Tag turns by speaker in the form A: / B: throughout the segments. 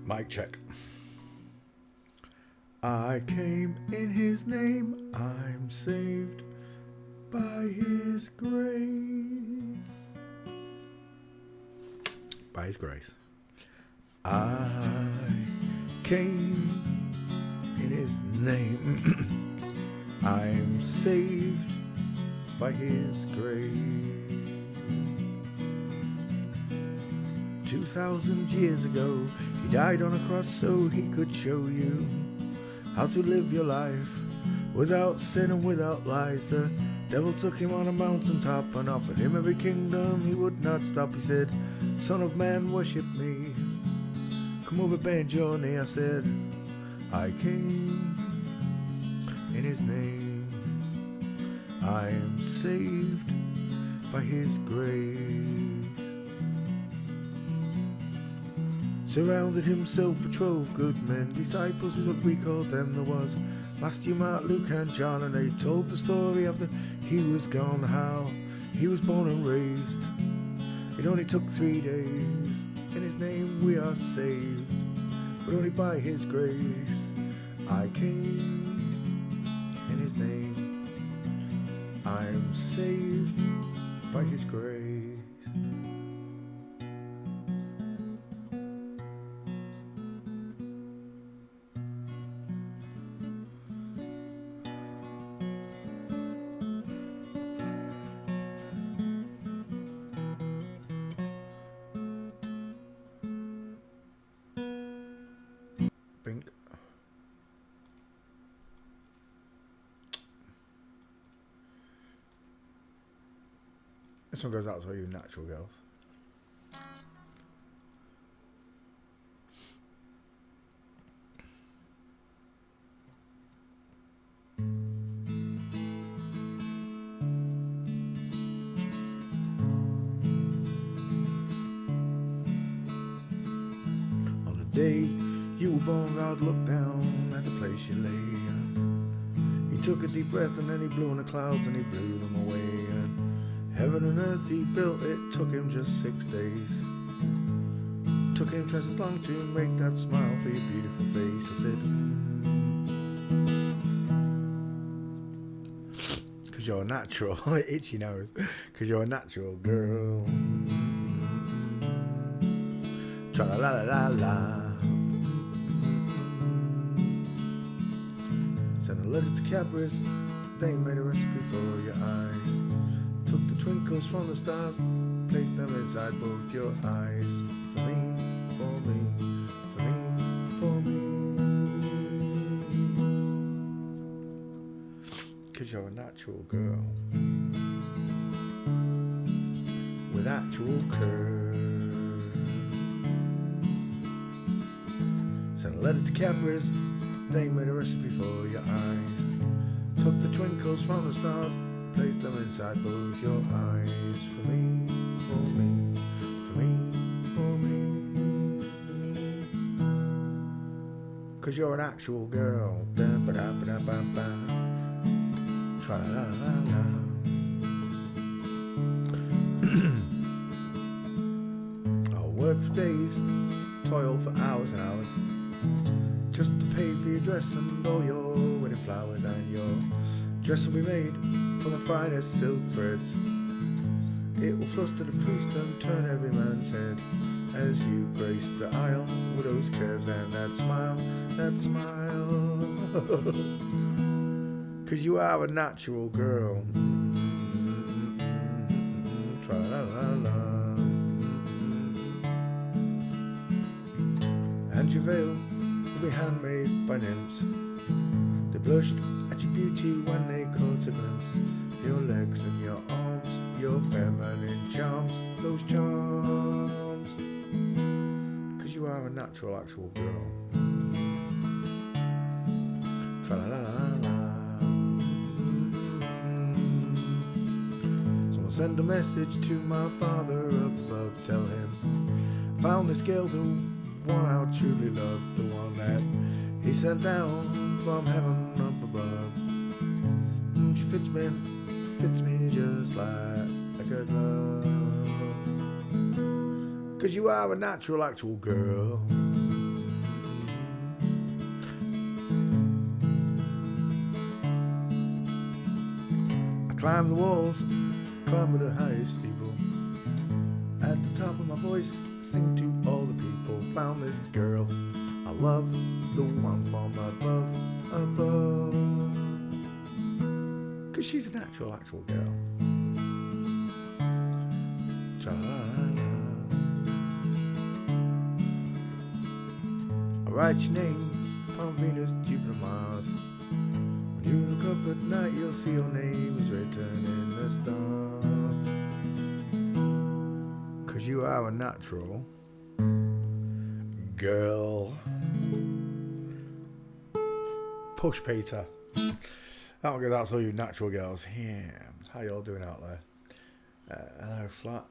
A: Mic check. I came in his name, I'm saved by his grace. By his grace. I came in his name, I'm saved by his grace. 2,000 years ago, he died on a cross so he could show you how to live your life without sin and without lies. The devil took him on a mountaintop and offered him every kingdom. He would not stop. He said, "Son of man, worship me. Come over, bend your knee." I said, I came in his name. I am saved by his grace. Surrounded himself with 12 good men, disciples is what we called them. There was Matthew, Mark, Luke and John, and they told the story after he was gone, how he was born and raised. It only took 3 days. In his name we are saved, but only by his grace. I came in his name. I am saved by his grace. Bink. This one goes out to all you natural girls. On the day you were born, God looked down at the place you lay. He took a deep breath and then he blew in the clouds and he blew them away. And heaven and earth he built, it took him just 6 days. Took him twice as long to make that smile for your beautiful face. I said, cause you're a natural, itchy nose, cause you're a natural girl. Tra la la la la. Sent a letter to Cadbury's, they made a recipe for your eyes. Took the twinkles from the stars, placed them inside both your eyes. For me, for me, for me, for me. Cause you're a natural girl with actual curves. Sent a letter to Cadbury's, they made a recipe for your eyes. Took the twinkles from the stars, placed them inside both your eyes. For me, for me, for me, for me. Cause you're an actual girl. Da ba da ba da ba ba. Tra la la la la. I'll work for days, toil for hours and hours, just to pay for your dress and all your wedding flowers. And your dress will be made from the finest silk threads. It will fluster the priest and turn every man's head as you grace the aisle with those curves and that smile, that smile. Cause you are a natural girl. Tra la la la. And your veil will be handmade by nymphs. They blushed at your beauty when they caught a glimpse. Your legs and your arms, your feminine charms, those charms. Cause you are a natural, actual girl. Tra la la la la. Someone send a message to my father above. Tell him, found this girl, the one I truly love, the one that he sent down from heaven up above. She fits me just like a glove. Cause you are a natural, actual girl. climb the walls, climb to the highest steeple. At the top of my voice, sing to all the people. Found this girl I love, the one from above, above. 'Cause she's an actual girl. Tra-la-la. I write your name on Venus, Jupiter, Mars. When you look up at night, you'll see your name is written in the stars. 'Cause you are a natural girl. Push Peter. That'll go out to all you natural girls. Yeah. How you all doing out there? Hello, flat.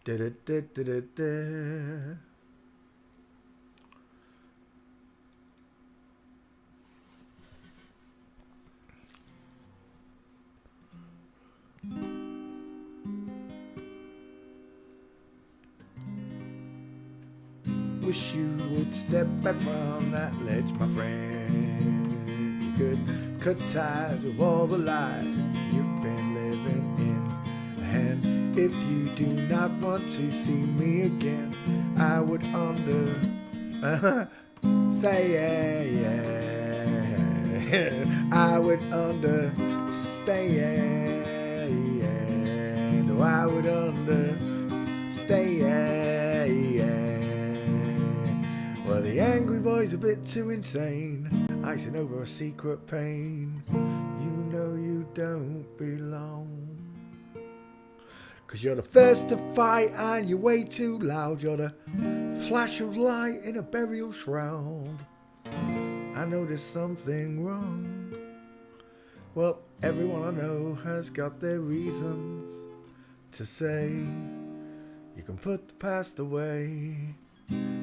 A: Da-da-da-da-da-da. Wish you would step back from that ledge, my friend. You could cut ties with all the lies you've been living in. And if you do not want to see me again, I would understand. I would understand. Oh, I would understand. Well, the angry boy's a bit too insane, icing over a secret pain. You know you don't belong. 'Cause you're the first to fight and you're way too loud. You're the flash of light in a burial shroud. I know there's something wrong. Well, everyone I know has got their reasons to say. You can put the past away.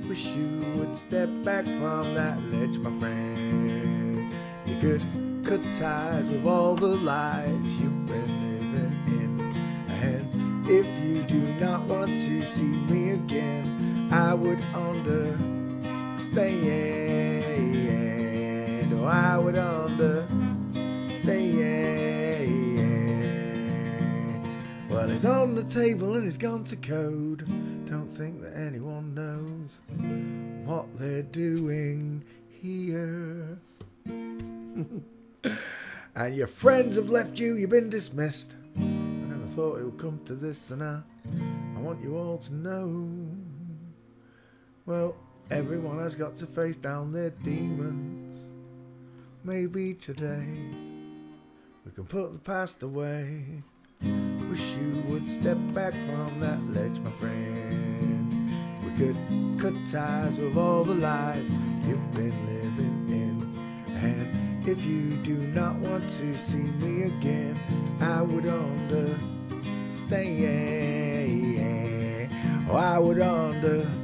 A: Wish you would step back from that ledge, my friend. You could cut ties with all the lies you've been living in. And if you do not want to see me again, I would understand. Oh, I would understand. Well, it's on the table and it's gone to code. Don't think that anyone knows what they're doing here. And your friends have left you, you've been dismissed. I never thought it would come to this, and I want you all to know. Well, everyone has got to face down their demons. Maybe today we can put the past away. Wish you would step back from that ledge, my friend. We could cut ties with all the lies you've been living in. And if you do not want to see me again, I would understand. Oh, I would understand.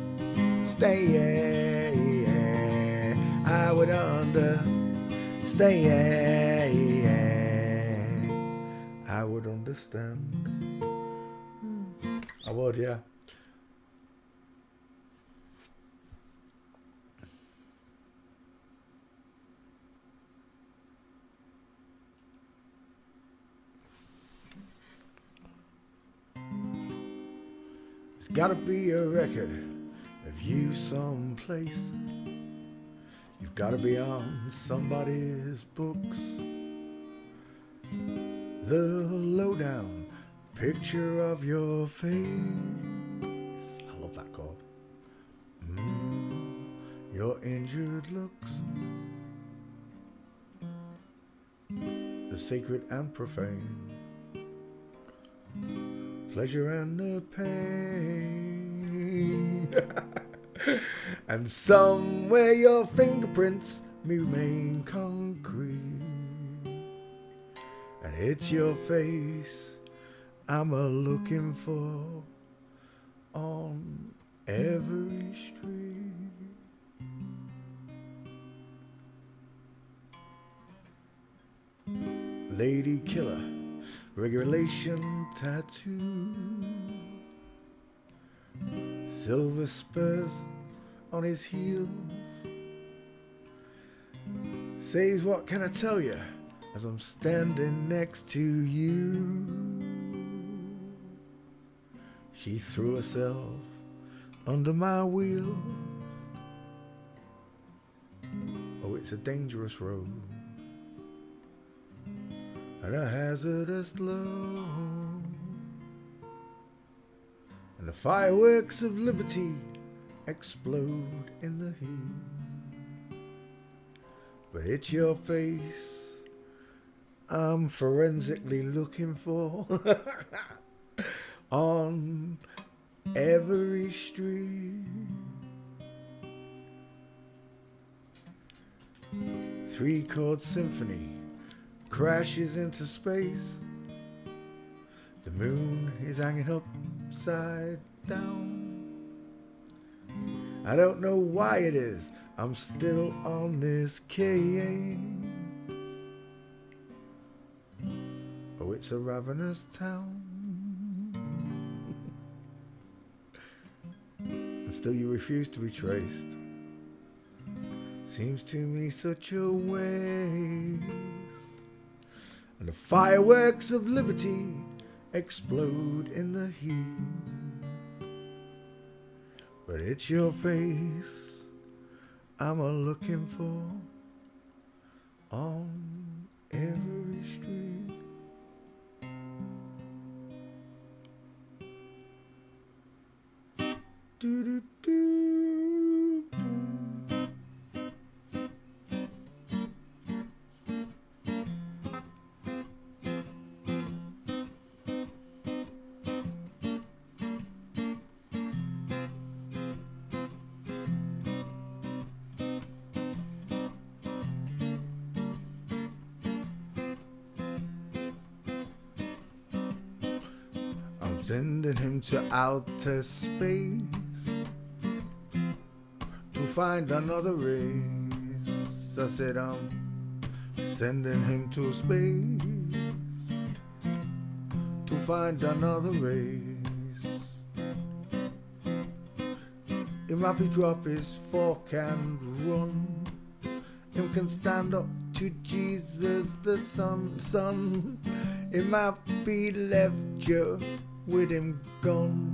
A: I would understand. I would understand. I would, yeah. There's gotta be a record of you someplace. You've gotta be on somebody's books. The lowdown picture of your face. I love that chord. Your injured looks. The sacred and profane. Pleasure and the pain. And somewhere your fingerprints may remain concrete. And it's your face I'm a-looking for on every street. Lady killer, regulation tattoo. silver spurs on his heels. Says, what can I tell you as I'm standing next to you? She threw herself under my wheels. Oh, it's a dangerous road and a hazardous load, and the fireworks of liberty explode in the heat. But it's your face I'm forensically looking for on every street. 3-chord symphony crashes into space. The moon is hanging upside down. I don't know why it is I'm still on this case. Oh, it's a ravenous town. And still you refuse to be traced. Seems to me such a waste. And the fireworks of liberty explode in the heat. But it's your face I'm a-looking for on every street. Do-do-do, boom. I'm sending him to outer space to find another race. I said I'm sending him to space to find another race. Him have to drop his fork and run. Him can stand up to Jesus the Son. Him might be left you with him gone.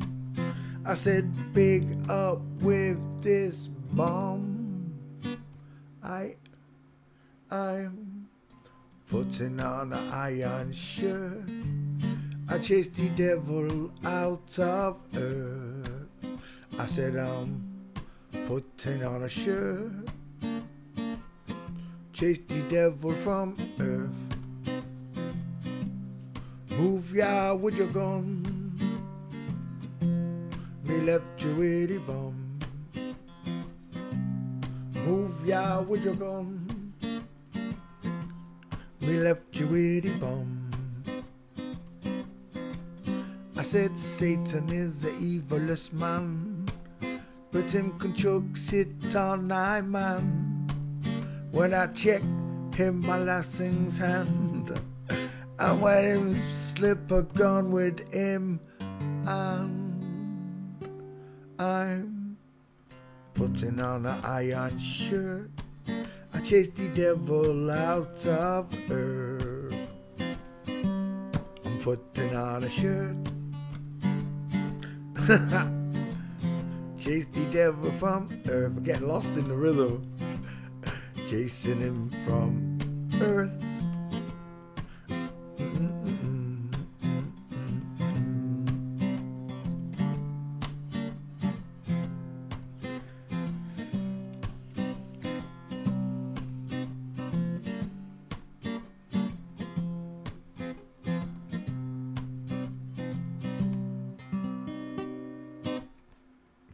A: I said, big up with this bomb. I'm putting on an iron shirt. I chased the devil out of earth. I said, I'm putting on a shirt. Chase the devil from earth. Move ya with your gun. Me left you with the bomb. Move ya with your gun. Me left you with the bomb. I said Satan is the evilest man, but him can choke sit on I man. When I check him my lassing's hand, and when him slip a gun with him, and I'm putting on an iron shirt. I chase the devil out of earth. I'm putting on a shirt. Chase the devil from earth. I get lost in the rhythm. Chasing him from earth.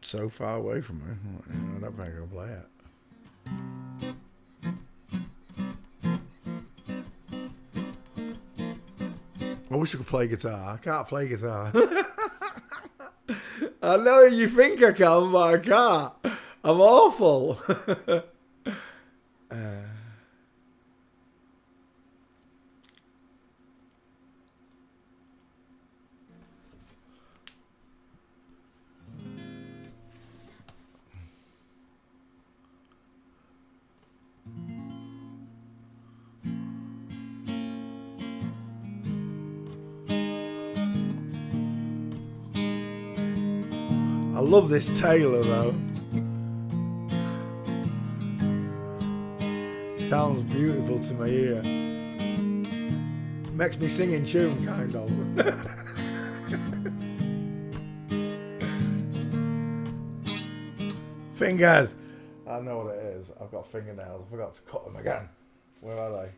A: So far away from me, I don't think I'll play it. I wish I could play guitar. I can't play guitar. I know you think I can, but I can't. I'm awful. love this Taylor though. Sounds beautiful to my ear. Makes me sing in tune, kind of. Fingers! I know what it is. I've got fingernails. I forgot to cut them again. Where are they?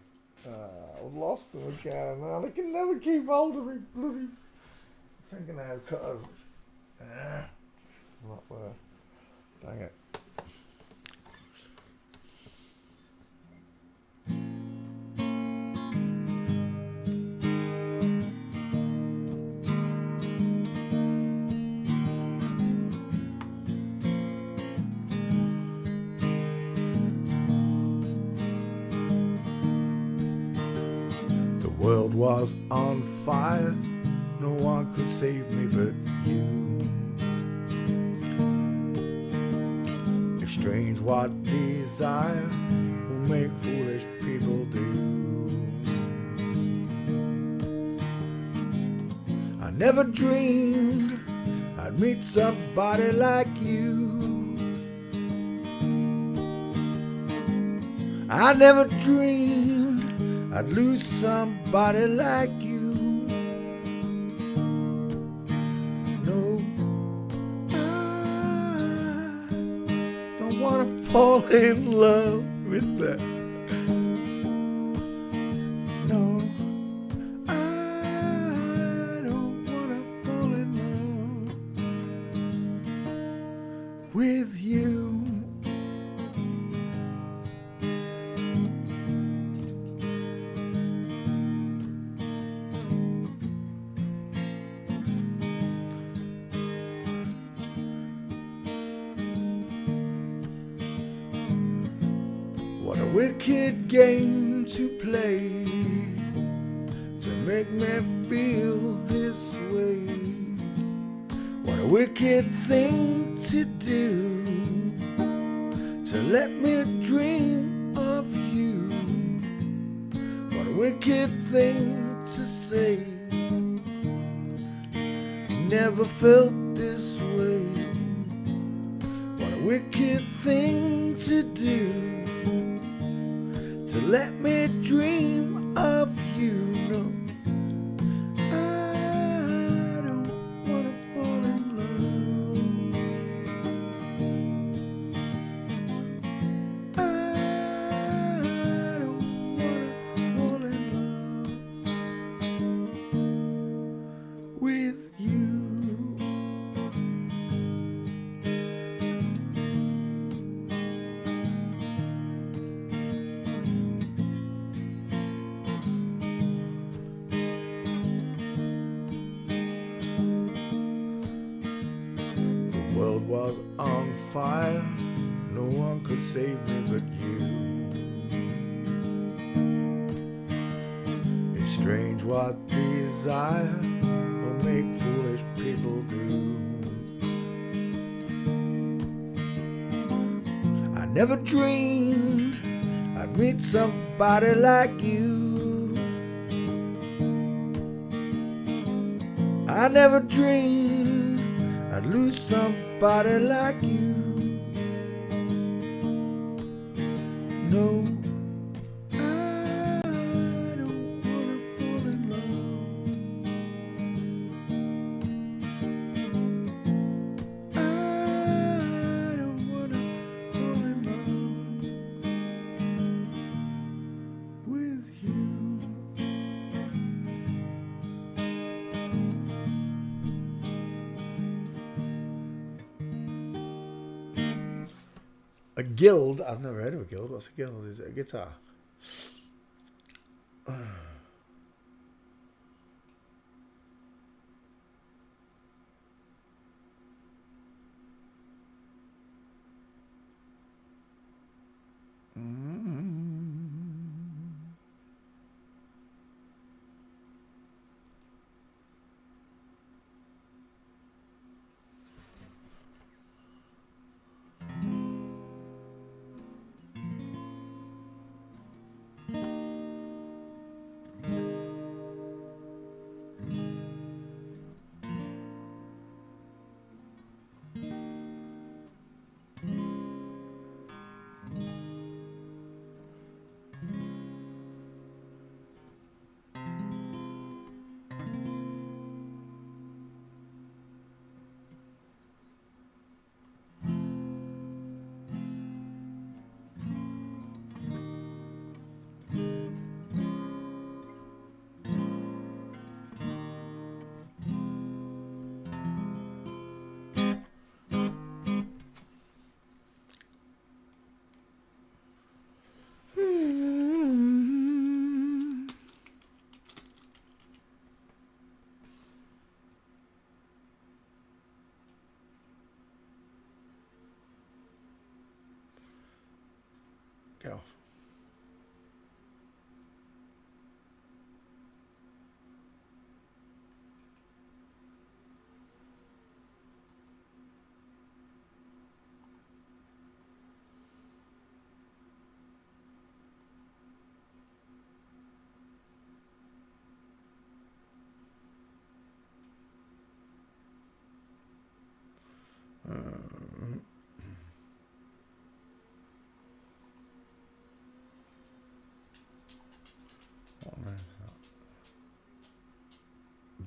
A: I've lost them again. I can never keep hold of me bloody fingernail cutters. Not there. Dang it. The world was on fire. No one could save me but you. It's strange what desire will make foolish people do. I never dreamed I'd meet somebody like you. I never dreamed I'd lose somebody like you. No, I don't wanna fall in love, mister. No, I don't wanna fall in love with you. What a wicked game to play to make me feel this way. What a wicked thing to do to let me dream of you. What a wicked thing to say. Never felt this way. What a wicked thing to do to let me dream of you. No, I don't wanna fall in love. I don't wanna fall in love with you. The world was on fire. No one could save me but you. It's strange what desire will make foolish people do. I never dreamed I'd meet somebody like you. I never dreamed I'd lose somebody like you. No, I don't wanna fall in love. I don't wanna fall in love with you. A guild? I've never heard of a guild. What's a guild? Is it a guitar?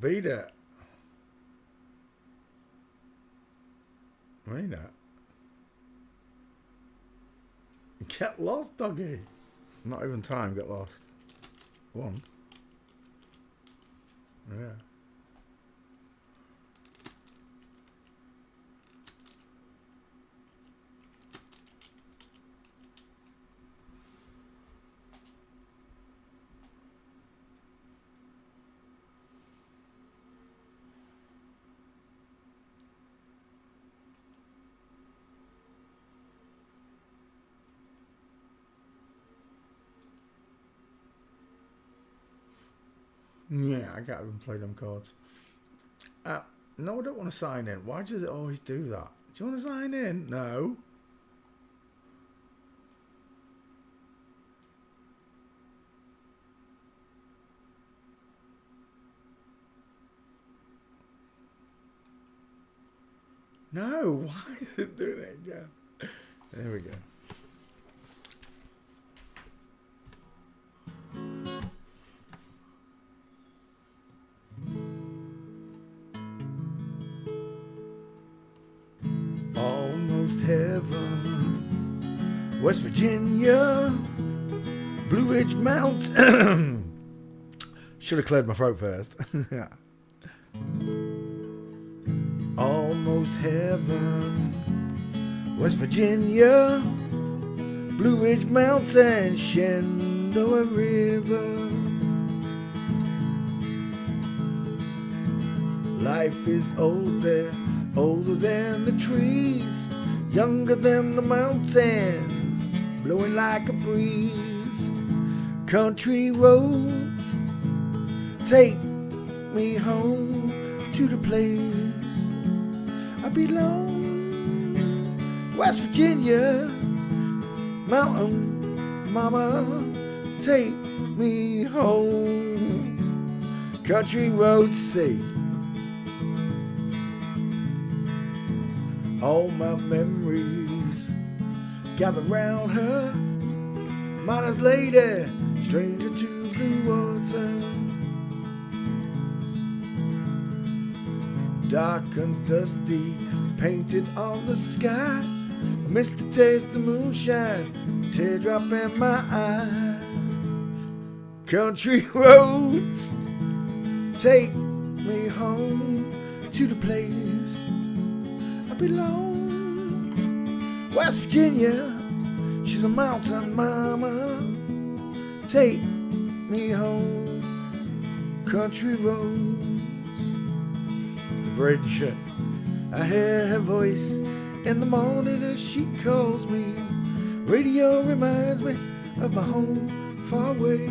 A: Beat it. Mean it. Get lost, doggy. Not even time, get lost. One. Yeah. Yeah, I can't even play them cards. No, I don't want to sign in. Why does it always do that? Do you want to sign in? No. No, why is it doing it again? There we go. Almost heaven, West Virginia, Blue Ridge Mountain. Should have cleared my throat first. Almost heaven, West Virginia, Blue Ridge Mountain, Shenandoah River. Life is old there, older than the trees, younger than the mountains, blowing like a breeze. Country roads take me home to the place I belong. West Virginia, mountain mama, take me home. Country roads say all my memories gather round her. Miner's lady, stranger to blue water. Dark and dusty, painted on the sky. I miss the taste of moonshine, teardrop in my eye. Country roads take me home to the place I belong. West Virginia, she's a mountain mama, take me home. Country roads. The bridge, I hear her voice in the morning as she calls me. Radio reminds me of my home far away.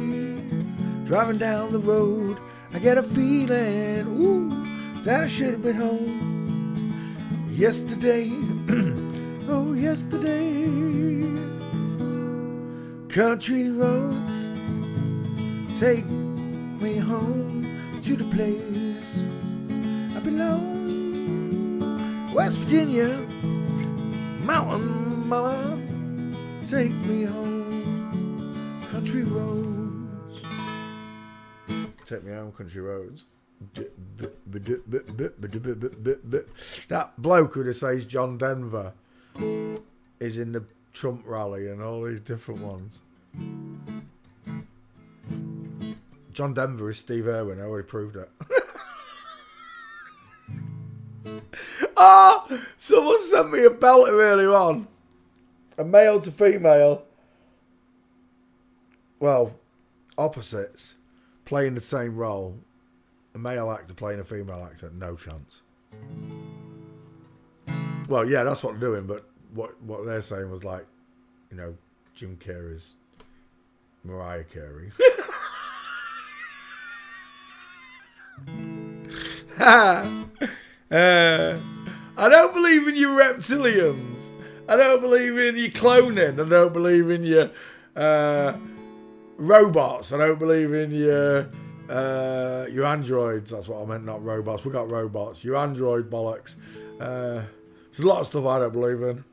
A: Driving down the road, I get a feeling, ooh, that I should have been home yesterday. Oh, yesterday. Country roads take me home to the place I belong. West Virginia, mountain mama, take me home. Country roads, take me home. Country roads. That bloke who says John Denver is in the Trump rally and all these different ones. John Denver is Steve Irwin. I already proved it. Someone sent me a belter earlier on. A male to female. Well, opposites playing the same role. A male actor playing a female actor, no chance. Well, yeah, that's what they're doing, but what they're saying was like, you know, Jim Carrey's Mariah Carey. I don't believe in your reptilians. I don't believe in your cloning. I don't believe in your robots. I don't believe in your androids. That's what I meant, not robots. We got robots. Your android bollocks. There's a lot of stuff I don't believe in.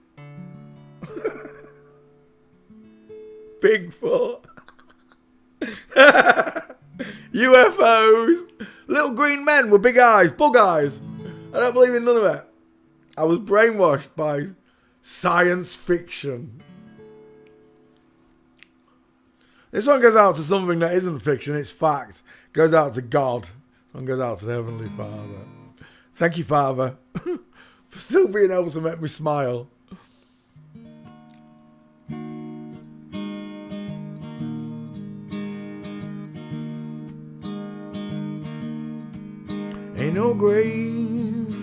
A: Bigfoot. UFOs. Little green men with big eyes, bug eyes. I don't believe in none of it. I was brainwashed by science fiction. This one goes out to something that isn't fiction, it's fact. It goes out to God. This one goes out to the Heavenly Father. Thank you, Father, for still being able to make me smile. Ain't no grave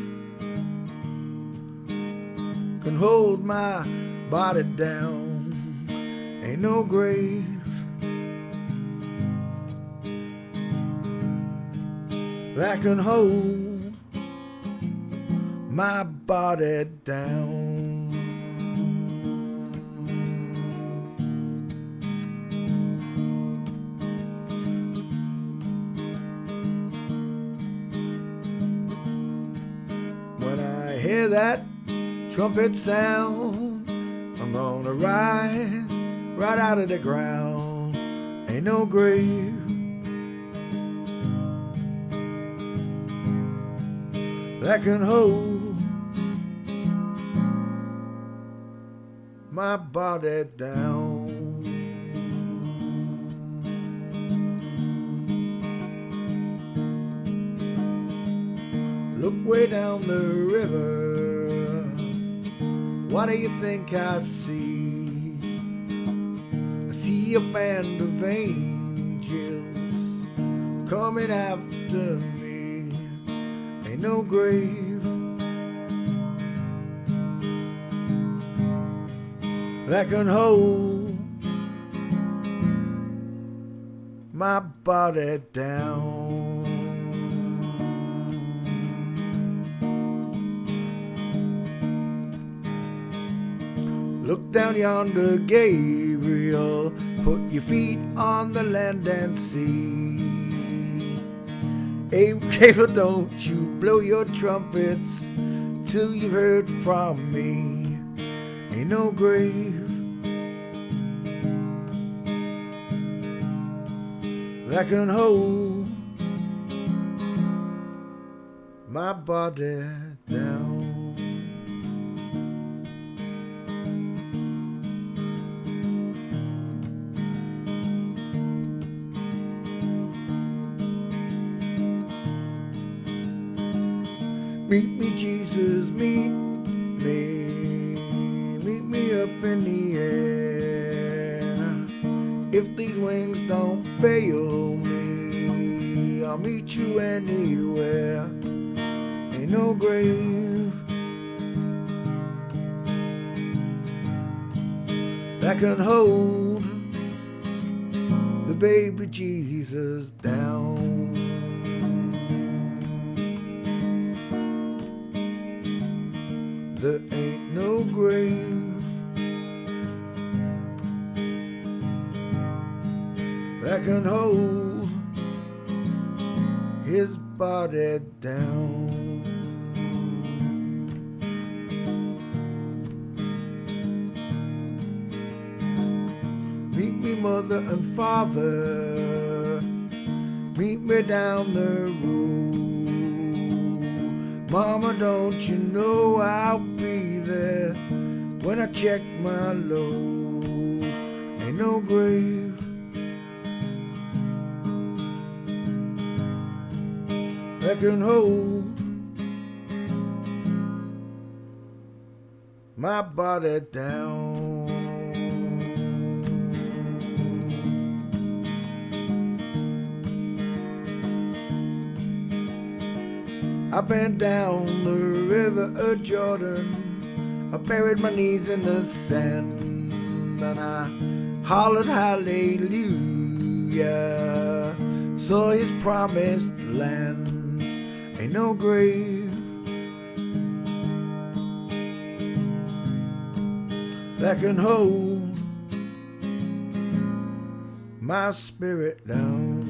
A: can hold my body down. Ain't no grave that can hold my body down. When I hear that trumpet sound, I'm gonna rise right out of the ground. Ain't no grave that can hold my body down. Look way down the river, what do you think I see? I see a band of angels coming after me. Ain't no grave that can hold my body down. Look down yonder, Gabriel, put your feet on the land and see. Hey, Gabriel, don't you blow your trumpets till you've heard from me. Ain't no grave that can hold my body down. Meet me, Jesus, meet me up in the air. If these wings don't fail me, I'll meet you anywhere. Ain't no grave that can hold the baby Jesus down. There ain't no grave that can hold his body down. Meet me, mother and father, meet me down the road. Mama, don't you know I'll be there when I check my load. Ain't no grave that can hold my body down. I bent down the river of Jordan, I buried my knees in the sand, and I hollered hallelujah, saw his promised lands. Ain't no grave that can hold my spirit down.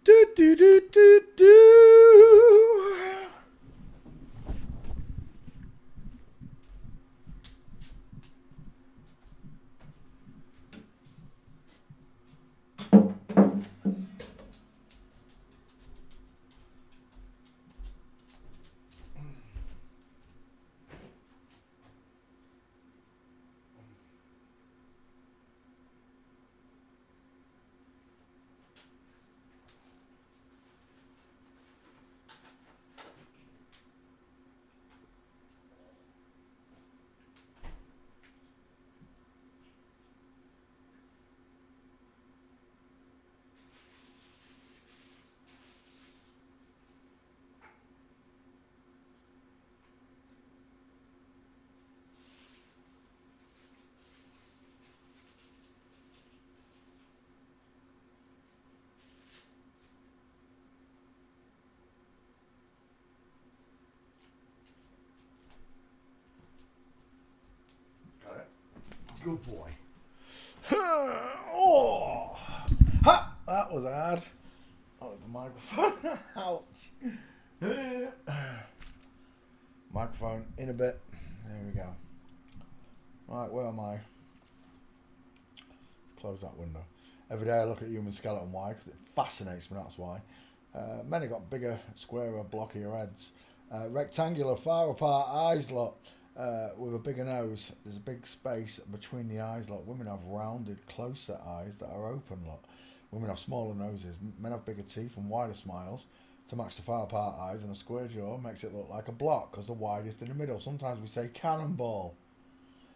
A: Do, do, do, do, do. Good boy. Oh. Ha! That was hard. That was the microphone. Ouch. Microphone in a bit. There we go. Right, where am I? Close that window. Every day I look at human skeleton. Why? Because it fascinates me, that's why. Men have got bigger, squarer, blockier heads. Rectangular, far apart eyes, look, with a bigger nose. There's a big space between the eyes, look. Women have rounded, close-set eyes that are open, look. Women have smaller noses. Men have bigger teeth and wider smiles to match the far apart eyes, and a square jaw makes it look like a block because the widest in the middle. Sometimes we say cannonball.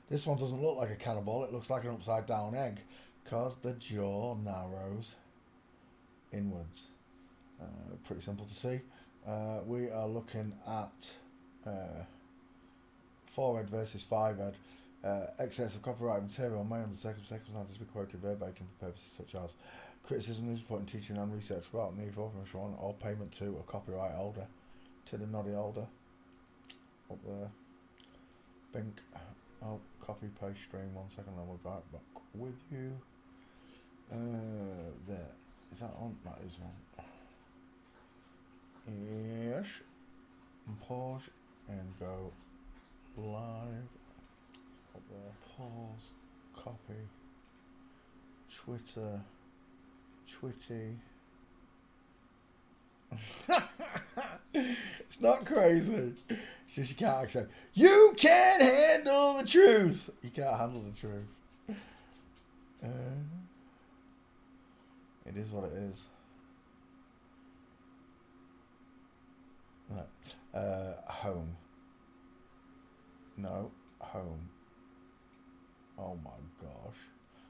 A: This one doesn't look like a cannonball. It looks like an upside-down egg because the jaw narrows inwards. Pretty simple to see. We are looking at forehead versus fivehead. Excess of copyright material may under circumstances be quoted verbatim for purposes such as criticism, news reporting, teaching and research about need for information or payment to a copyright holder. To the noddy holder. Up there. Bink. Oh, copy, paste, stream. 1 second, I'll be right back with you. There. Is that on? That is on. Yes. And pause and go live. Up there. Pause. Copy. Twitter. Twitty. It's not crazy. It's just you can't accept. You can't handle the truth. You can't handle the truth. It is what it is. No. Home. No. Home. Oh my gosh.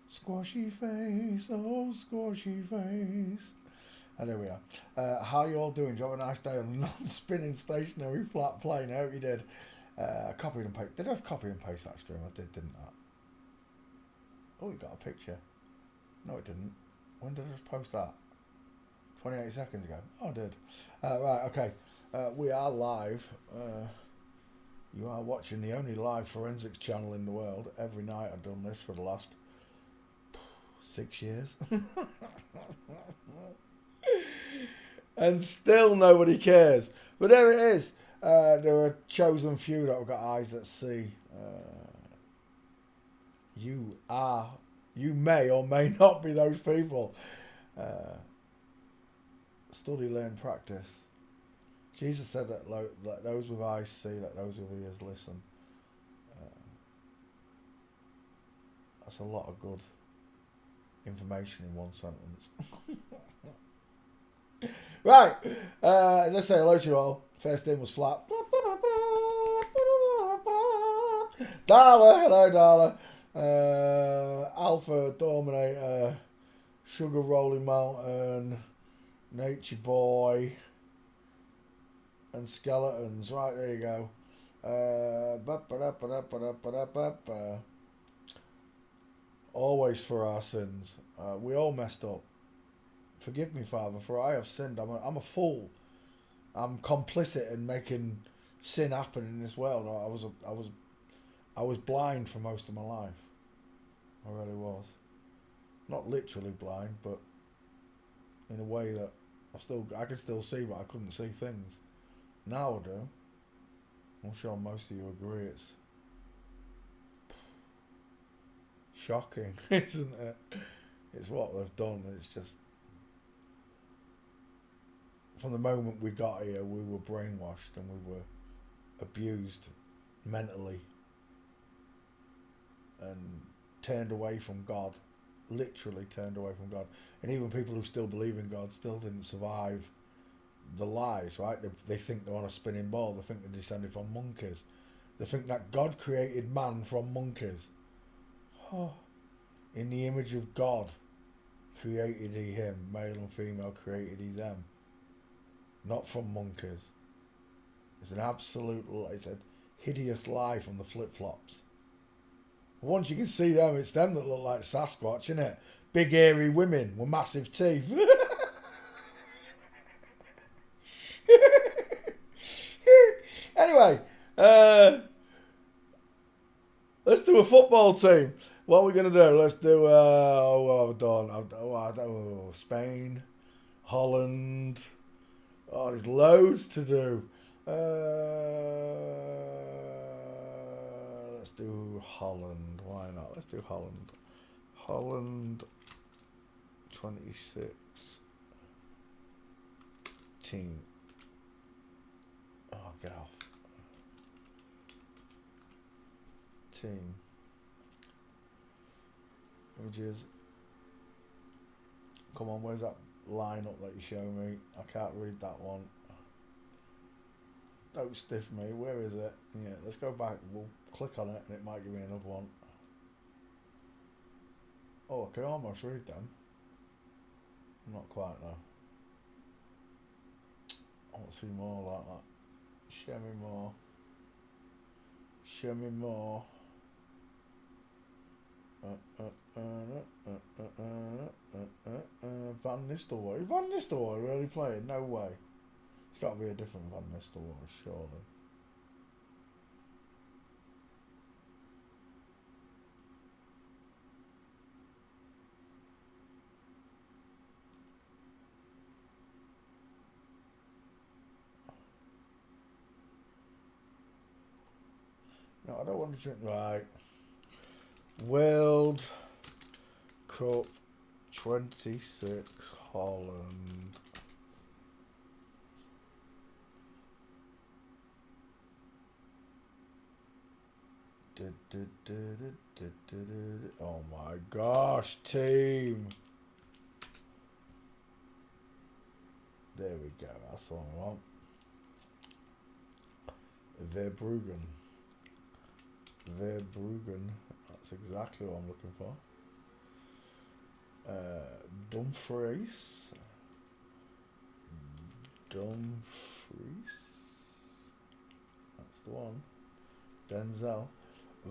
A: Squashy face. Oh, squashy face. And there we are. How you all doing? Do you have a nice day on a non-spinning stationary flat plane? I hope you did. Copy and paste. Did I have copy and paste that stream? I did, didn't I? Oh, you got a picture. No, it didn't. When did I just post that? 28 seconds ago. Oh, I did. Right, okay. We are live. You are watching the only live forensics channel in the world. Every night I've done this for the last 6 years. And still nobody cares. But there it is. There are a chosen few that have got eyes that see. You may or may not be those people. Study, learn, practice. Jesus said that let those with eyes see, let those with ears listen. That's a lot of good information in one sentence. Right, let's say hello to you all. First in was flat. Darla, hello Darla. Alpha Dominator, Sugar Rolling Mountain, Nature Boy, and Skeletons. Right, there you go. Always for our sins. We all messed up. Forgive me, Father, for I have sinned. I'm a fool. I'm complicit in making sin happen in this world. I was blind for most of my life. I really was. Not literally blind, but in a way that I can still see, but I couldn't see things. Now I do. I'm sure most of you agree. It's shocking, isn't it? It's what they've done. It's just. From the moment we got here, we were brainwashed and we were abused mentally and turned away from God, literally turned away from God. And even people who still believe in God still didn't survive the lies, right? They think they're on a spinning ball. They think they're descended from monkeys. They think that God created man from monkeys. Oh, in the image of God created he him, male and female created he them. Not from monkeys. It's a hideous lie from the flip-flops. Once you can see them, it's them that look like Sasquatch, isn't it? Big hairy women with massive teeth. Anyway, let's do a football team. What are we going to do? Let's do, what have I done? Spain, Holland. Oh, there's loads to do. Let's do Holland. Why not? Let's do Holland. Holland 26 team. Oh, get off. Team. Images. Come on, where's that lineup that you show me? I can't read that one. Don't stiff me. Where is it? Yeah, let's go back. We'll click on it and it might give me another one. Oh, I can almost read them. Not quite though. I want to see more like that. Show me more. Show me more. Van Nistelrooy. Van Nistelrooy really playing? No way. It's got to be a different Van Nistelrooy, surely. No, I don't want to drink. Right. World Cup 26 Holland. Oh my gosh, team. There we go, that's the one I want. Verbruggen. Verbruggen, that's exactly what I'm looking for. Dumfries. Dumfries. That's the one. Denzel.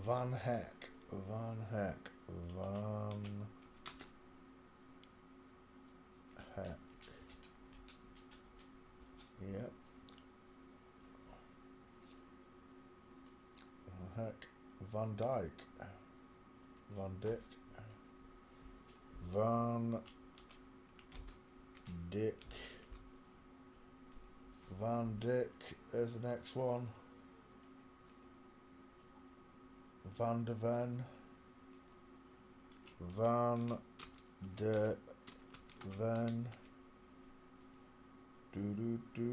A: Van Heck. Van Heck. Van Heck. Yep. Van Heck. Van Dijk. Van Dijk. Van Dijk. Van Dijk. There's the next one. Van de Ven. Van de Ven. Do do do.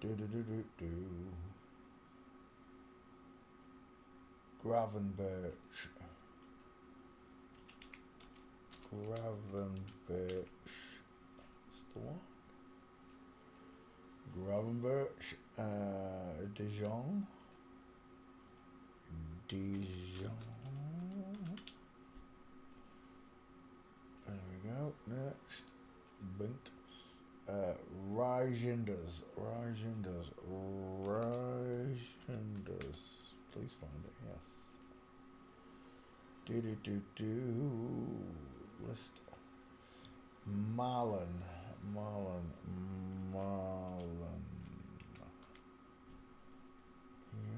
A: Do do do do do. Gravenberch. Gravenberch. That's the one. Gravenberch. Dijon. Dijon. There we go. Next. Bink. Rijenders. Rijenders. Rijenders. Please find it, yes. Do do do do. List. Marlon. Marlon. Marlon.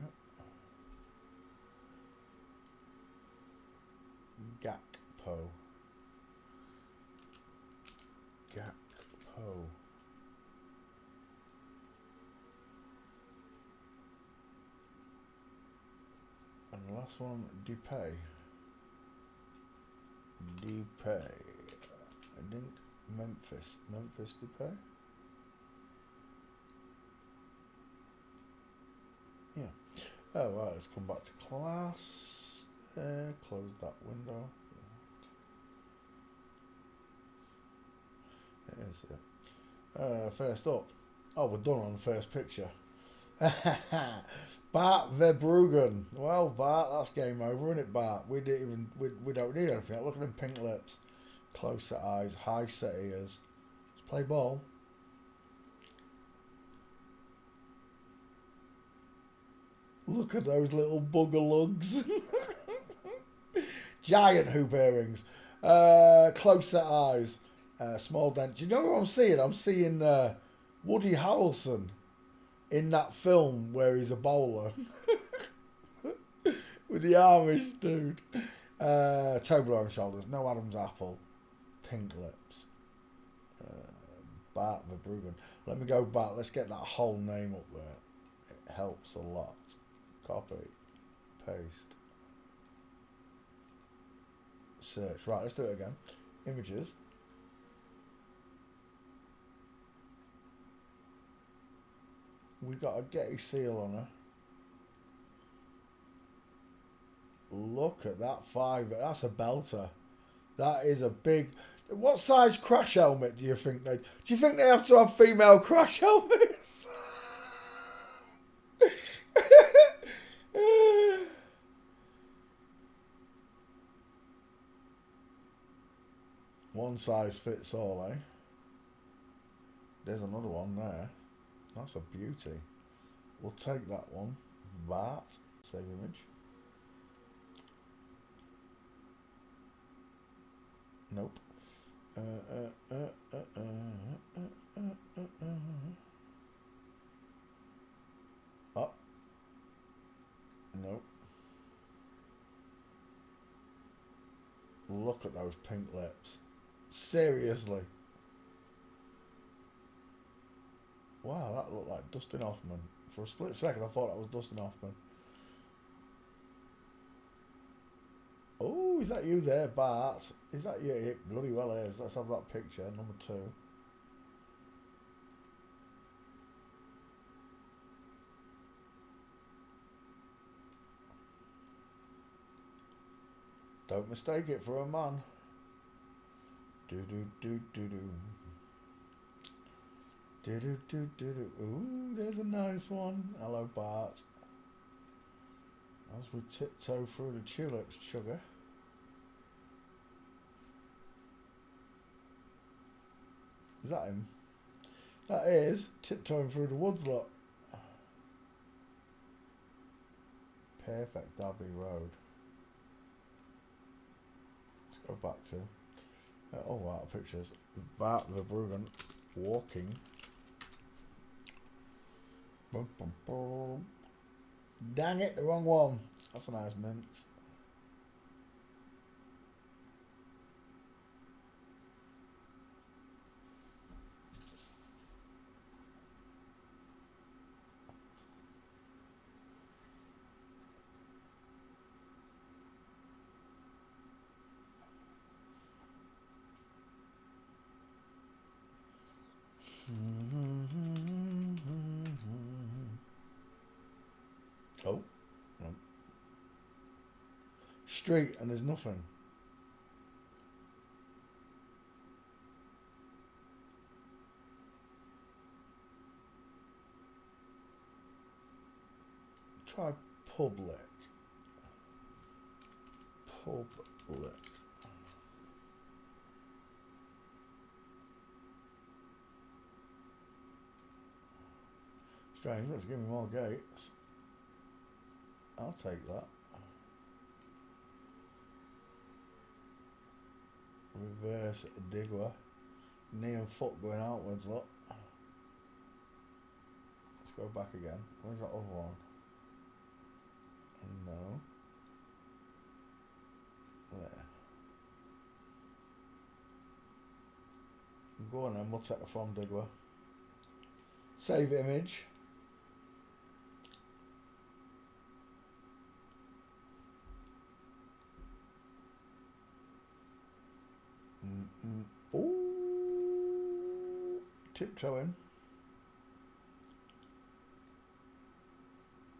A: Yep. Gakpo. Gakpo. And the last one, Depay. Depay. I think Memphis. Memphis Depay? Yeah. Oh, right, let's come back to class. There, close that window. It is it. First up. Oh, we're done on the first picture. Bart Verbruggen. Well, Bart, that's game over, isn't it, Bart? We didn't even we don't need anything. Look at them pink lips, close set eyes, high set ears. Let's play ball. Look at those little bugger lugs. Giant hoop earrings. Close set eyes. Small dent. Do you know what I'm seeing? I'm seeing Woody Harrelson in that film where he's a bowler. With the Amish dude. Toblerone shoulders. No Adam's apple. Pink lips. Bart Verbruggen. Let me go back. Let's get that whole name up there. It helps a lot. Copy. Paste. Search. Right, let's do it again. Images. We got a Getty seal on her. Look at that fibre. That's a belter. That is a big... What size crash helmet do you think they... Do you think they have to have female crash helmets? One size fits all, eh? There's another one there. That's a beauty. We'll take that one. That. Save image. Nope. Up. Nope. Look at those pink lips. Seriously. Wow, that looked like Dustin Hoffman. For a split second, I thought that was Dustin Hoffman. Oh, is that you there, Bart? Is that you? It bloody well is. Let's have that picture, number 2. Don't mistake it for a man. Do do do do do. Do do do do do. Ooh, there's a nice one. Hello, Bart. As we tiptoe through the tulips, sugar. Is that him? That is tiptoeing through the woods, look. Perfect Derby Road. Let's go back to... oh wow, pictures. Bart Verbruggen walking. Boom, boom, boom. Dang it, the wrong one. That's a nice mince. Oh, no. Street and there's nothing. Try public. Public. Strange, let's give me more gates. I'll take that. Reverse Digwa. Knee and foot going outwards, look. Let's go back again. Where's that other one? No. There. Go on then, we'll take the from Digwa. Save image. Ooh, tiptoeing.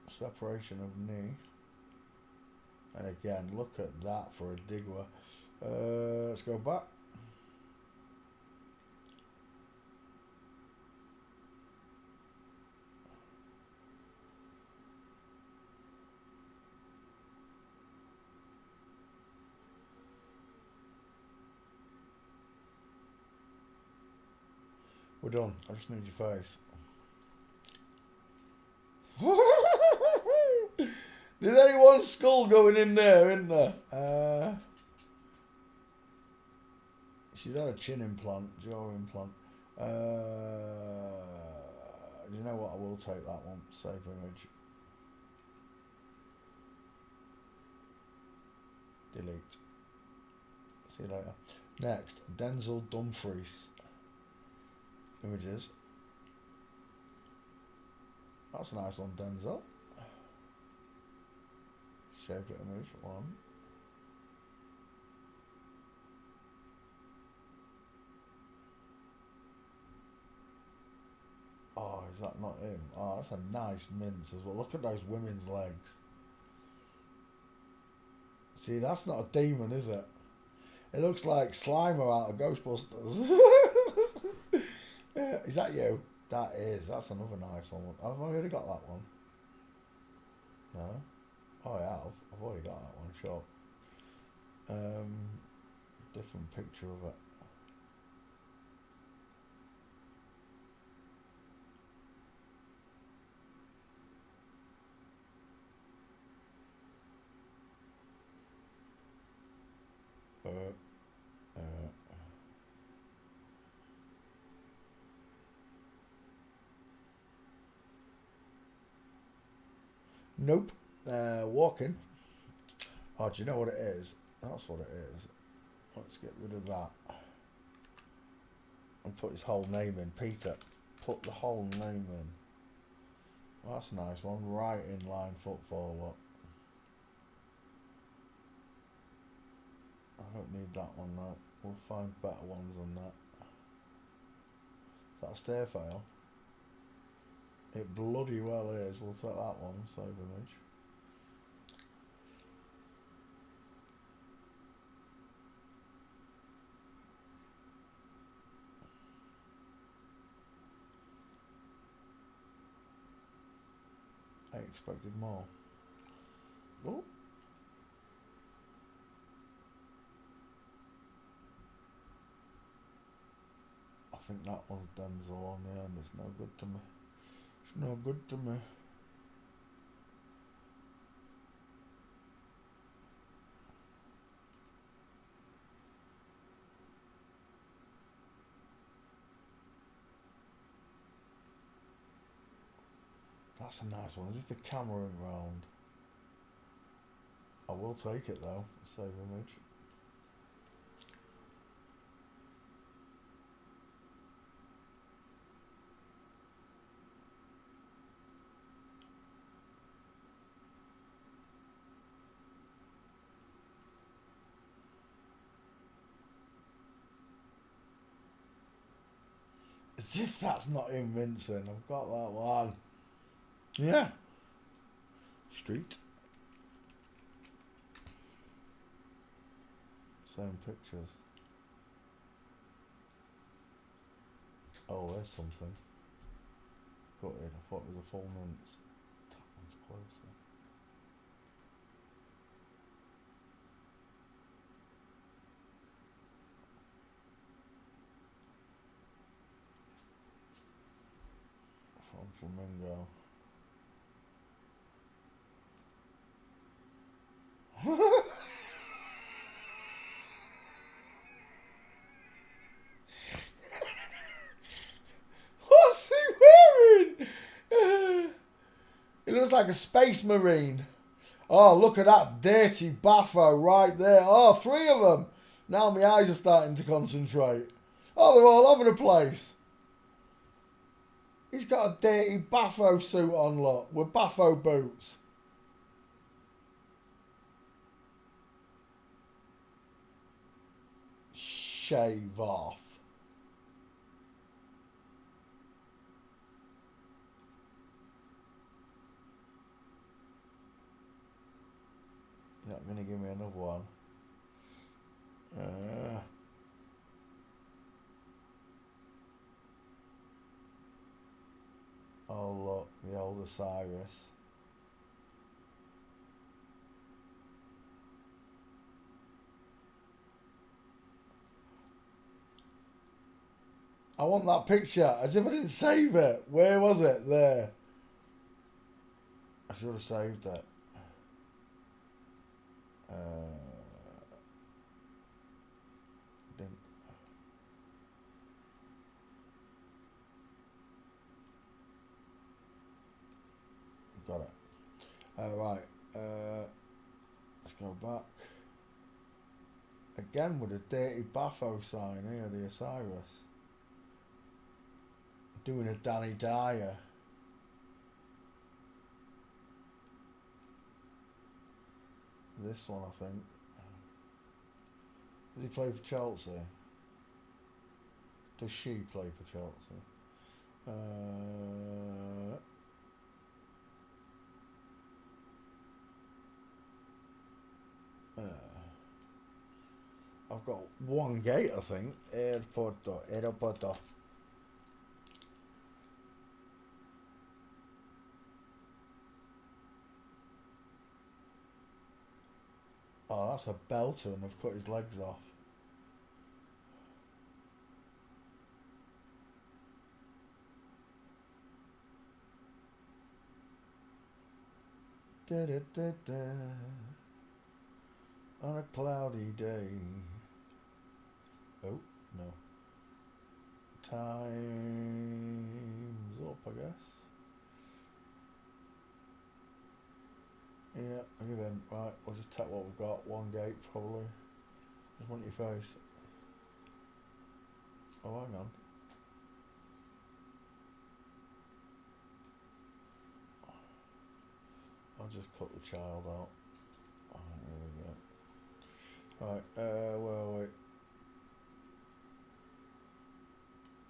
A: Separation of knee. And again, look at that for a Digwa. Let's go back. We're done. I just need your face. There's only one skull going in there, isn't there? She's had a chin implant, jaw implant. Do you know what? I will take that one. Save image. Delete. See you later. Next, Denzel Dumfries. Images. That's a nice one, Denzel. Shape it image, 1. Oh, is that not him? Oh, that's a nice mince as well. Look at those women's legs. See, that's not a demon, is it? It looks like Slimer out of Ghostbusters. Yeah, is that you? That is. That's another nice one. Have I already got that one? No? Oh, I have. I've already got that one, sure. Different picture of it. Nope. Walking. Oh, do you know what it is? That's what it is. Let's get rid of that. And put his whole name in. Peter. Put the whole name in. Well, that's a nice one. Right in line football, look. I don't need that one though. We'll find better ones than that. Is that a stair file? It bloody well is. We'll take that one. Save image. I expected more. Oh. I think that one's Denzel on the end. It's no good to me. It's no good to me. That's a nice one. As if the camera went round. I will take it though. Save image. As if that's not him Vincent. I've got that one. Yeah. Street. Same pictures. Oh, there's something. Got it. I thought it was a full mince. That one's closer. From Flamingo. What's he wearing? He looks like a space marine. Oh, look at that dirty baffo right there. Oh, 3 of them. Now my eyes are starting to concentrate. Oh, they're all over the place. He's got a dirty baffo suit on, look, with baffo boots. Shave off. You're not going to give me another one. Oh, look, the old Osiris. I want that picture, as if I didn't save it. Where was it? There. I should have saved it. Didn't. Got it. Right. Let's go back. Again with a dirty Baffo sign here, the Osiris. Doing a Danny Dyer. This one, I think. Does he play for Chelsea? Does she play for Chelsea? I've got one gate, I think. Aeroporto. Oh, that's a belter, and I've cut his legs off. Da, da, da, da. On a cloudy day. Oh, no. Time's up, I guess. Yeah, again, right, we'll just take what we've got. One gate, probably. Just want your face. Oh, hang on. I'll just cut the child out. Oh, there we go. Right, where are we?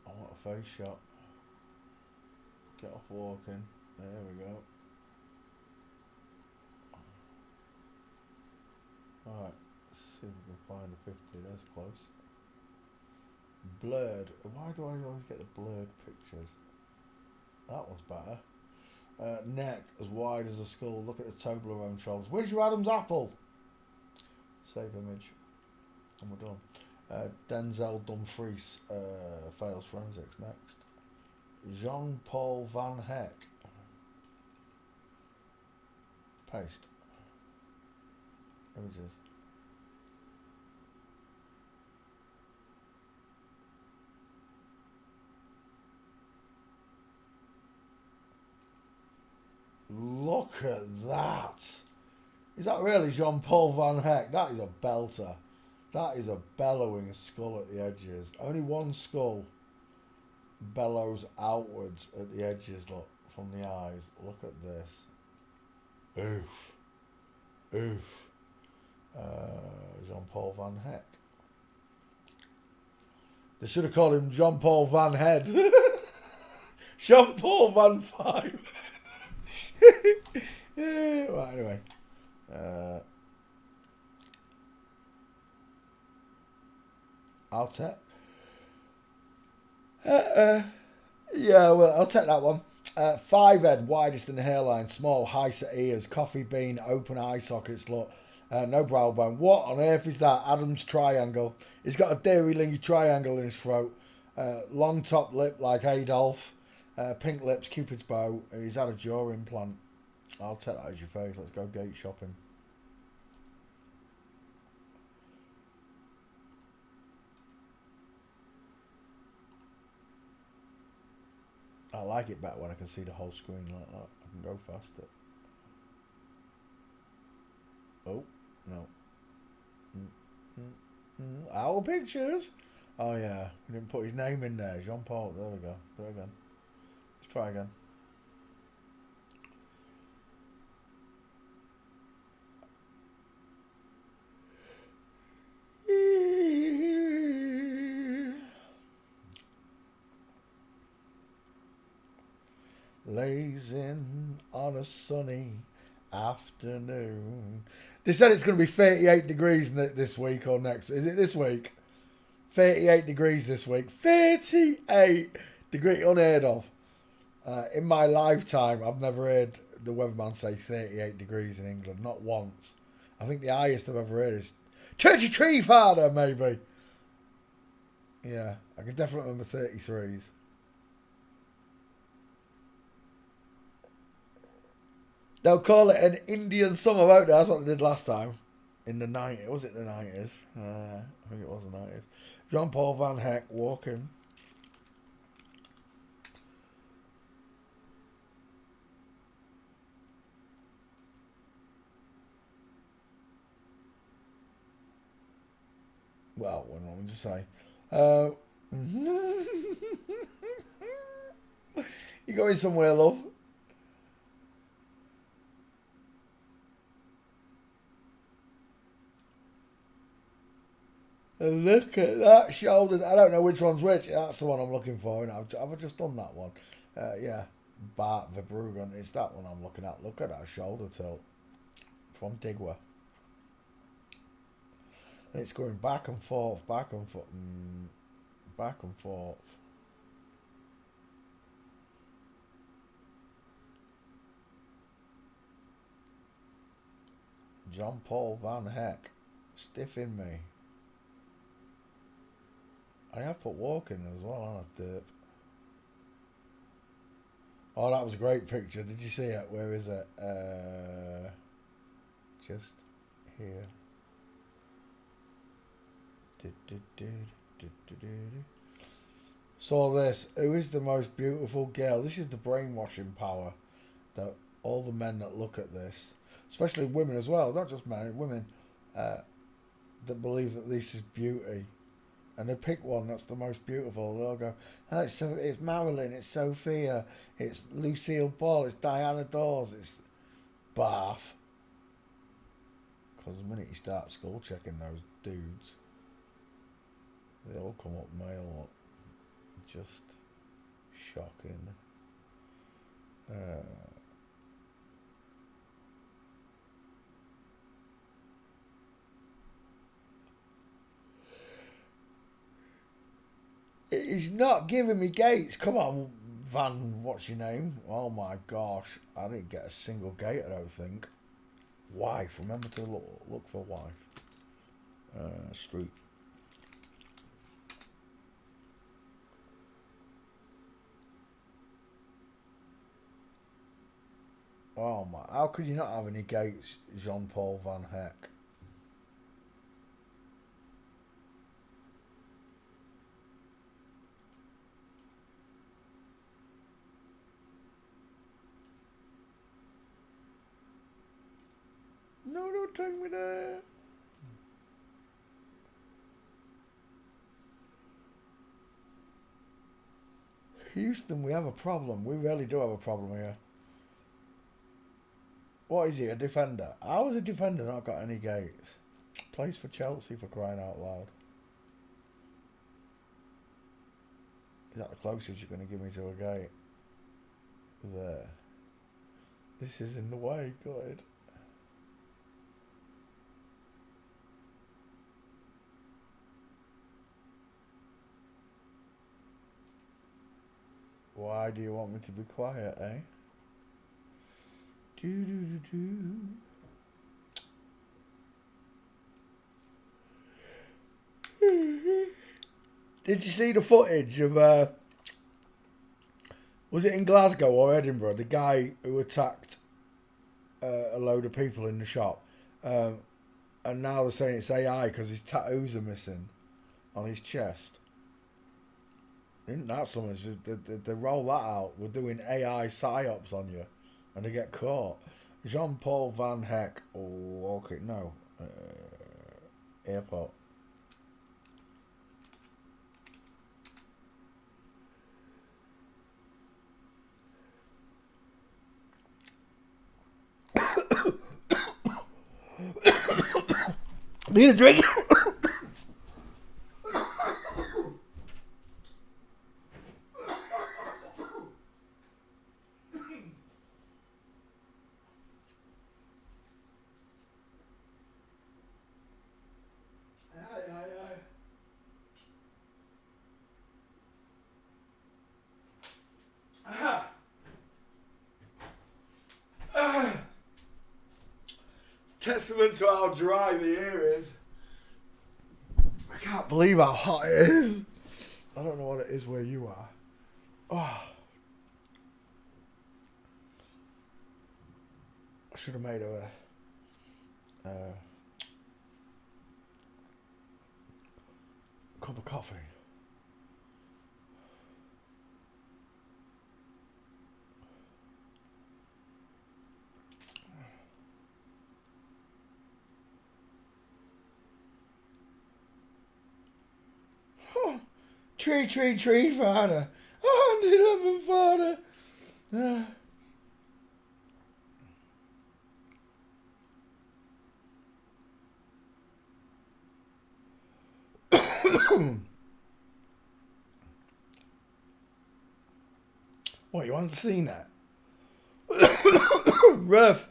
A: I want a face shot. Get off walking. There we go. Alright, let's see if we can find a 50. That's close. Blurred. Why do I always get the blurred pictures? That one's better. Neck as wide as a skull. Look at the Toblerone shoulders. Where's your Adam's apple? Save image. And we're done. Denzel Dumfries fails forensics next. Jean-Paul Van Heck. Paste. Images. Look at that. Is that really Jean-Paul Van Heck? That is a belter. That is a bellowing skull at the edges. Only one skull bellows outwards at the edges, look, from the eyes. Look at this. Oof. Oof. Jean-Paul Van Heck. They should have called him Jean-Paul Van Head. Jean-Paul Van Five. Right, anyway. I'll take. Yeah, well, I'll take that one. 5 head, widest in the hairline, small, high set ears, coffee bean, open eye sockets, look. No brow bone. What on earth is that? Adam's triangle. He's got a Dairy Ling triangle in his throat. Long top lip like Adolf. Pink lips, Cupid's bow. He's had a jaw implant. I'll take that as your face. Let's go gate shopping. I like it better when I can see the whole screen like that. I can go faster. Oh, no. Our pictures. Oh, yeah. We didn't put his name in there. Jean-Paul. There we go. Do it again. Let's try again. Lazing on a sunny afternoon. They said it's going to be 38 degrees this week or next. Is it this week? 38 degrees this week. 38 degrees. Unheard of. In my lifetime, I've never heard the weatherman say 38 degrees in England. Not once. I think the highest I've ever heard is Churchy Tree Father, maybe. Yeah, I can definitely remember 33s. They'll call it an Indian summer, won't they? That's what they did last time. In the 90s. Was it the 90s? I think it was the 90s. Jean-Paul Van Heck walking. Well, what do I want to say? Uh, you going somewhere, love? And look at that shoulder. I don't know which one's which. That's the one I'm looking for. And I've just done that one. Yeah, Bart Verbruggen. It's that one I'm looking at. Look at that shoulder tilt from Digwa. It's going back and forth, back and forth, back and forth. John Paul Van Heck, stiff in me. I have put walking as well on a dip. Oh, that was a great picture. Did you see it? Where is it? Just here. Saw this. Who is the most beautiful girl? This is the brainwashing power that all the men that look at this, especially women as well, not just men, women, that believe that this is beauty. And they pick one that's the most beautiful. They'll go, oh, it's Marilyn, it's Sophia, it's Lucille Ball, it's Diana Dawes, it's Bath. Because the minute you start skull checking those dudes, they all come up male. Just shocking. He's not giving me gates. Come on, Van, what's your name? Oh my gosh. I didn't get a single gate, I don't think. Wife. Remember to look for wife. Street. Oh my. How could you not have any gates, Jean Paul Van Heck? No, don't take me there. Houston, we have a problem. We really do have a problem here. What is he, a defender? How has a defender not got any gates? Plays for Chelsea, for crying out loud. Is that the closest you're going to give me to a gate? There. This is in the way, God. Why do you want me to be quiet, eh? Do do do do. Did you see the footage of was it in Glasgow or Edinburgh? The guy who attacked a load of people in the shop, and now they're saying it's AI because his tattoos are missing on his chest. Isn't that something? They roll that out. We're doing AI psyops on you, and they get caught. Jean Paul Van Heck. Oh, okay, no. Airport. Need a drink? Testament to how dry the air is. I can't believe how hot it is. I don't know what it is where you are. Oh. I should have made a cup of coffee. tree, father. Oh, I love him, father. What, you haven't seen that? Ref.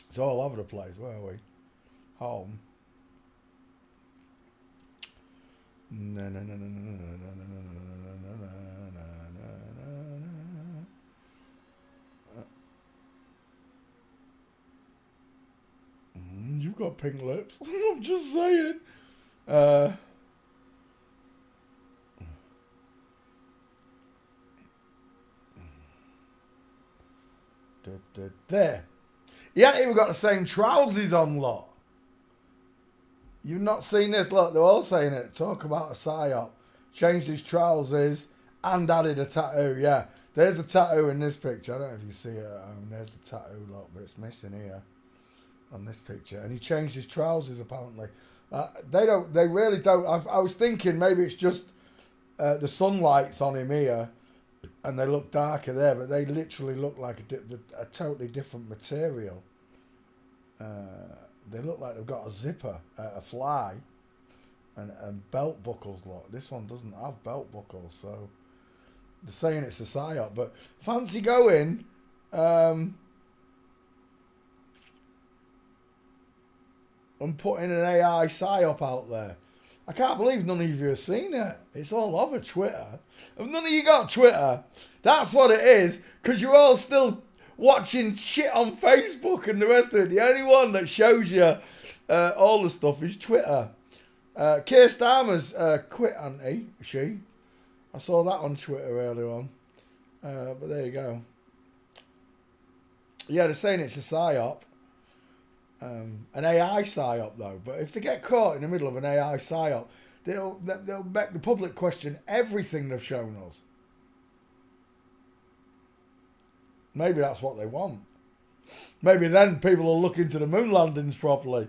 A: It's all over the place. Where are we? Home. You've got pink lips. I'm just saying. There. He ain't even got the same trousers on, lot. You've not seen this? Look, they're all saying it. Talk about a psyop. Changed his trousers and added a tattoo. Yeah, there's the tattoo in this picture. I don't know if you see it at home. There's the tattoo, look, but it's missing here on this picture. And he changed his trousers, apparently. They really don't. I was thinking maybe it's just the sunlight's on him here and they look darker there, but they literally look like a totally different material. They look like they've got a zipper, a fly, and belt buckles. Look, this one doesn't have belt buckles, so they're saying it's a psyop. But fancy going and putting an AI psyop out there. I can't believe none of you have seen it. It's all over Twitter. If none of you got Twitter, that's what it is, because you're all still watching shit on Facebook and the rest of it. The only one that shows you all the stuff is Twitter. Keir Starmer's quit, hasn't she? I saw that on Twitter earlier on. But there you go. Yeah, they're saying it's a psyop. An AI psyop though, but if they get caught in the middle of an AI psyop, they'll make the public question everything they've shown us. Maybe that's what they want. Maybe then people will look into the moon landings properly.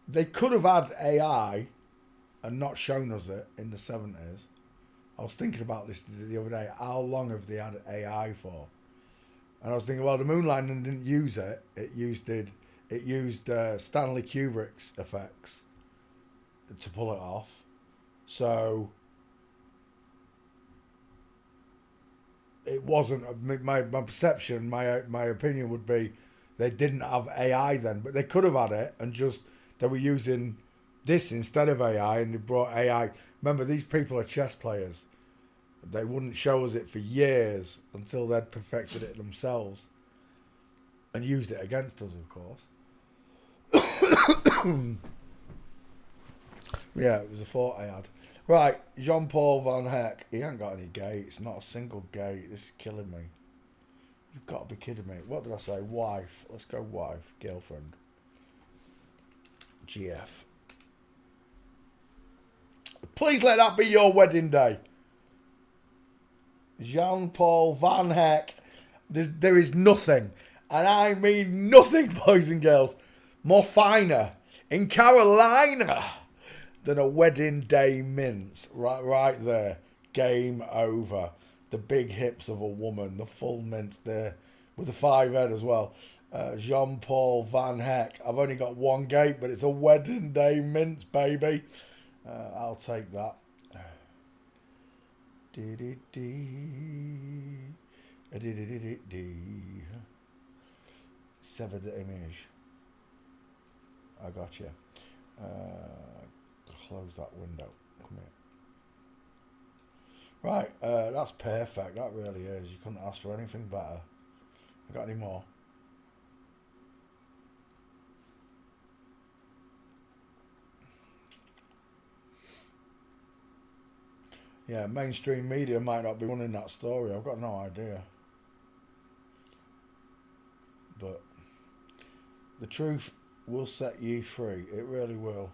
A: They could have had AI and not shown us it in the 70s. I was thinking about this the other day. How long have they had AI for? And I was thinking, well, the moon landing didn't use it. It used Stanley Kubrick's effects to pull it off. So it wasn't my perception. My opinion would be they didn't have AI then, but they could have had it and just they were using this instead of AI, and they brought AI. Remember, these people are chess players. They wouldn't show us it for years until they'd perfected it themselves and used it against us, of course. Yeah, it was a thought I had. Right, Jean-Paul Van Heck. He ain't got any gates. Not a single gate. This is killing me. You've got to be kidding me. What did I say? Wife. Let's go wife. Girlfriend. GF. Please let that be your wedding day. Jean-Paul Van Heck. There is nothing, and I mean nothing, boys and girls, more finer in Carolina than a wedding day mince. Right there. Game over. The big hips of a woman. The full mince there. With the 5 head as well. Jean-Paul Van Heck. I've only got one gate, but it's a wedding day mince, baby. I'll take that. Sever the image. I got you. Close that window. Come here. Right, that's perfect. That really is. You couldn't ask for anything better. I got any more? Yeah, mainstream media might not be running that story. I've got no idea. But the truth will set you free. It really will.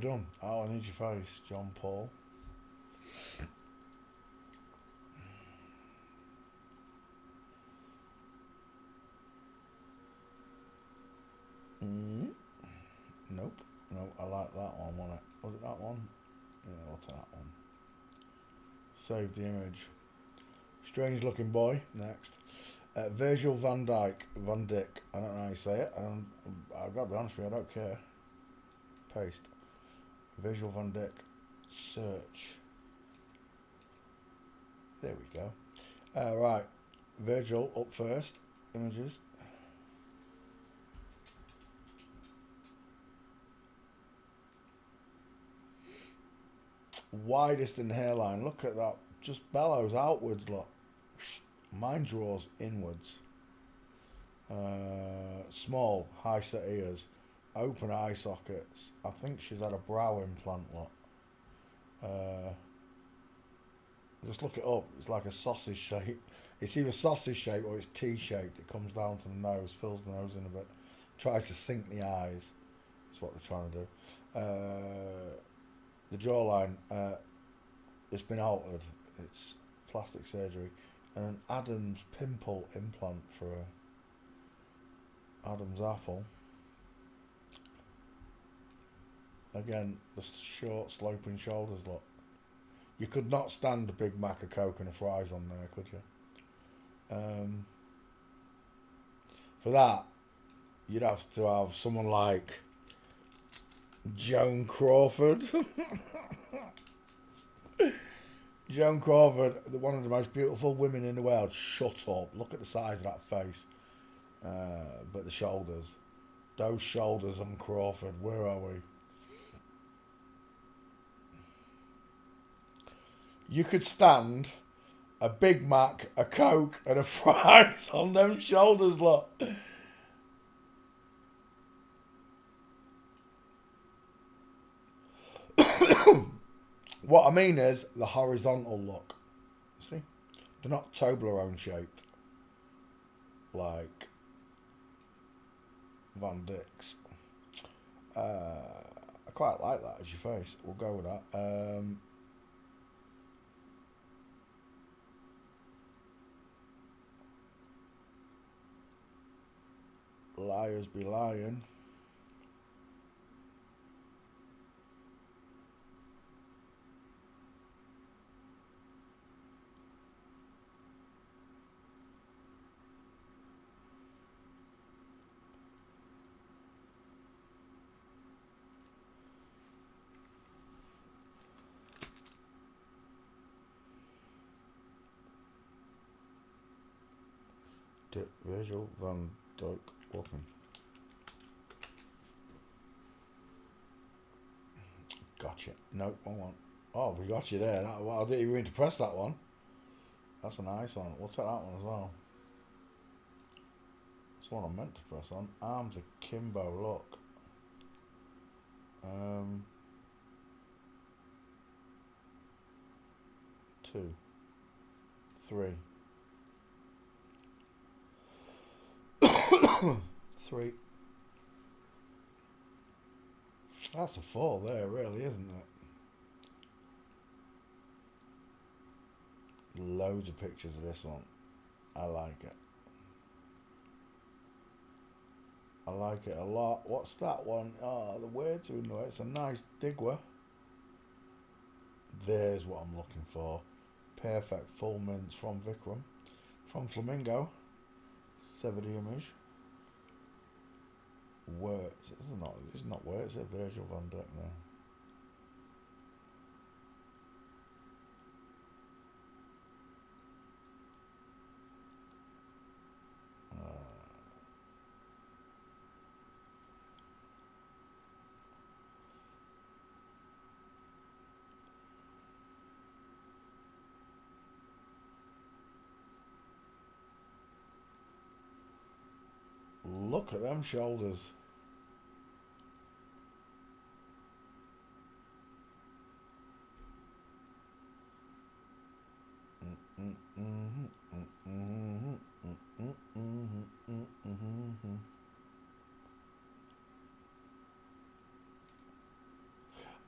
A: done. Oh, I need your face, John Paul. Nope. No, I like that one, wasn't it? Was it that one? Yeah, what's that one? Save the image. Strange looking boy. Next. Virgil van Dijk. Van Dijk. I don't know how you say it. I've got to be honest with you, I don't care. Paste. Virgil van Dijk. Search. There we go. Right. Virgil up first. Images. Widest in hairline. Look at that. Just bellows outwards, look. Mine draws inwards. Small, high set ears. Open eye sockets. I think she's had a brow implant, look. Just look it up. It's like a sausage shape. It's either sausage shaped or it's T-shaped. It comes down to the nose, fills the nose in a bit. Tries to sink the eyes. That's what they're trying to do. The jawline, it's been altered. It's plastic surgery. And an Adam's pimple implant for Adam's apple. Again, the short sloping shoulders, look. You could not stand a Big Mac, a Coke and a fries on there, could you? For that, you'd have to have someone like Joan Crawford. Joan Crawford, one of the most beautiful women in the world. Shut up. Look at the size of that face. But the shoulders. Those shoulders on Crawford. Where are we? You could stand a Big Mac, a Coke and a fries on them shoulders, look. What I mean is the horizontal look. See? They're not Toblerone shaped like Van Dijk's. I quite like that as your face. We'll go with that. Liars be lying. Virgil van Dijk walking. Gotcha. Nope, one. Oh, we got you there. I didn't even mean to press that one. That's a nice one. We'll take that one as well. That's what I meant to press on. Arms akimbo, look. 2, 3. 3. That's a 4 there, really, isn't it? Loads of pictures of this one. I like it. I like it a lot. What's that one? Oh, the words are in the way. It's a nice digger. There's what I'm looking for. Perfect full mints from Vikram. From Flamingo. 70 image. Words. It's not words. It's Virgil van Dijk now. Look at them shoulders.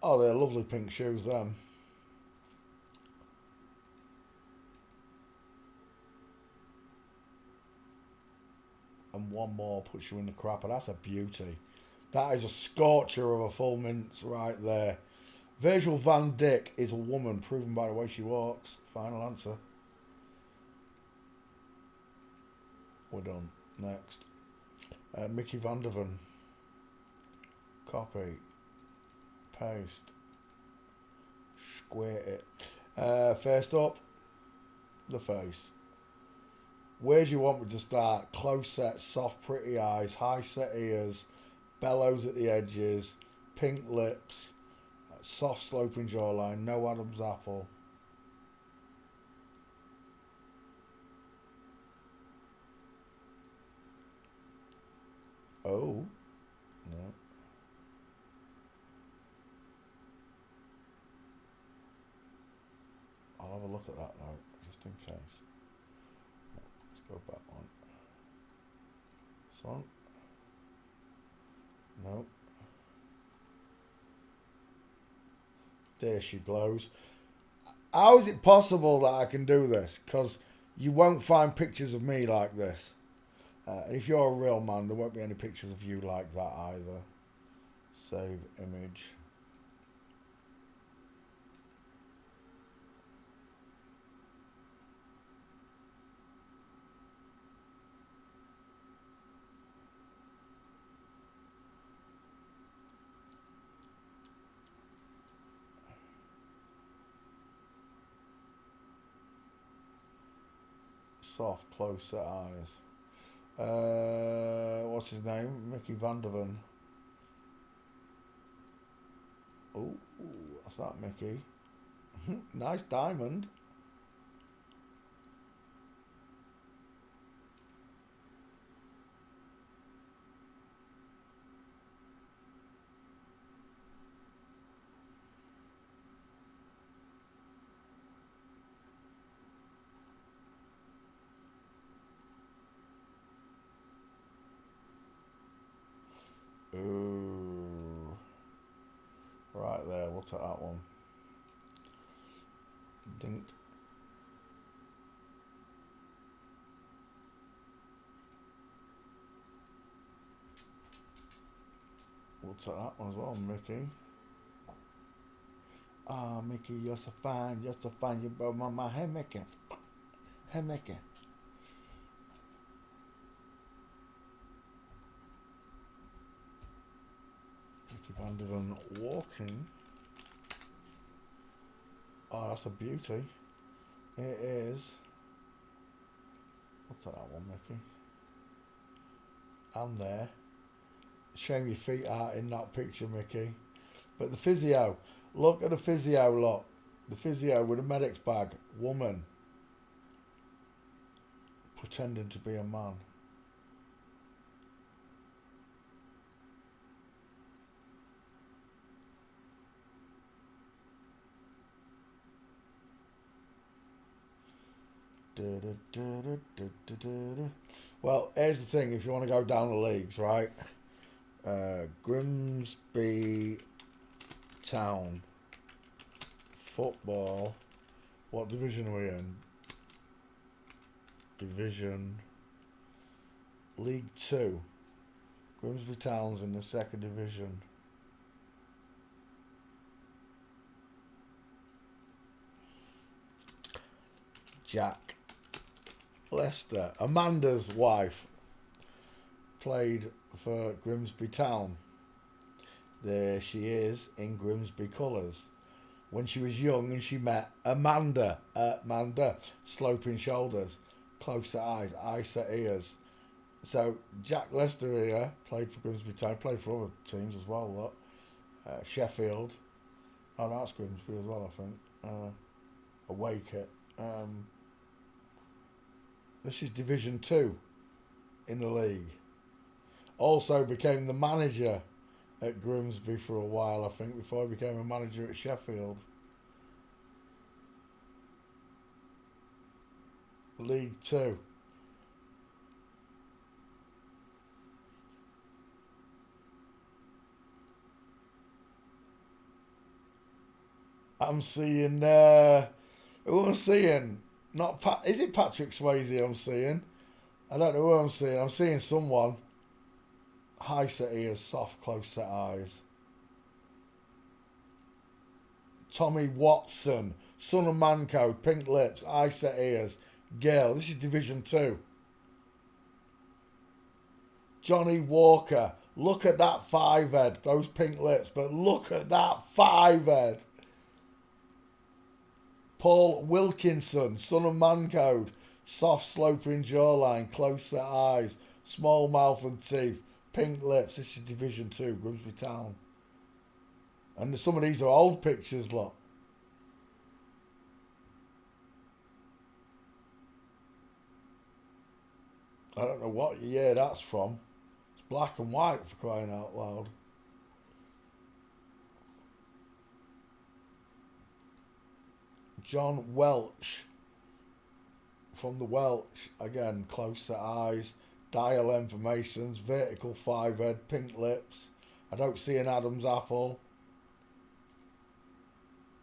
A: Oh, they're lovely pink shoes, them. And one more puts you in the crapper. That's a beauty. That is a scorcher of a full mince right there. Virgil van Dijk is a woman, proven by the way she walks. Final answer. We're done. Next. Mickey van der Ven. Copy. Paste. Square it. First up, the face. Where do you want me to start? Close set, soft, pretty eyes, high set ears, bellows at the edges, pink lips, soft sloping jawline, no Adam's apple. Oh, no. I'll have a look at that now, just in case. Let's go back one. This one. No. There she blows. How is it possible that I can do this? Because you won't find pictures of me like this. And if you're a real man, there won't be any pictures of you like that either. Save image. Soft, close set eyes. What's his name? Mickey van der Ven. Oh, what's that, Mickey? Nice diamond. Ooh. Right there, we'll take that one. Dink. We'll take that one as well, Mickey. Ah, Mickey, you're so fine, you broke my mind. Hey, Mickey. Hey, Mickey. Mickey van der Ven walking. Oh, that's a beauty. It is. I'll take that one, Mickey. And there. Shame your feet aren't in that picture, Mickey. But the physio. Look at the physio, look. The physio with a medic's bag. Woman. Pretending to be a man. Well, here's the thing. If you want to go down the leagues, right? Grimsby Town football. What division are we in? Division League 2. Grimsby Town's in the second division. Jack Lester. Amanda's wife played for Grimsby Town. There she is in Grimsby colours. When she was young and she met Amanda. Sloping shoulders, close set eyes, eye set ears. So Jack Lester here played for Grimsby Town, played for other teams as well. Look, Sheffield. Oh, that's Grimsby as well, I think. Away kit. This is Division 2 in the league. Also became the manager at Grimsby for a while, I think, before he became a manager at Sheffield. League 2. I'm seeing, who I'm seeing? Not Pat, is it Patrick Swayze I'm seeing? I don't know who I'm seeing. I'm seeing someone. High set ears, soft, close set eyes. Tommy Watson, Son of Manco, pink lips, high set ears. Gale, this is Division 2. Johnny Walker, look at that 5-head, those pink lips, but look at that 5-head. Paul Wilkinson, Son of Mancode, soft sloping jawline, close set eyes, small mouth and teeth, pink lips. This is Division 2, Grimsby Town. And some of these are old pictures, look. I don't know what year that's from. It's black and white, for crying out loud. John Welch. From the Welch. Again, close set eyes, dial informations, vertical 5-head, pink lips. I don't see an Adam's apple.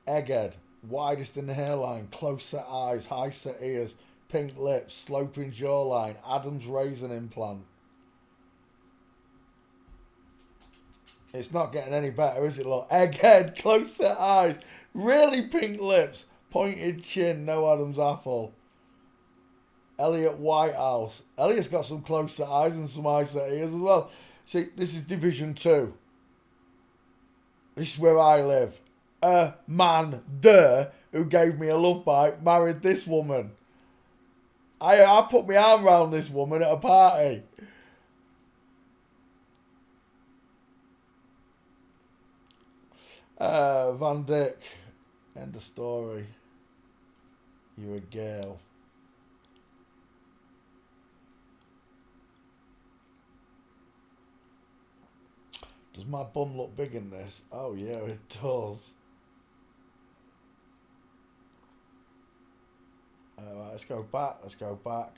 A: Egghead, widest in the hairline, close set eyes, high set ears, pink lips, sloping jawline, Adam's raisin implant. It's not getting any better, is it? Look, egghead, close set eyes, really pink lips, pointed chin, no Adam's apple. Elliot Whitehouse. Elliot's got some close set eyes and some high set ears as well. See, this is Division 2. This is where I live. A man who gave me a love bite married this woman. I put my arm around this woman at a party. Van Dyck. End of story. You're a girl. Does my bum look big in this? Oh yeah, it does. Right, let's go back. Let's go back.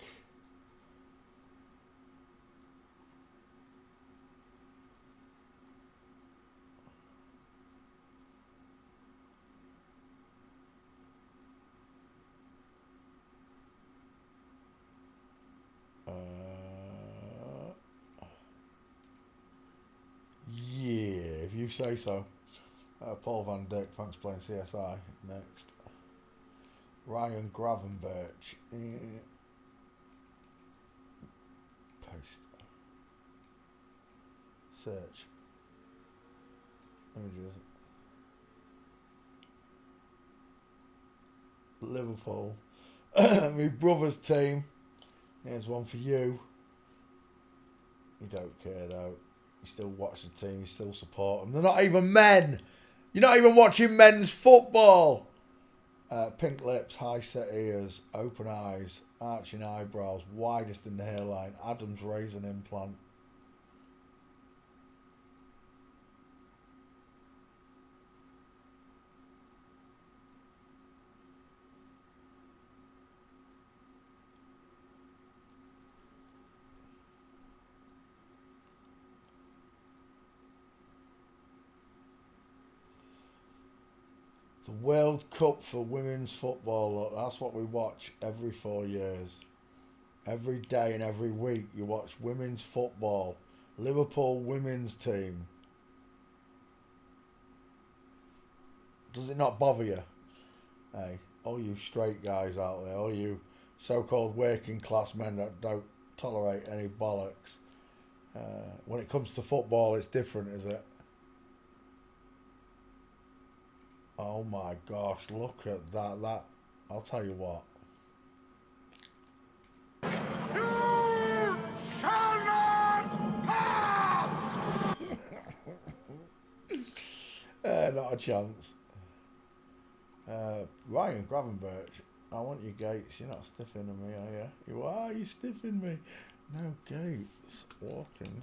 A: Yeah, if you say so. Paul Van Dyck, thanks for playing CSI. Next. Ryan Gravenberch. Paste. Search. Images. Liverpool. My brother's team. Here's one for you. You don't care though. You still watch the team. You still support them. They're not even men. You're not even watching men's football. Pink lips, high set ears, open eyes, arching eyebrows, widest in the hairline, Adam's raisin implant. The World Cup for women's football, look, that's what we watch every 4 years. Every day and every week you watch women's football. Liverpool women's team. Does it not bother you? Hey, all you straight guys out there, all you so-called working class men that don't tolerate any bollocks. When it comes to football, it's different, is it? Oh my gosh, look at that. I'll tell you what.
B: You shall not pass!
A: Not a chance. Ryan Gravenberch, I want you Gates. You're not stiffing me, are you? You are? You stiffing me? No, Gates. Walking.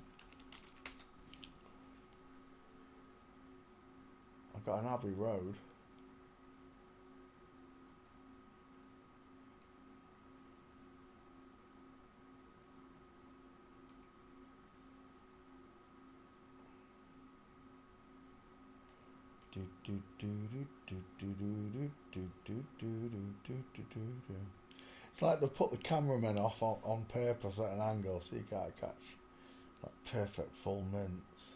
A: I've got an Abbey Road. It's like they've put the cameraman off on purpose at an angle so you can't catch that perfect full mince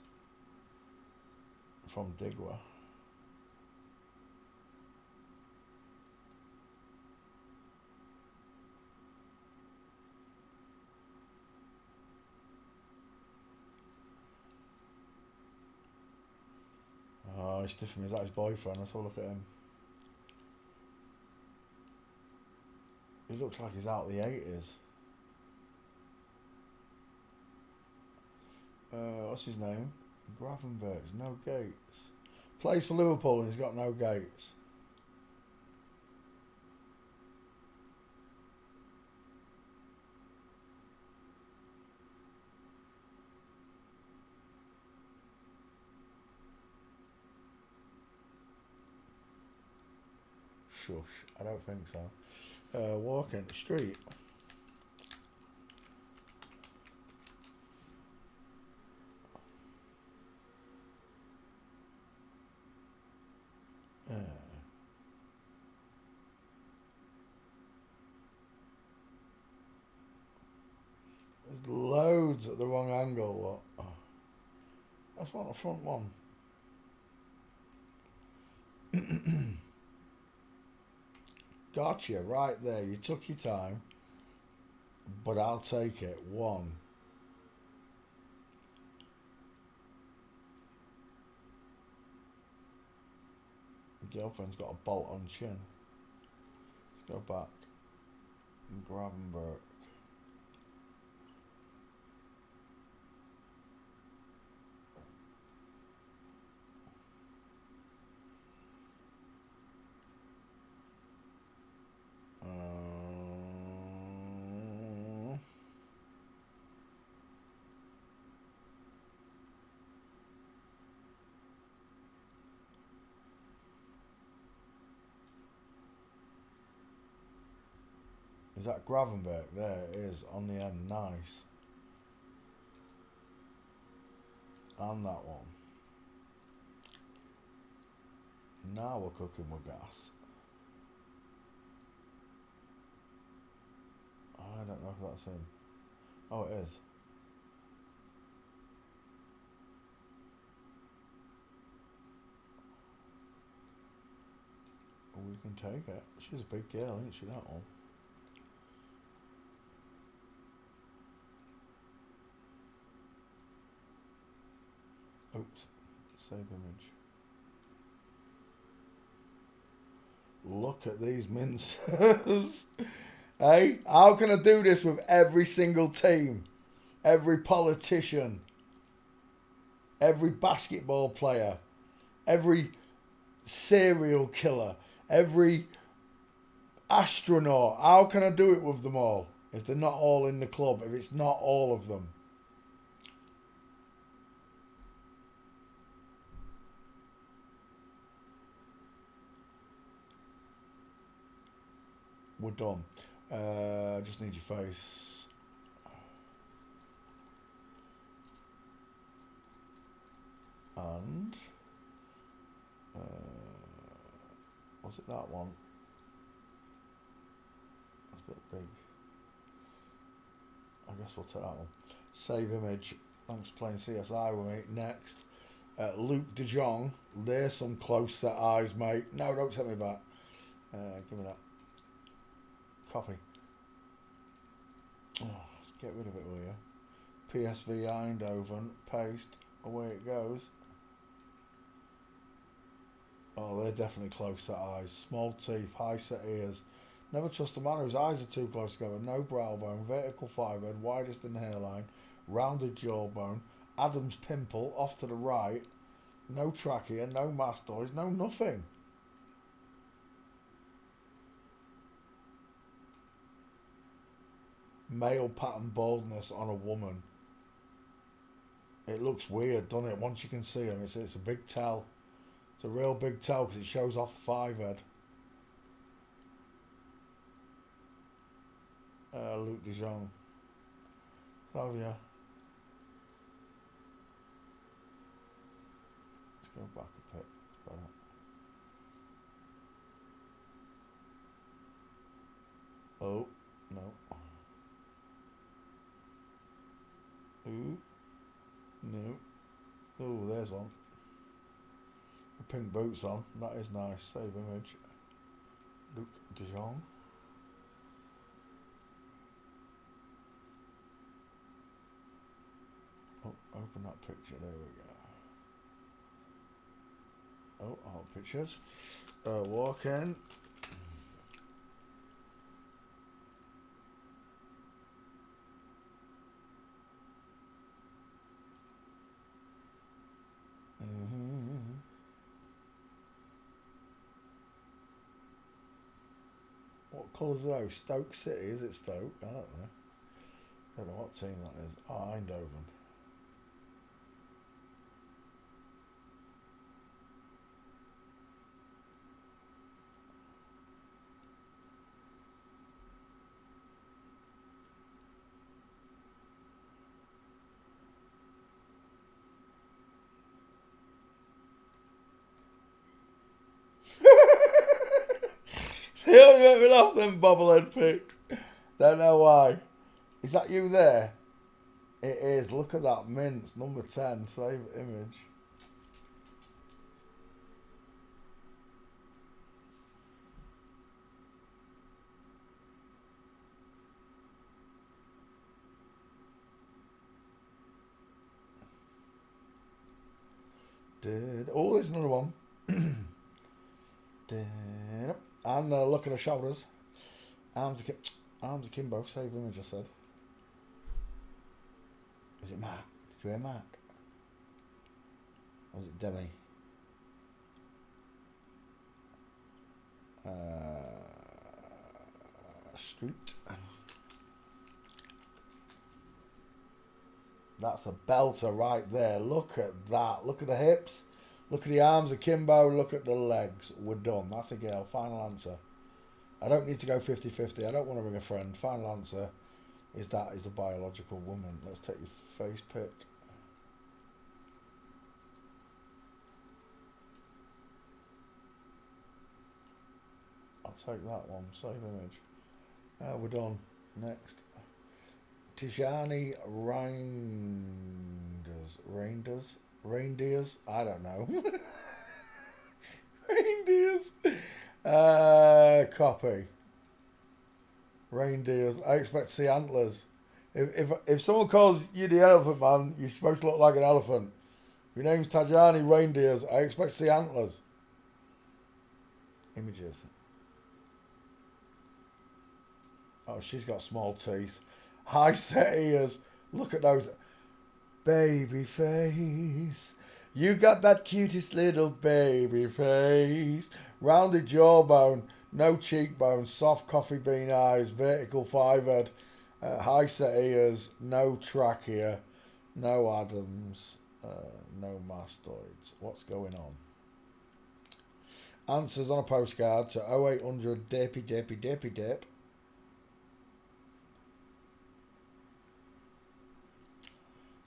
A: from Digwa. Oh, he's stiffing me. Is that his boyfriend? Let's have a look at him. He looks like he's out of the 80s. What's his name? Gravenberch. No gates. Plays for Liverpool and he's got no gates. Shush. I don't think so. Walking the street. There's loads at the wrong angle. What? That's not the front one. Gotcha, right there. You took your time, but I'll take it. One. The girlfriend's got a bolt on chin. Let's go back. Gravenberch. Is that Gravenberch? There it is on the end. Nice. And that one. Now we're cooking with gas. I don't know if that's him. Oh, it is. We can take it. She's a big girl, isn't she, that one? Oops. Save image. Look at these minces. Hey, how can I do this with every single team? Every politician? Every basketball player? Every serial killer? Every astronaut? How can I do it with them all? If they're not all in the club, if it's not all of them. We're done. Just need your face. And was it that one? That's a bit big. I guess we'll take that one. Save image. Thanks for playing CSI with me. Next, Luke De Jong. There's some close set eyes, mate. No, don't take me back. Give me that. Copy. Oh, get rid of it, will you? PSV Eindhoven. Paste. Away it goes. Oh, they're definitely close set eyes. Small teeth, high set ears. Never trust a man whose eyes are too close together. No brow bone, vertical fibre, widest in hairline, rounded jawbone, Adam's pimple off to the right. No trachea, no mastoids, no nothing. Male pattern baldness on a woman. It looks weird, doesn't it? Once you can see him, it's a big tell. It's a real big tell because it shows off the five head. Luke De Jong. Oh yeah. Let's go back a bit. It's better. Oh, no. Ooh, no. Oh, there's one. The pink boots on. That is nice. Save image. Luc de Jong. Oh, open that picture. There we go. Oh, all pictures. Walk in. What colours are those? Stoke City, is it Stoke? I don't know. I don't know what team that is. Oh, Eindhoven. They only make me laugh, them bobblehead pics. Don't know why. Is that you there? It is. Look at that mince. Number 10. Save image. Oh, there's another one. And look at the shoulders. Arms akimbo. Save image, I said. Is it Mark? Did you hear Mark? Or was it Demi? Street. That's a belter right there. Look at that. Look at the hips. Look at the arms akimbo. Look at the legs. We're done. That's a girl. Final answer. I don't need to go 50-50. I don't want to ring a friend. Final answer is that is a biological woman. Let's take your face pic. I'll take that one. Save image. We're done. Next. Tijani Reindeers. I don't know. Reindeers. Copy. Reindeers. I expect to see antlers. If someone calls you the elephant man, you're supposed to look like an elephant. If your name's Tajani Reindeers, I expect to see antlers. Images. Oh, she's got small teeth. High set ears. Look at those. Baby face. You got that cutest little baby face. Rounded jawbone. No cheekbone. Soft coffee bean eyes. Vertical five-head. High set ears. No trachea. No Adams. No mastoids. What's going on? Answers on a postcard to 0800 Dip.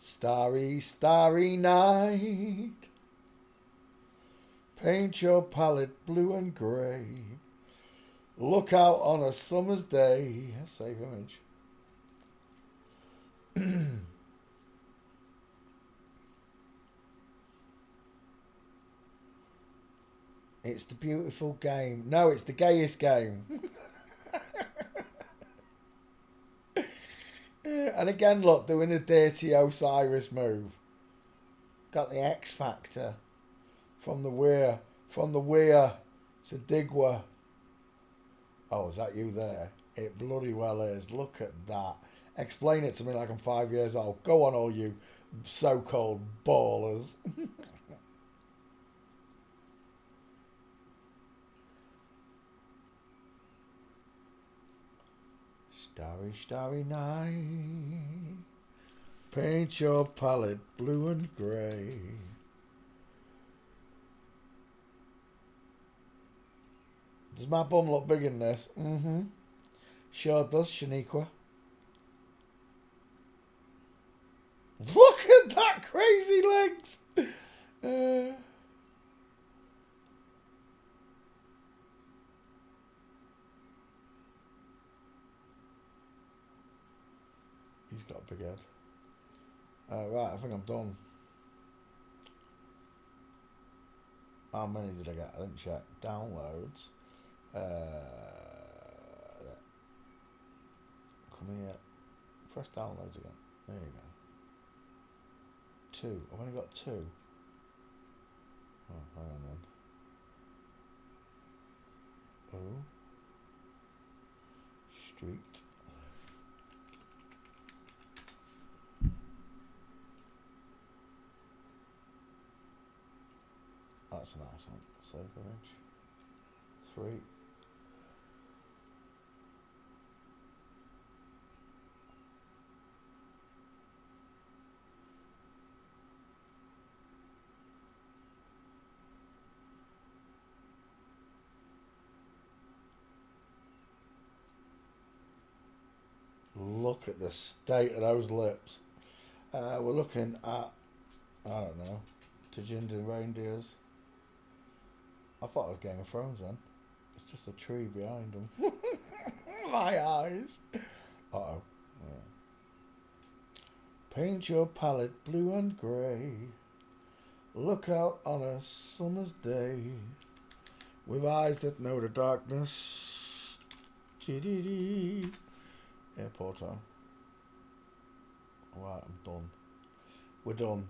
A: Starry, starry night. Paint your palette blue and grey. Look out on a summer's day. Save image. It's the beautiful game. No, it's the gayest game. And again, look, doing a dirty Osiris move. Got the X Factor from the Weir. It's a Digwa. Oh, is that you there? It bloody well is. Look at that. Explain it to me like I'm 5 years old. Go on, all you so-called ballers. Starry, starry night. Paint your palette blue and grey. Does my bum look big in this? Mm-hmm. Sure does, Shaniqua. Look at that crazy legs! He's got a big head. Right, I think I'm done. How many did I get? I didn't check. Downloads. Come here. Press downloads again. There you go. 2. I've only got 2. Oh, hang on then. Oh. Street. That's a nice one. Save image. 3. Look at the state of those lips. We're looking at, I don't know, Tajinda reindeers. I thought it was Game of Thrones then. It's just a tree behind them. My eyes. Uh-oh. Yeah. Paint your palette blue and grey. Look out on a summer's day. With eyes that know the darkness. Dee-dee-dee. Airport time. Alright, I'm done. We're done.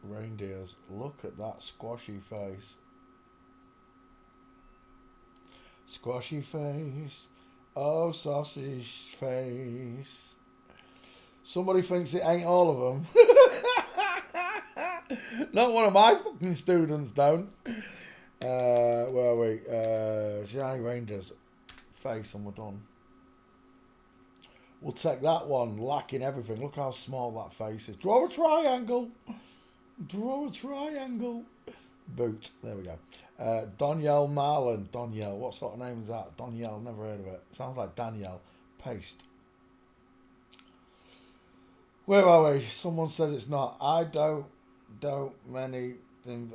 A: Reindeers. Look at that squashy face. Squashy face. Oh, sausage face. Somebody thinks it ain't all of them. Not one of my fucking students don't. Where are we? Shiny reindeers. Face and we're done. We'll take that one, lacking everything. Look how small that face is. Draw a triangle. Draw a triangle. Boot. There we go. Danielle Marlin. Danielle. What sort of name is that? Danielle. Never heard of it. Sounds like Danielle. Paste. Where are we? Someone says it's not. I don't many.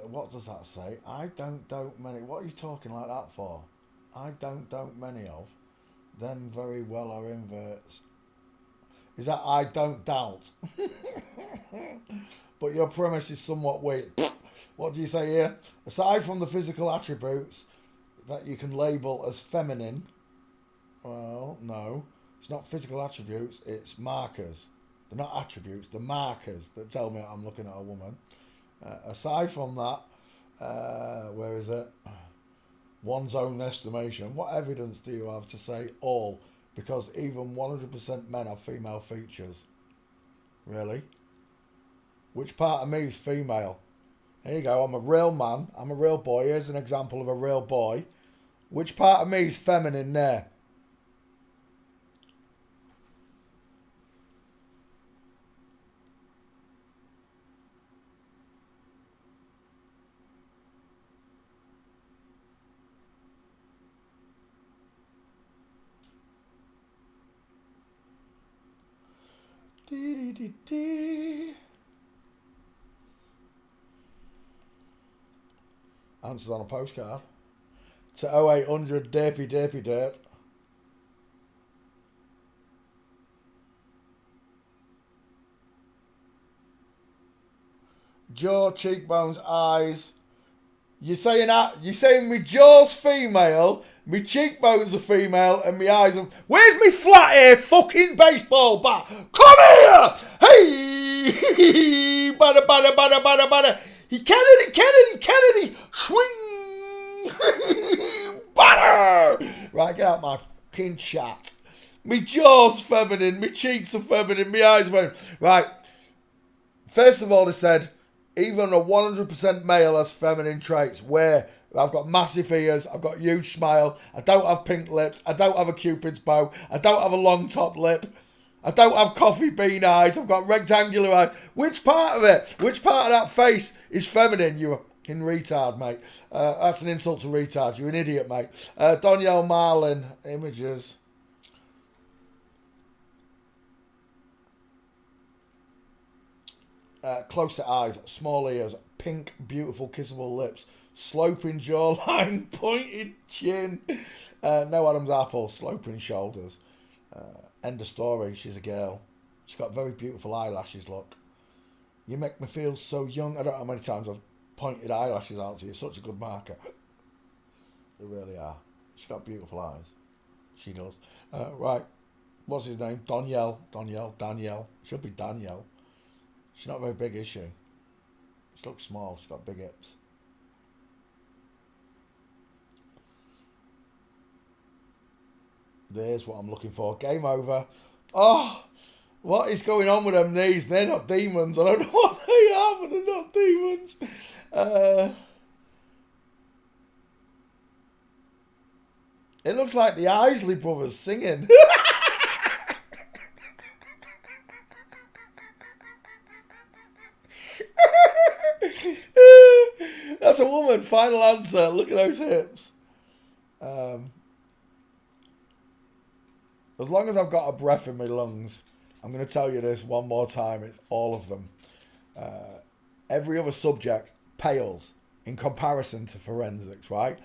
A: What does that say? I don't many. What are you talking like that for? I don't many of. Them very well are inverts. Is that I don't doubt? But your premise is somewhat weak. What do you say here? Aside from the physical attributes that you can label as feminine, well, no. It's not physical attributes, it's markers. They're not attributes, they're markers that tell me I'm looking at a woman. Aside from that, where is it? One's own estimation. What evidence do you have to say all? Because even 100% men have female features. Really? Which part of me is female? There you go, I'm a real man. I'm a real boy. Here's an example of a real boy. Which part of me is feminine there? Answers on a postcard. To 0800 derpy derp. Jaw, cheekbones, eyes. You're saying that? You're saying my jaw's female, my cheekbones are female, and my eyes are... Where's me flat ear fucking baseball bat? Come here! Hey! Bada. Kennedy! Swing! Batter! Right, get out my fucking chat. My jaw's feminine, my cheeks are feminine, my eyes are feminine. Right. First of all, they said... Even a 100% male has feminine traits where I've got massive ears, I've got a huge smile, I don't have pink lips, I don't have a cupid's bow, I don't have a long top lip, I don't have coffee bean eyes, I've got rectangular eyes. Which part of it? Which part of that face is feminine? You're a fucking retard, mate. That's an insult to retards. You're an idiot, mate. Danielle Marlin, images. Closer eyes, small ears, pink, beautiful, kissable lips, sloping jawline, pointed chin, no Adam's apple, sloping shoulders. End of story, she's a girl. She's got very beautiful eyelashes, look. You make me feel so young. I don't know how many times I've pointed eyelashes out to you. Such a good marker. They really are. She's got beautiful eyes. She does. Right. What's his name? Danielle. Should be Danielle. She's not very big, is she? She looks small. She's got big hips. There's what I'm looking for. Game over. Oh, what is going on with them knees? They're not demons. I don't know what they are, but they're not demons. It looks like the Isley Brothers singing. That's a woman. Final answer. Look at those hips. As long as I've got a breath in my lungs, I'm going to tell you this one more time. It's all of them. Every other subject pales in comparison to forensics, right?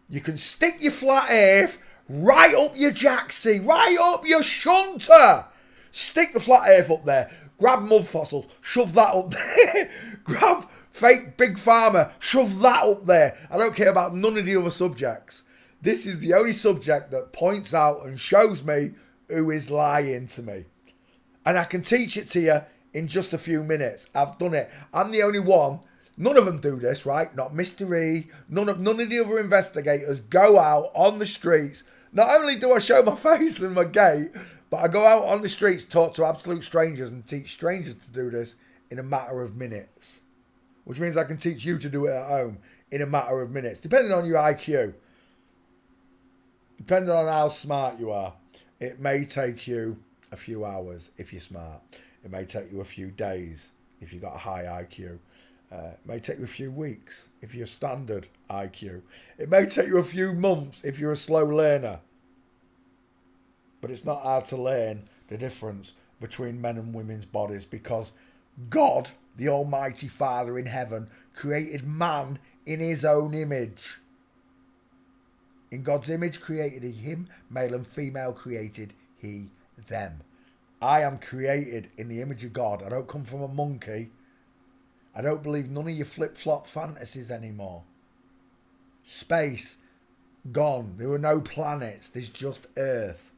A: You can stick your flat earth right up your jacksie, right up your shunter. Stick the flat earth up there. Grab mud fossils, shove that up there. Grab fake big pharma, shove that up there. I don't care about none of the other subjects. This is the only subject that points out and shows me who is lying to me. And I can teach it to you in just a few minutes. I've done it. I'm the only one. None of them do this, right? Not Mr. E. None of the other investigators go out on the streets. Not only do I show my face and my gait, but I go out on the streets, talk to absolute strangers and teach strangers to do this in a matter of minutes. Which means I can teach you to do it at home in a matter of minutes, depending on your IQ. Depending on how smart you are. It may take you a few hours if you're smart. It may take you a few days if you've got a high IQ. It may take you a few weeks if you're standard IQ. It may take you a few months if you're a slow learner. But it's not hard to learn the difference between men and women's bodies, because God, the Almighty Father in heaven, created man in his own image. In God's image created he him, male and female created he them. I am created in the image of God. I don't come from a monkey. I don't believe none of your flip-flop fantasies anymore. Space, gone. There were no planets. There's just Earth.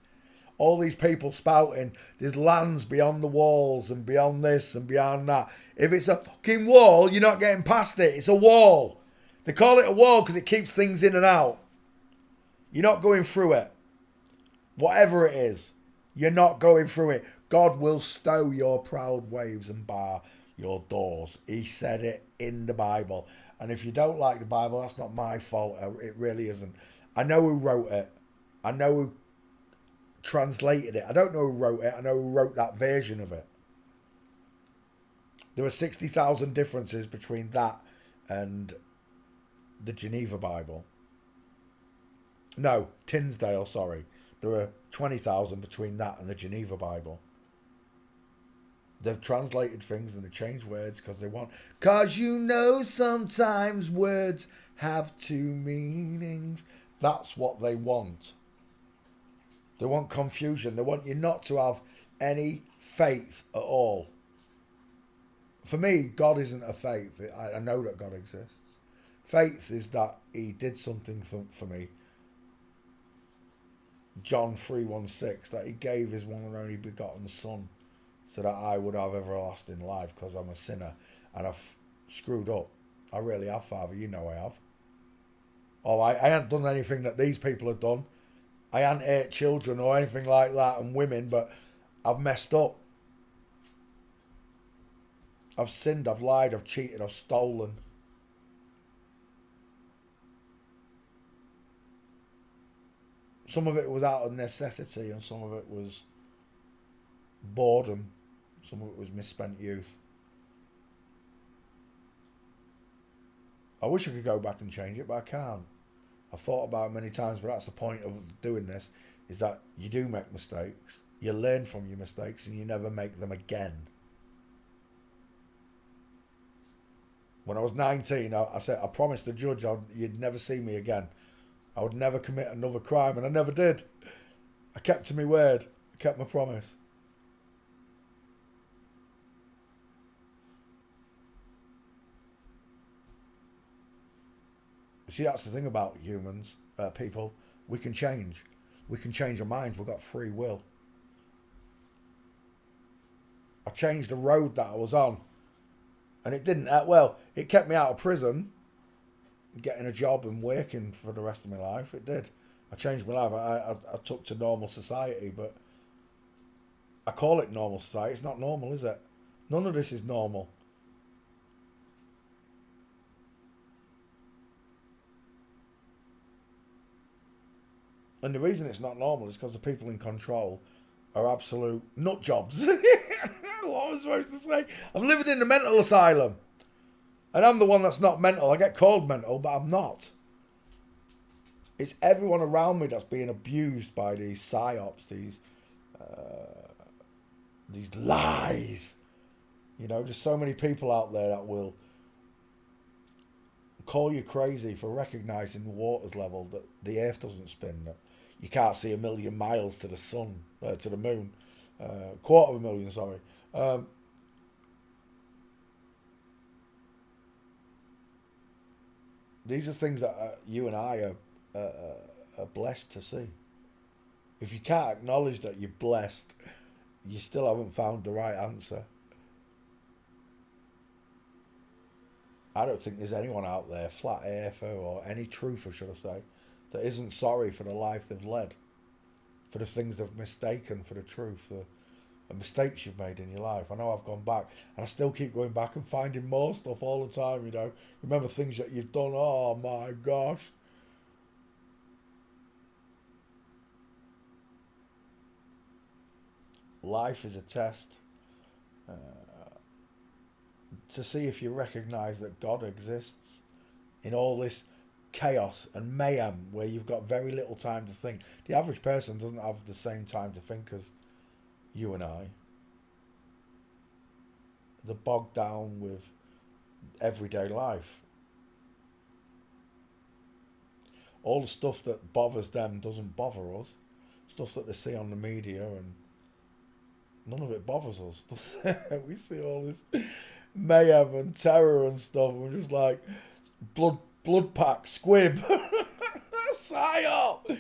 A: All these people spouting, there's lands beyond the walls and beyond this and beyond that. If it's a fucking wall, you're not getting past it. It's a wall. They call it a wall because it keeps things in and out. You're not going through it. Whatever it is, you're not going through it. God will stow your proud waves and bar your doors. He said it in the Bible. And if you don't like the Bible, that's not my fault. It really isn't. I know who wrote it. I know who translated it. I don't know who wrote it. I know who wrote that version of it. There are 60,000 differences between that and the Geneva Bible. No, Tinsdale, sorry. There are 20,000 between that and the Geneva Bible. They've translated things and they changed words because they want... Because you know sometimes words have two meanings. That's what they want. They want confusion. They want you not to have any faith at all. For me, God isn't a faith. I know that God exists. Faith is that he did something for me. John 3:16, that he gave his one and only begotten son so that I would have everlasting life, because I'm a sinner and I've screwed up. I really have, Father. You know I have. Oh, I haven't done anything that these people have done. I haven't hurt children or anything like that and women, but I've messed up. I've sinned, I've lied, I've cheated, I've stolen. Some of it was out of necessity and some of it was boredom. Some of it was misspent youth. I wish I could go back and change it, but I can't. I've thought about it many times, but that's the point of doing this, is that you do make mistakes. You learn from your mistakes and you never make them again. When I was 19, I said, I promised the judge you'd never see me again. I would never commit another crime, and I never did. I kept to my word. I kept my promise. See, that's the thing about humans, people. We can change. We can change our minds. We've got free will. I changed the road that I was on. And it didn't, well, it kept me out of prison, getting a job and working for the rest of my life. It did. I changed my life. I took to normal society, but I call it normal society. It's not normal, is it? None of this is normal. And the reason it's not normal is because the people in control are absolute nut jobs. What am I supposed to say? I'm living in a mental asylum. And I'm the one that's not mental. I get called mental, but I'm not. It's everyone around me that's being abused by these psyops, these lies. You know, there's so many people out there that will call you crazy for recognising the water's level, that the earth doesn't spin, that you can't see 1,000,000 miles to the sun, to the moon. 250,000, sorry. These are things that you and I are blessed to see. If you can't acknowledge that you're blessed, you still haven't found the right answer. I don't think there's anyone out there, flat earther or any truther, should I say, that isn't sorry for the life they've led, for the things they've mistaken for the truth, the mistakes you've made in your life. I know I've gone back, and I still keep going back and finding more stuff all the time, you know. Remember things that you've done, oh my gosh. Life is a test to see if you recognise that God exists in all this chaos and mayhem where you've got very little time to think. The average person doesn't have the same time to think as you and I. They're bogged down with everyday life. All the stuff that bothers them doesn't bother us. Stuff that they see on the media, and none of it bothers us. We see all this mayhem and terror and stuff, and we're just like, blood pack, squib, psyop.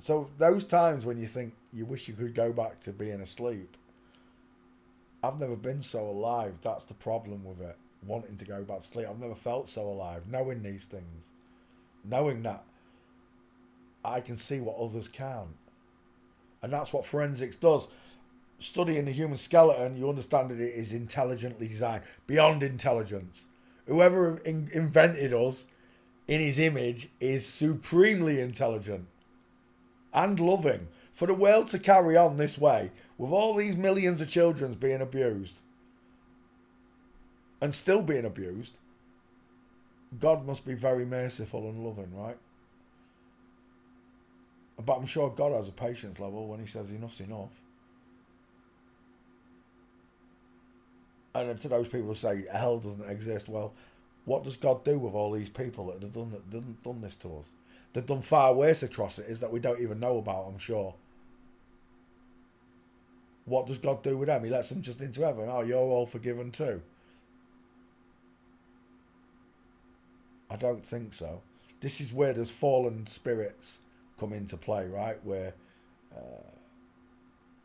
A: So those times when you think you wish you could go back to being asleep, I've never been so alive. That's the problem with it. Wanting to go back to sleep. I've never felt so alive. Knowing these things. Knowing that I can see what others can't. And that's what forensics does. Studying the human skeleton, you understand that it is intelligently designed. Beyond intelligence. Whoever invented us in his image is supremely intelligent. And loving. For the world to carry on this way, with all these millions of children being abused, and still being abused, God must be very merciful and loving, right? But I'm sure God has a patience level when he says enough's enough. And to those people who say hell doesn't exist, well, what does God do with all these people that have done this to us? They've done far worse atrocities that we don't even know about, I'm sure. What does God do with them? He lets them just into heaven. Oh, you're all forgiven too. I don't think so. This is where there's fallen spirits come into play, right? Where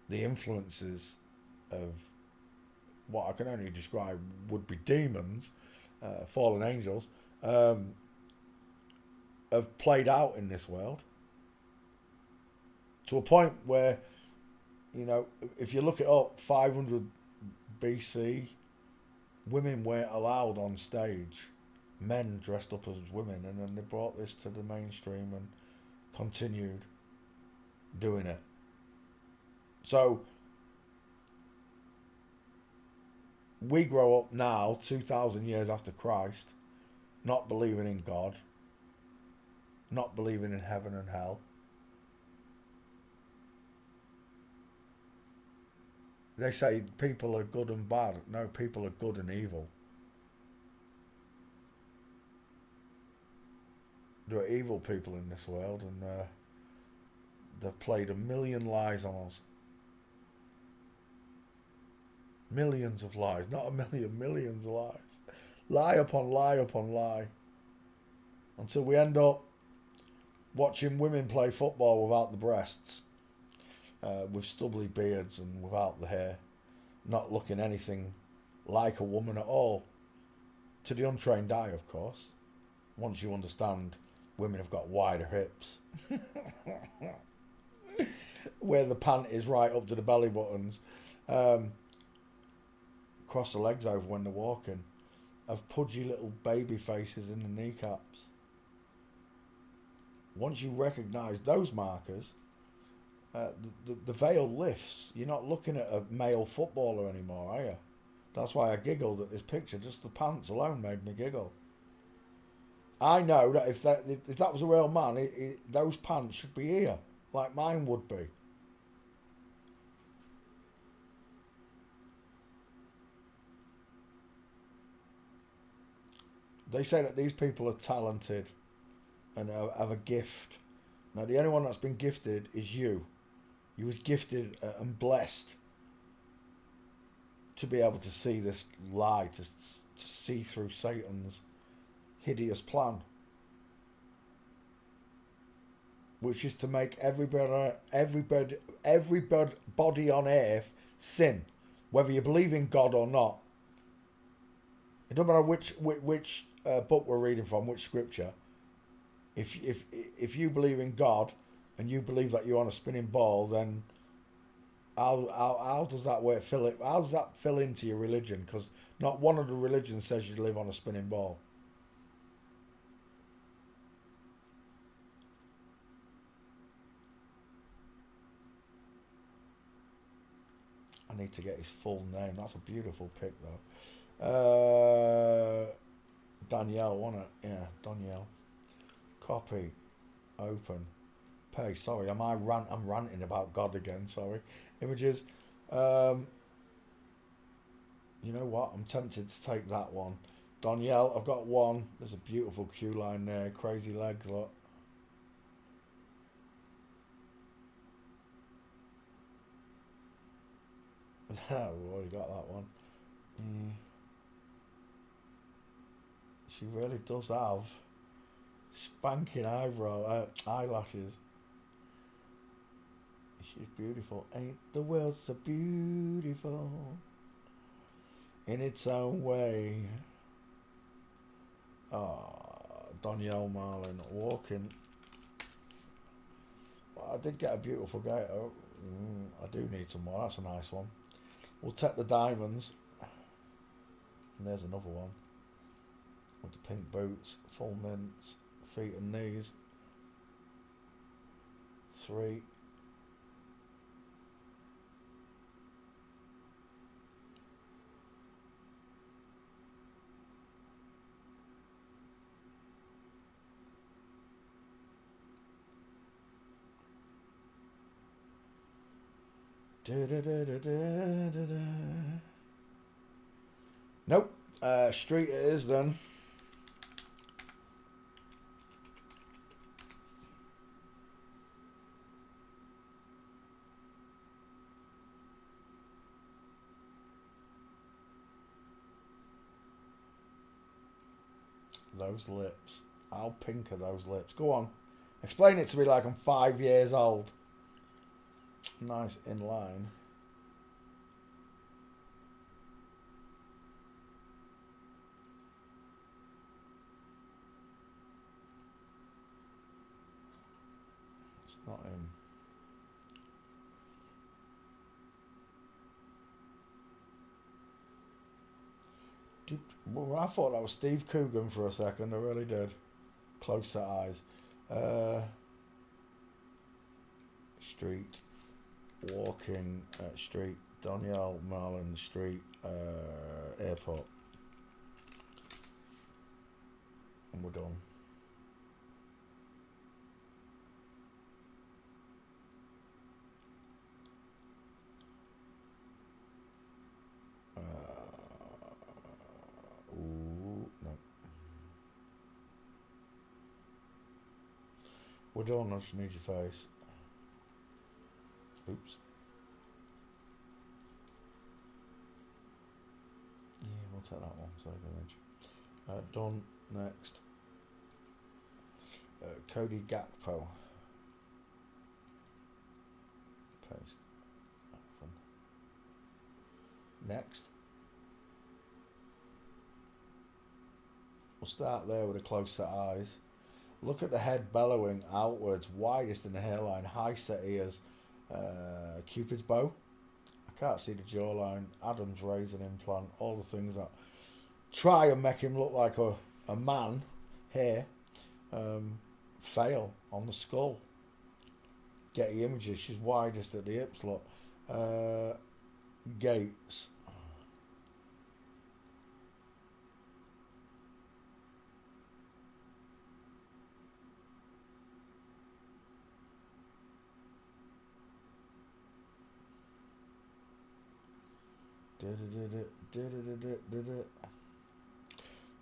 A: the influences of what I can only describe would be demons, fallen angels, have played out in this world to a point where, you know, if you look it up, 500 BC, women weren't allowed on stage. Men dressed up as women, and then they brought this to the mainstream and continued doing it. So we grow up now, 2,000 years after Christ, not believing in God, not believing in heaven and hell. They say people are good and bad. No, people are good and evil. There are evil people in this world, and they've played a million lies on us. Millions of lies, not a million, millions of lies. Lie upon lie upon lie. Until we end up watching women play football without the breasts, with stubbly beards and without the hair, not looking anything like a woman at all. To the untrained eye, of course. Once you understand women have got wider hips, where the pant is right up to the belly buttons, cross the legs over when they're walking, have pudgy little baby faces in the kneecaps. Once you recognise those markers, the veil lifts. You're not looking at a male footballer anymore, are you? That's why I giggled at this picture. Just the pants alone made me giggle. I know that if that was a real man, those pants should be here, like mine would be. They say that these people are talented and have a gift. Now, the only one that's been gifted is you. You was gifted and blessed to be able to see this lie, to see through Satan's hideous plan, which is to make everybody on earth sin, whether you believe in God or not. It doesn't matter which book we're reading from, which scripture. If you believe in God and you believe that you're on a spinning ball, then how does that work? How does that fill into your religion? Because not one of the religions says you live on a spinning ball. I need to get his full name. That's a beautiful pic, though. Danielle, wasn't it? Yeah, Danielle. Copy. Open. Pay. Sorry, I'm ranting about God again. Sorry. Images. You know what? I'm tempted to take that one. Danielle, I've got one. There's a beautiful queue line there. Crazy legs, look. We've already got that one. She really does have spanking eyelashes. She's beautiful. Ain't the world so beautiful in its own way? Danielle Marlin walking. Well, I did get a beautiful gator. I do need some more. That's a nice one. We'll take the diamonds. And there's another one. With the pink boots, full mints, feet and knees. 3. Nope. Street it is then. Those lips. How pink are those lips? Go on. Explain it to me like I'm 5 years old. Nice in line. It's not him. Well, I thought that was Steve Coogan for a second. I really did. Close set eyes. Street. Walking street. Danielle Marlin Street. Airport. And we're done. No. We're done. I just need your face. Oops. take that one. Save image. Done. Next. Cody Gakpo. Paste. Open. Next. We'll start there with a close set eyes. Look at the head bellowing outwards, widest in the hairline, high set ears, Cupid's bow. I can't see the jawline, Adam's razor implant, all the things that try and make him look like a man here. Fail on the skull. Getty Images, she's widest at the hips, look. Gates.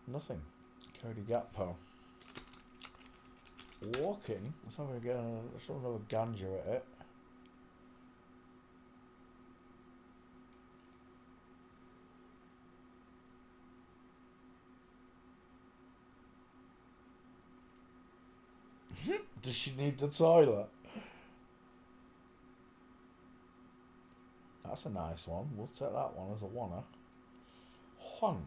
A: Nothing. Cody Gakpo. Walking. Let's have another ganja at it. Does she need the toilet? That's a nice one. We'll take that one as a oneer. Juan.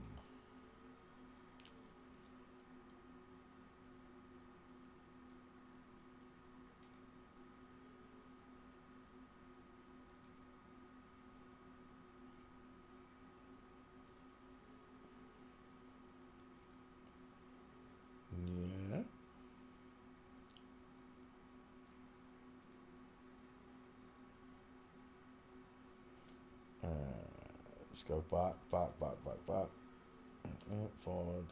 A: Yeah. Let's go back. Forward.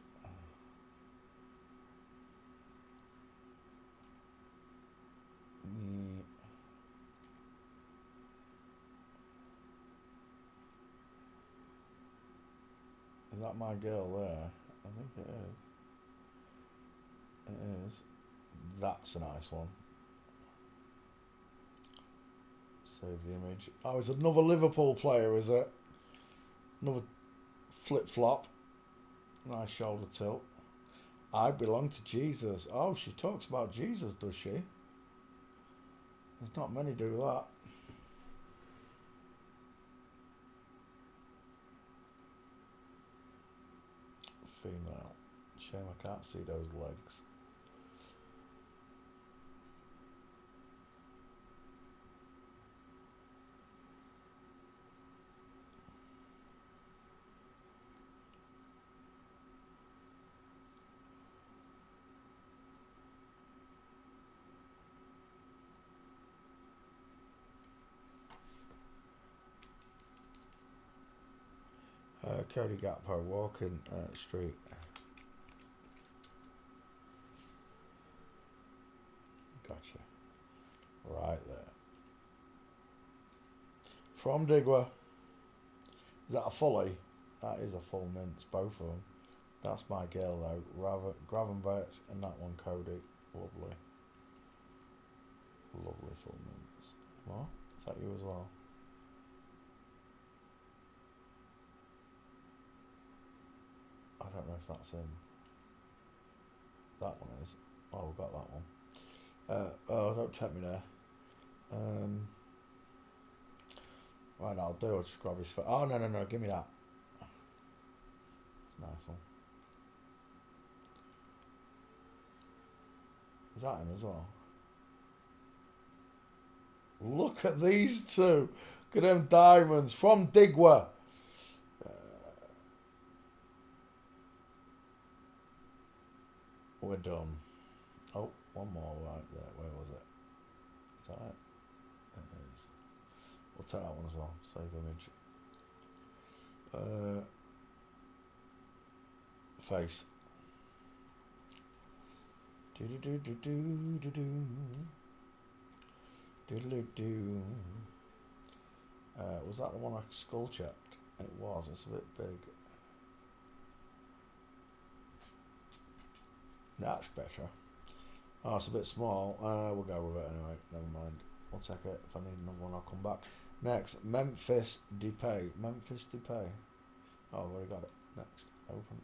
A: Is that my girl there? I think it is. It is. That's a nice one. Save the image. Oh, it's another Liverpool player, is it? Another flip-flop. Nice shoulder tilt. I belong to Jesus. Oh, she talks about Jesus, does she? There's not many do that. Female. Shame I can't see those legs. Cody Gakpo walking street. Gotcha. Right there. From Digwa. Is that a fully? That is a full mince, both of them. That's my girl though. Gravenberch and that one Cody. Lovely. Lovely full mince. What? Is that you as well? I don't know if that's him. That one is. Oh, we've got that one. Oh, don't take me there. Right, I'll do. I'll just grab his foot. Oh, no. Give me that. It's a nice one. Is that him as well? Look at these two. Look at them diamonds from Digwa. We're done. Oh, one more right there. Where was it? Is that it? It is. We'll take that one as well. Save image. Face. Was that the one I skull checked? It was. It's a bit big. That's better. Oh, it's a bit small. We'll go with it anyway. Never mind. We'll take it. If I need another one, I'll come back. Next, Memphis Depay. Memphis Depay. Oh, I've already got it. Next, open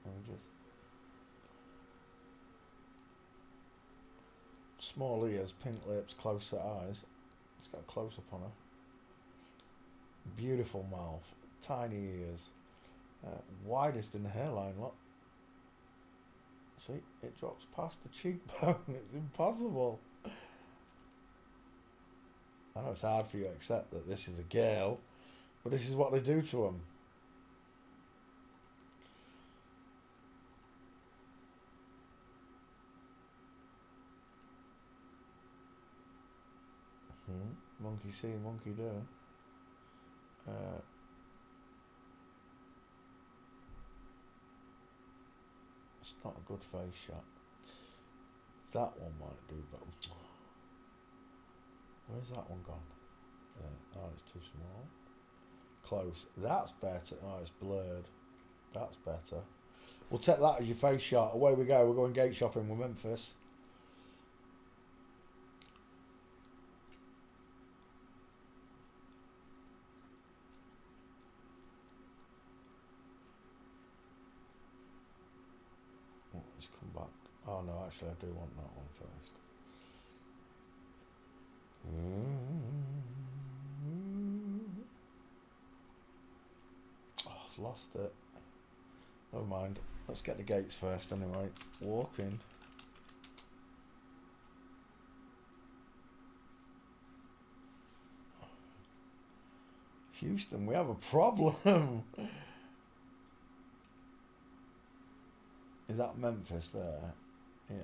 A: images. Small ears, pink lips, close set eyes. It's got a close up on her. Beautiful mouth, tiny ears, widest in the hairline. Look, see, it drops past the cheekbone. It's impossible. I know it's hard for you to accept that this is a girl, but this is what they do to them. Monkey see, monkey do. It's not a good face shot. That one might do, but where's that one gone? Oh, it's too small. Close. That's better. Oh, it's blurred. That's better. We'll take that as your face shot. Away we go. We're going gate shopping with Memphis. Let's come back. Oh no, actually I do want that one first. Oh, I've lost it. Never mind. Let's get the gates first anyway. Walking. Houston, we have a problem. Is that Memphis there? Yeah.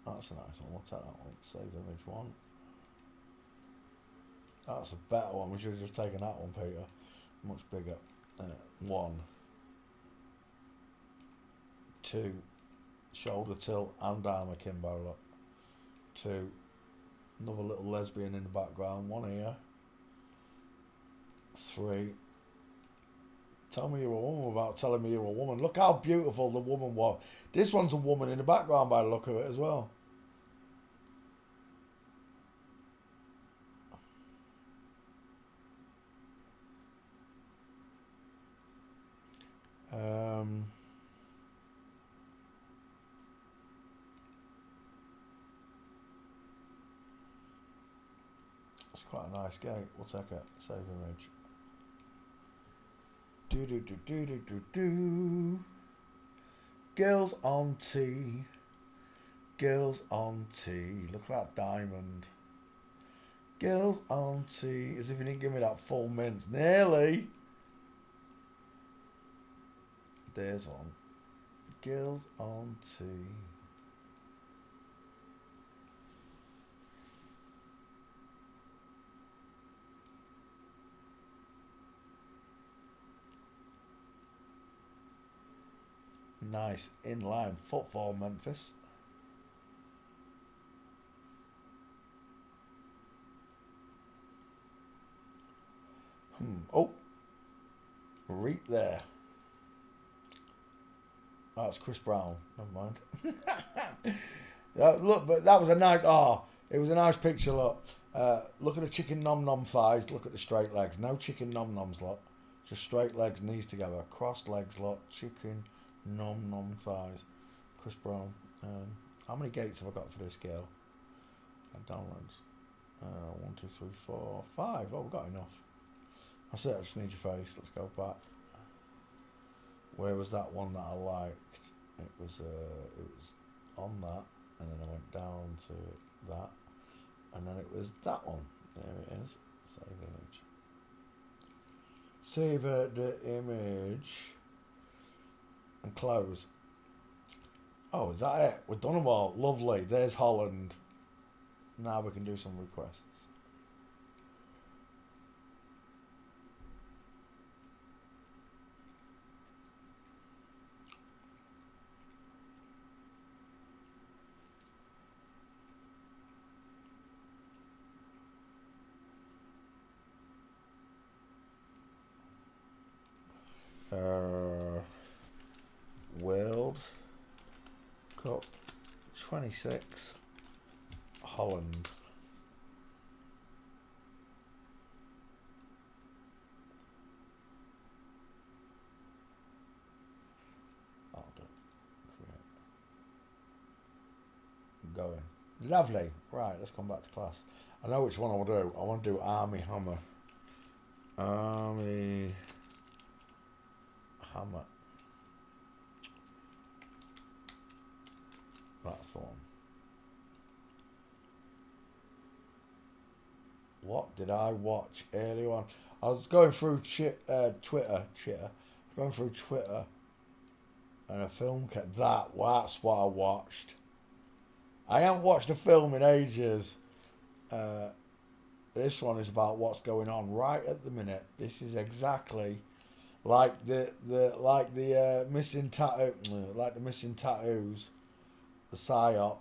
A: That's a nice one. We'll take that one. Save image one. That's a better one. We should have just taken that one, Peter. Much bigger. One. Two. Shoulder tilt and arm akimbo. Look. Two. Another little lesbian in the background. One here. Three. Tell me you're a woman without telling me you're a woman. Look how beautiful the woman was. This one's a woman in the background by the look of it as well. It's quite a nice gate. We'll take it. Save image. Do do do do do do do. Girls on tea. Girls on tea. Look at that diamond. Girls on tea. As if you didn't give me that full mint. Nearly. There's one. Girls on tea. Nice inline football, Memphis. Oh, right there. Oh, it's Chris Brown. Never mind. Look, but that was a nice. Oh, it was a nice picture. Look, look at the chicken nom nom thighs. Look at the straight legs. No chicken nom noms. Look, just straight legs, knees together, crossed legs. Look, chicken nom nom thighs. Chris Brown. How many gates have I got for this girl? Downloads. 1, 2, 3, 4, 5. Oh, we've got enough. That's it. I just need your face. Let's go back. Where was that one that I liked? It was on that, and then I went down to that, and then it was that one. There it is. Save image. Save the image and close. Oh, is that it? We've done them all. Lovely. There's Holland. Now we can do some requests. World Cup 26 Holland. going. Lovely. Right, let's come back to class. I know which one I want to do. I want to do Armie Hammer. Armie Hammer. That's the one. What did I watch earlier on? I was going through Twitter, going through Twitter, and a film kept that's what I watched. I haven't watched a film in ages. This one is about what's going on right at the minute. This is exactly like the missing tattoo, like the missing tattoos, the psyop.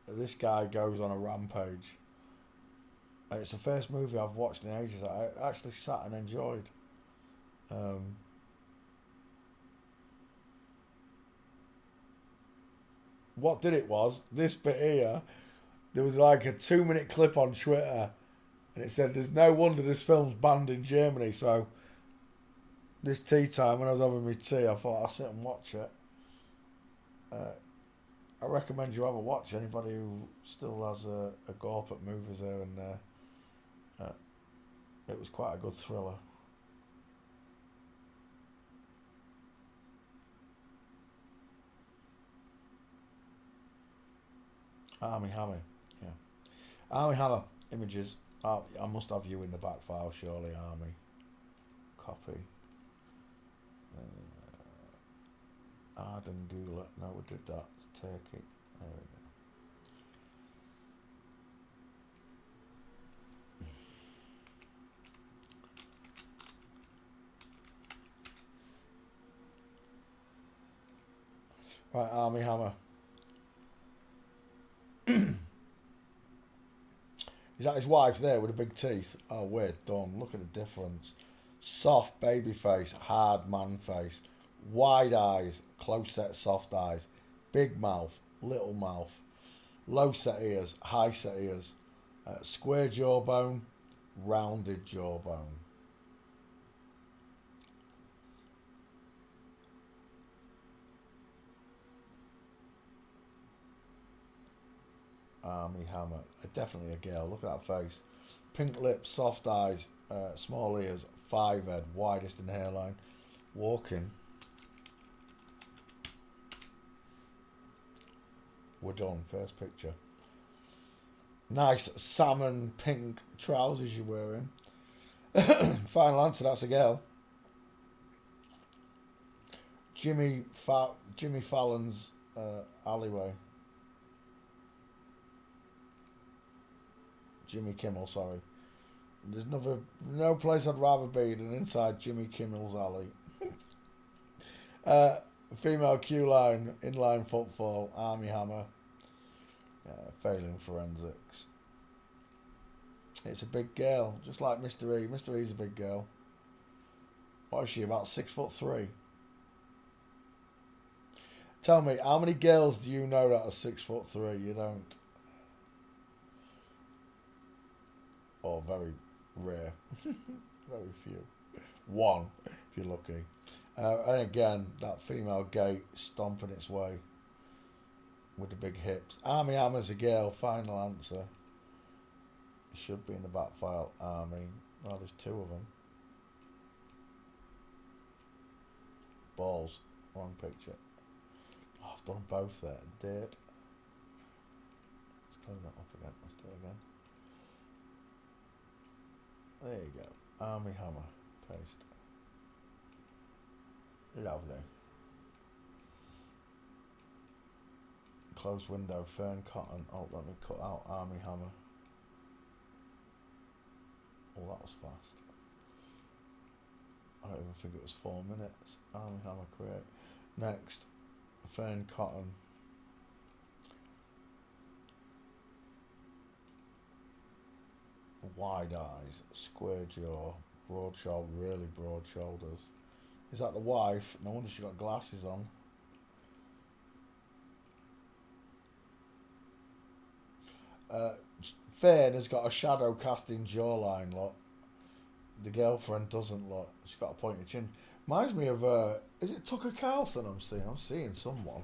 A: This guy goes on a rampage. And it's the first movie I've watched in ages that I actually sat and enjoyed. What did it was, this bit here, there was like a 2-minute clip on Twitter and it said there's no wonder this film's banned in Germany. So this tea time when I was having my tea, I thought I'll sit and watch it. I recommend you have a watch. Anybody who still has a go up at movies there and there. It was quite a good thriller. Armie Hammer, yeah. Armie Hammer images. I must have you in the back file, surely. Armie copy. Arden Gula. No, we did that. It's Turkey. There we go. Right, Armie Hammer. Is that his wife there with the big teeth? Oh, we're done. Look at the difference. Soft baby face, hard man face. Wide eyes, close set soft eyes. Big mouth, little mouth. Low set ears, high set ears. Square jawbone, rounded jawbone. Armie Hammer. Definitely a girl. Look at that face. Pink lips, soft eyes, small ears, 5 head, widest in hairline. Walking. We're done. First picture. Nice salmon pink trousers you're wearing. Final answer, that's a girl. Jimmy Fallon's alleyway. Jimmy Kimmel, sorry. There's no place I'd rather be than inside Jimmy Kimmel's alley. Female Q-line, inline football, Armie Hammer. Failing forensics. It's a big girl, just like Mr. E. Mr. E's a big girl. What is she, about 6'3"? Tell me, how many girls do you know that are 6'3"? You don't. Oh, very rare. Very few. One, if you're lucky. And again, that female gate stomping its way with the big hips. Armie Hammer's a girl. Final answer. It should be in the back file. Armie. Oh, there's 2 of them. Balls. Wrong picture. Oh, I've done both there. Dirt. Let's clean that up again. Let's do it again. There you go. Armie Hammer. Paste. Lovely. Close window. Fern Cotton. Oh, let me cut out Armie Hammer. Oh, that was fast. I don't even think it was 4 minutes. Armie Hammer create. Next. Fern Cotton. Wide eyes, square jaw, broad shoulder, really broad shoulders. Is that the wife? No wonder she got glasses on. Fern has got a shadow casting jawline, look. The girlfriend doesn't look. She's got a pointed chin. Reminds me of, is it Tucker Carlson I'm seeing? I'm seeing someone.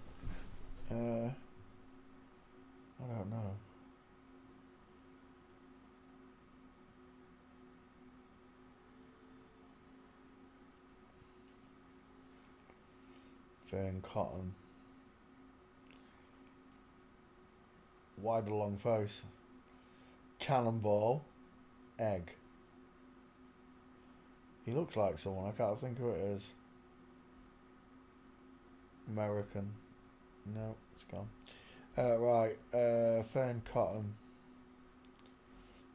A: Fern Cotton. Wide long face. Cannonball. Egg. He looks like someone. I can't think who it is. American. No, it's gone. Right. Fern Cotton.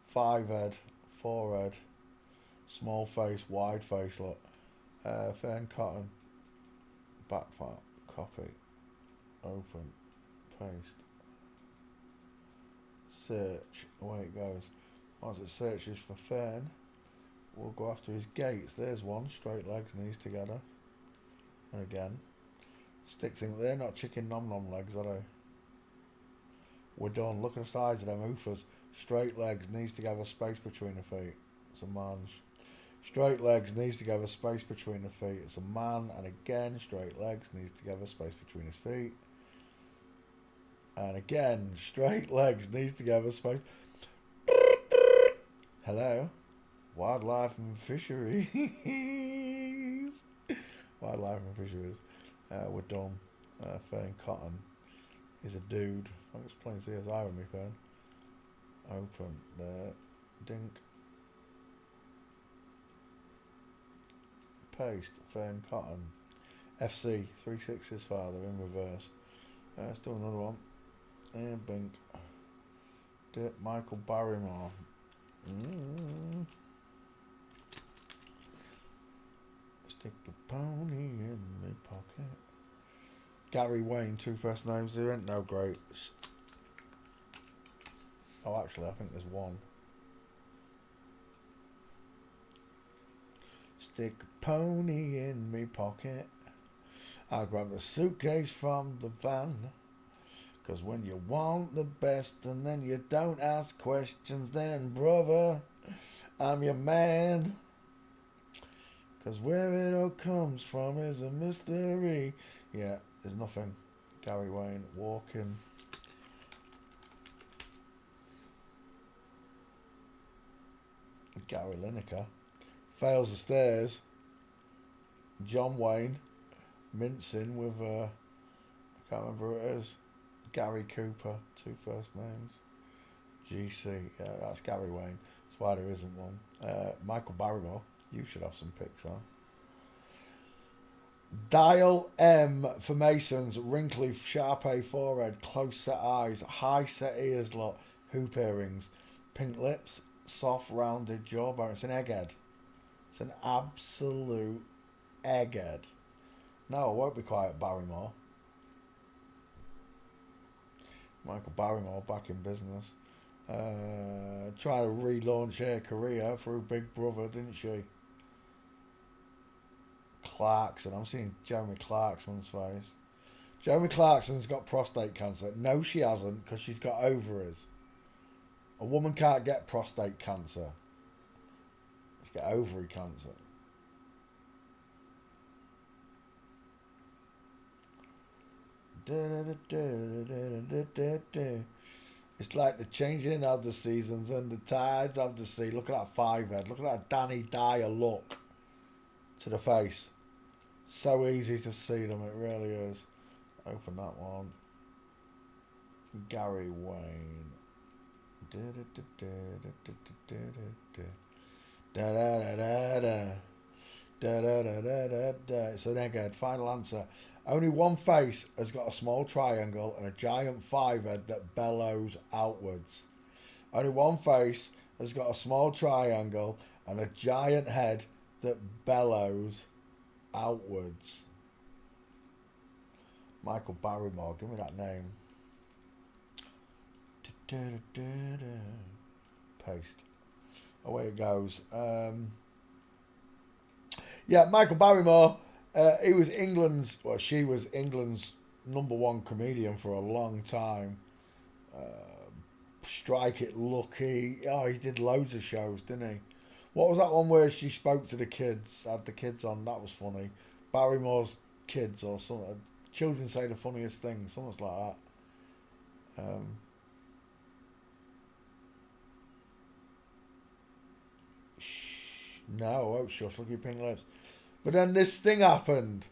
A: 5 head. 4 head. Small face. Wide face. Look. Fern Cotton. Back file. Copy. Open. Paste. Search. Away it goes. Once it searches for Fern, we'll go after his gates. There's one. Straight legs, knees together. And again. Stick thing. They're not chicken nom nom legs, are they? We're done. Look at the size of them oofers. Straight legs, knees together, space between the feet. It's a man. Straight legs, knees together, space between the feet. It's a man. And again, straight legs, knees together, space between his feet. And again, straight legs, knees together, space. Hello? Wildlife and fisheries. Wildlife and fisheries. We're done. Fern Cotton is a dude. I'm just playing CSI with me, pen. Open there. Dink. Paste. Fern Cotton. FC. 3/6 father in reverse. Let's do another one. And Bink. Michael Barrymore. Stick a pony in my pocket. Gary Wayne, 2 first names. There ain't no greats. Oh, actually, I think there's one. Stick a pony in me pocket. I'll grab the suitcase from the van. 'Cause when you want the best and then you don't ask questions, then brother, I'm your man. 'Cause where it all comes from is a mystery. Yeah, there's nothing. Gary Wayne walking. Gary Lineker fails the stairs. John Wayne mincing with I can't remember who it is. Gary Cooper, 2 first names. GC, yeah, that's Gary Wayne. That's why there isn't one. Michael Barrymore, you should have some pics on. Dial M for Masons, wrinkly, sharp A forehead, close set eyes, high set ears, lot, hoop earrings, pink lips, soft rounded jawbone. It's an egghead. It's an absolute egghead. No, I won't be quiet, Barrymore. Michael Barrymore back in business. Trying to relaunch her career through Big Brother, didn't she? Clarkson. I'm seeing Jeremy Clarkson's face. Jeremy Clarkson's got prostate cancer. No, she hasn't, because she's got ovaries. A woman can't get prostate cancer. She get ovary cancer. It's like the changing of the seasons and the tides of the sea. Look at that 5 head. Look at that Danny Dyer look to the face. So easy to see them. It really is. Open that one. Gary Wayne. It's an egghead. Final answer. Only one face has got a small triangle and a giant 5 head that bellows outwards. Only one face has got a small triangle and a giant head that bellows outwards. Michael Barrymore, give me that name. Paste. Away it goes. Yeah, Michael Barrymore. He was England's, well, she was England's #1 comedian for a long time. Strike It Lucky. Oh, he did loads of shows, didn't he? What was that one where she spoke to the kids, had the kids on? That was funny. Barrymore's Kids or something. Children Say the Funniest Things, something like that. No, oh shush, look at your pink lips. But then this thing happened.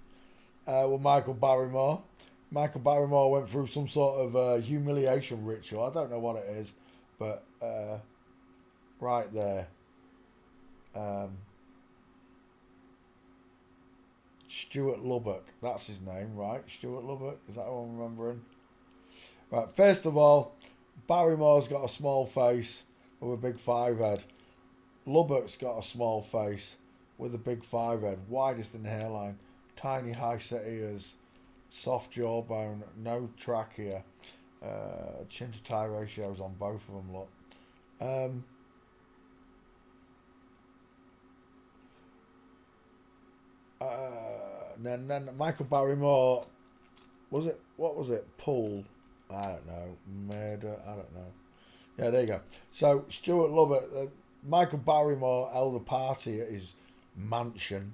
A: with Michael Barrymore. Michael Barrymore went through some sort of humiliation ritual. I don't know what it is, but right there. Stuart Lubbock, that's his name, right? Stuart Lubbock, is that what I'm remembering? Right, first of all, Barrymore's got a small face with a big five head. Lubbock's got a small face with a big five head, widest in the hairline, tiny high set ears, soft jawbone, no trachea, chin to tie ratios on both of them, look. Then Michael Barrymore, what was it? Pull? I don't know. Murder? I don't know. Yeah, there you go. So, Stuart Lubbock, Michael Barrymore held a party at his mansion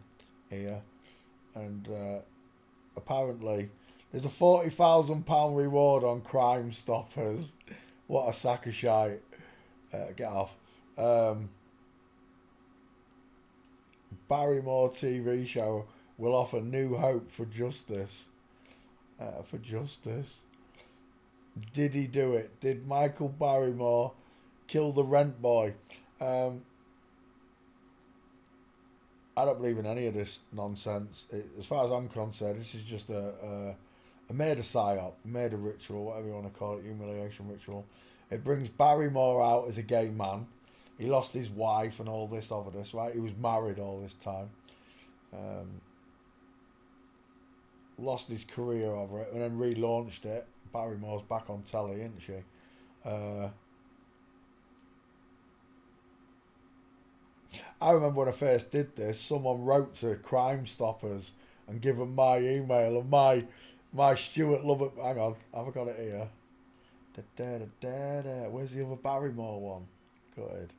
A: here, and apparently there's a £40,000 reward on Crime Stoppers. What a sack of shite. Get off. Barrymore TV show will offer new hope for justice. Did he do it? Did Michael Barrymore kill the rent boy? I don't believe in any of this nonsense. As far as I'm concerned, this is just a murder psyop, murder ritual, whatever you want to call it, humiliation ritual. It brings Barrymore out as a gay man. He lost his wife and all this over this, right? He was married all this time. Lost his career over it and then relaunched it. Barrymore's back on telly, isn't she? I remember when I first did this, someone wrote to Crime Stoppers and give them my email and my Stuart Lubbock. Hang on, I've got it here. Where's the other Barrymore one? Go ahead.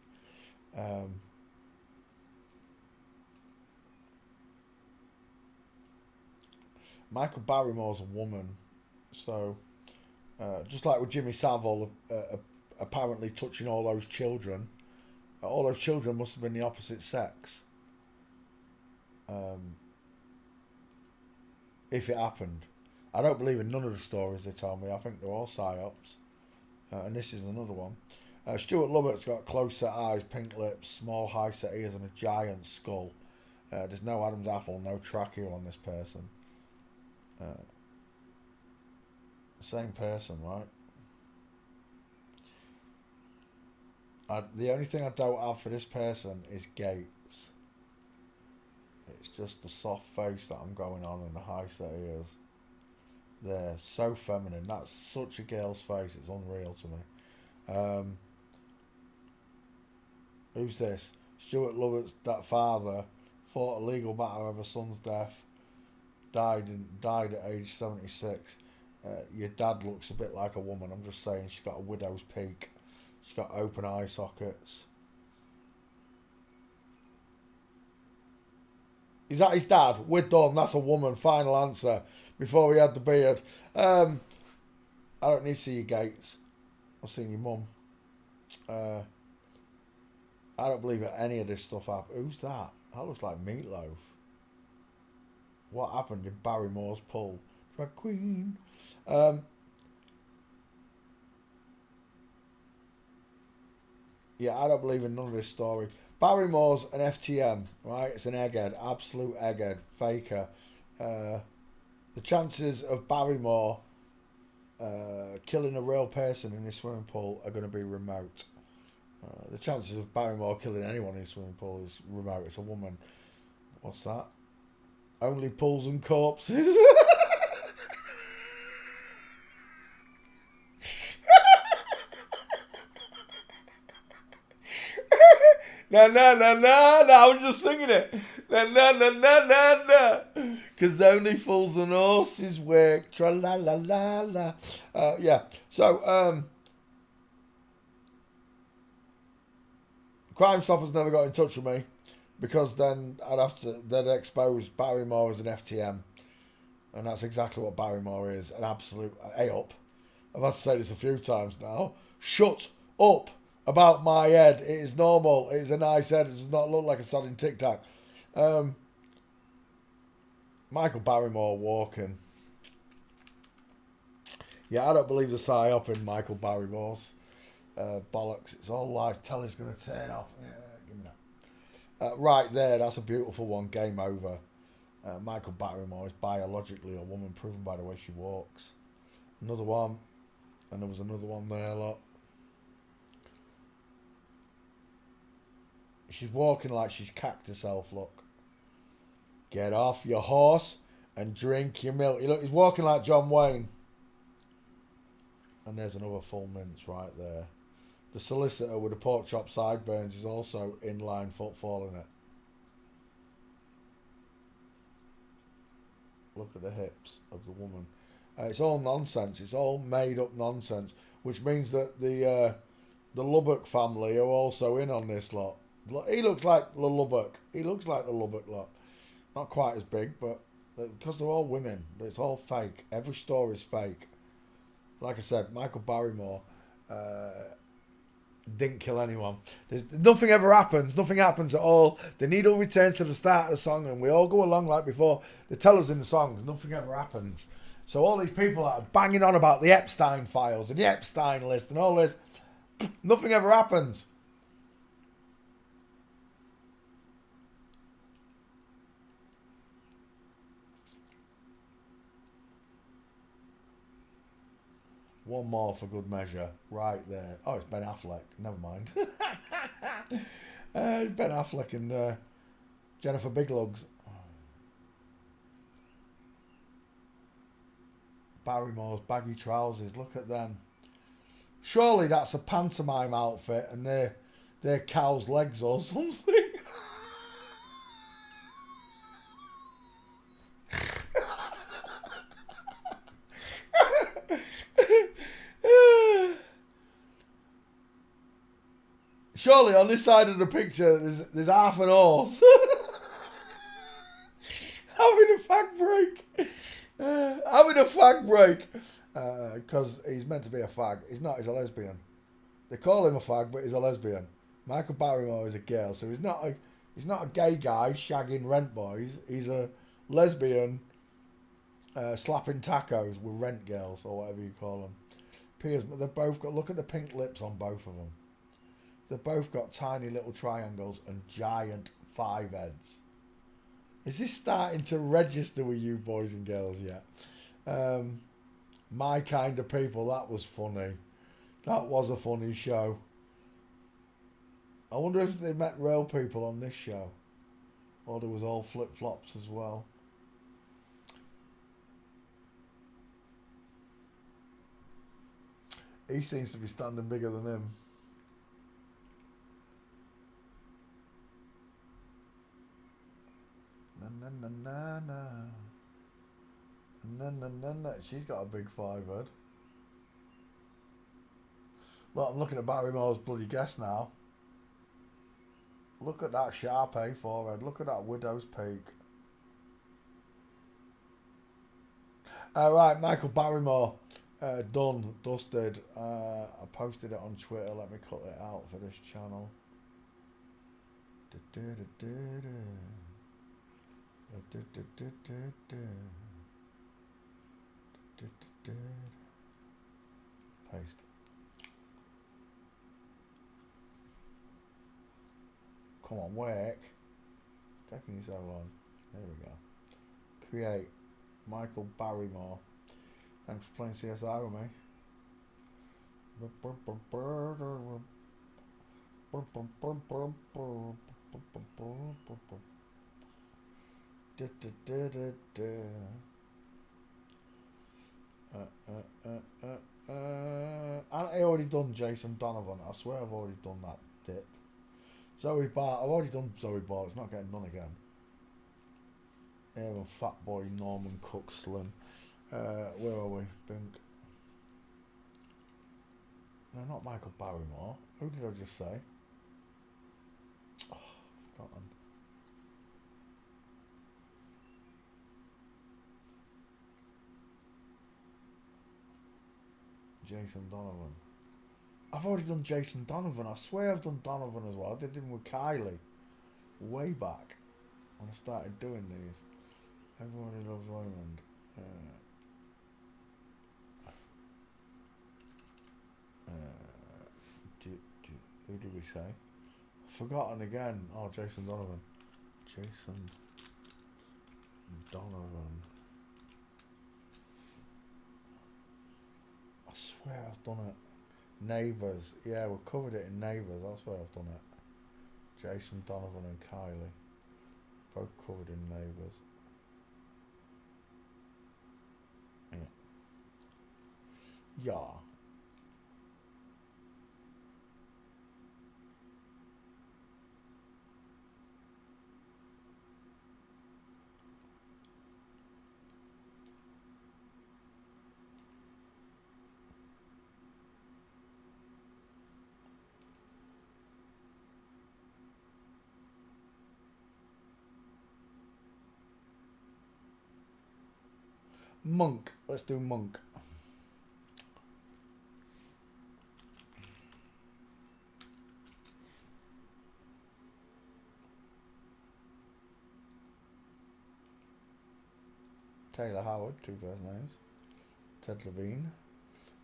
A: Michael Barrymore's a woman, so just like with Jimmy Savile, apparently touching all those children must have been the opposite sex. If it happened, I don't believe in none of the stories they tell me. I think they're all psyops, and this is another one. Stuart Lubbock's got close set eyes, pink lips, small high set ears, and a giant skull. There's no Adam's apple, no trachea on this person. Same person, right? The only thing I don't have for this person is gaits. It's just the soft face that I'm going on and the high set ears. They're so feminine. That's such a girl's face. It's unreal to me. Who's this? Stuart Lubbock's that father fought a legal matter over son's death. Died at age 76. Your dad looks a bit like a woman. I'm just saying, she's got a widow's peak. She's got open eye sockets. Is that his dad? We're done. That's a woman. Final answer. Before he had the beard. I don't need to see your gates. I've seen your mum. I don't believe that any of this stuff happened. Who's that? That looks like Meatloaf. What happened in Barrymore's Pull? Drag queen. Yeah, I don't believe in none of this story. Barrymore's an FTM, right? It's an egghead, absolute egghead, faker. The chances of Barrymore killing a real person in his swimming pool are going to be remote. The chances of Barrymore killing anyone in his swimming pool is remote. It's a woman. What's that? Only pools and corpses. No, I was just singing it. No. Because only fools and horses work. Tra la la la la. Yeah. So, Crime Stoppers never got in touch with me because then they'd expose Barrymore as an FTM. And that's exactly what Barrymore is. An absolute A-up. I've had to say this a few times now. Shut up about my head. It is normal. It is a nice head. It does not look like a sodding Tic Tac. Michael Barrymore walking. Yeah, I don't believe the psy-op in Michael Barrymore's bollocks. It's all lies. Telly's going to turn off. Yeah, give me that. Right there, that's a beautiful one. Game over. Michael Barrymore is biologically a woman, proven by the way she walks. Another one. And there was another one there, look. She's walking like she's cacked herself, look. Get off your horse and drink your milk. Look, he's walking like John Wayne. And there's another full mince right there. The solicitor with the pork chop sideburns is also inline footfall in it. Look at the hips of the woman. It's all nonsense. It's all made up nonsense, which means that the Lubbock family are also in on this lot. He looks like the Lubbock. He looks like the Lubbock lot. Not quite as big, but because they're all women, but it's all fake. Every story's fake. Like I said, Michael Barrymore didn't kill anyone. Nothing ever happens. Nothing happens at all. The needle returns to the start of the song, and we all go along like before. They tell us in the songs, nothing ever happens. So all these people that are banging on about the Epstein files and the Epstein list and all this, nothing ever happens. One more for good measure, right there. Oh, it's Ben Affleck. Never mind. Ben Affleck and Jennifer Biglugs. Barrymore's baggy trousers. Look at them. Surely that's a pantomime outfit, and they're cow's legs or something. Surely on this side of the picture there's half an horse having a fag break. Having a fag break. Because he's meant to be a fag. He's not, he's a lesbian. They call him a fag, but he's a lesbian. Michael Barrymore is a girl, so he's not a gay guy shagging rent boys. He's a lesbian slapping tacos with rent girls, or whatever you call them. Piers, but they've both got, look at the pink lips on both of them. They've both got tiny little triangles and giant 5 heads. Is this starting to register with you boys and girls yet? My Kind of People, that was funny. That was a funny show. I wonder if they met real people on this show. Or there was all flip-flops as well. He seems to be standing bigger than him. Na. She's got a big 5 head. Look, I'm looking at Barrymore's bloody guess now. Look at that sharp A forehead. Look at that widow's peak. Right, Michael Barrymore. Done, dusted. I posted it on Twitter. Let me cut it out for this channel. Paste. Come on, work. It's taking you so long. There we go. Create. Michael Barrymore. Thanks for playing CSI with me. I already done Jason Donovan. I swear I've already done that dip. Zoe Bart. I've already done Zoe Bart. It's not getting done again. Aaron Fatboy Norman Cook Slim. Where are we? Bink. No, not Michael Barrymore. Who did I just say? Oh, I've forgotten. Jason Donovan. I've already done Jason Donovan. I swear I've done Donovan as well. I did him with Kylie way back when I started doing these. Everybody loves Raymond. Who did we say? Forgotten again. Oh, Jason Donovan. Jason Donovan. I swear I've done it. Neighbours. Yeah, we covered it in Neighbours. That's where I've done it. Jason Donovan and Kylie. Both covered in Neighbours. Yeah. Monk. Let's do Monk. Taylor Howard, 2 first names. Ted Levine.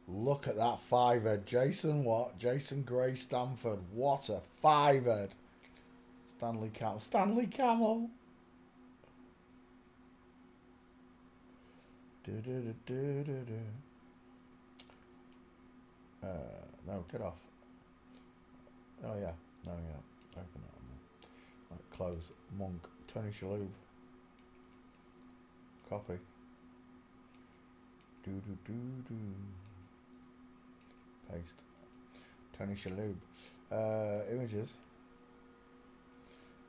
A: Look at that 5-head. Jason what? Jason Gray Stanford. What a 5-head. Stanley Camel. Stanley Camel. No, get off. Oh yeah. No, yeah. Open it. Right, close. Monk. Tony Shalhoub. Copy. Paste. Tony Shalhoub. Images.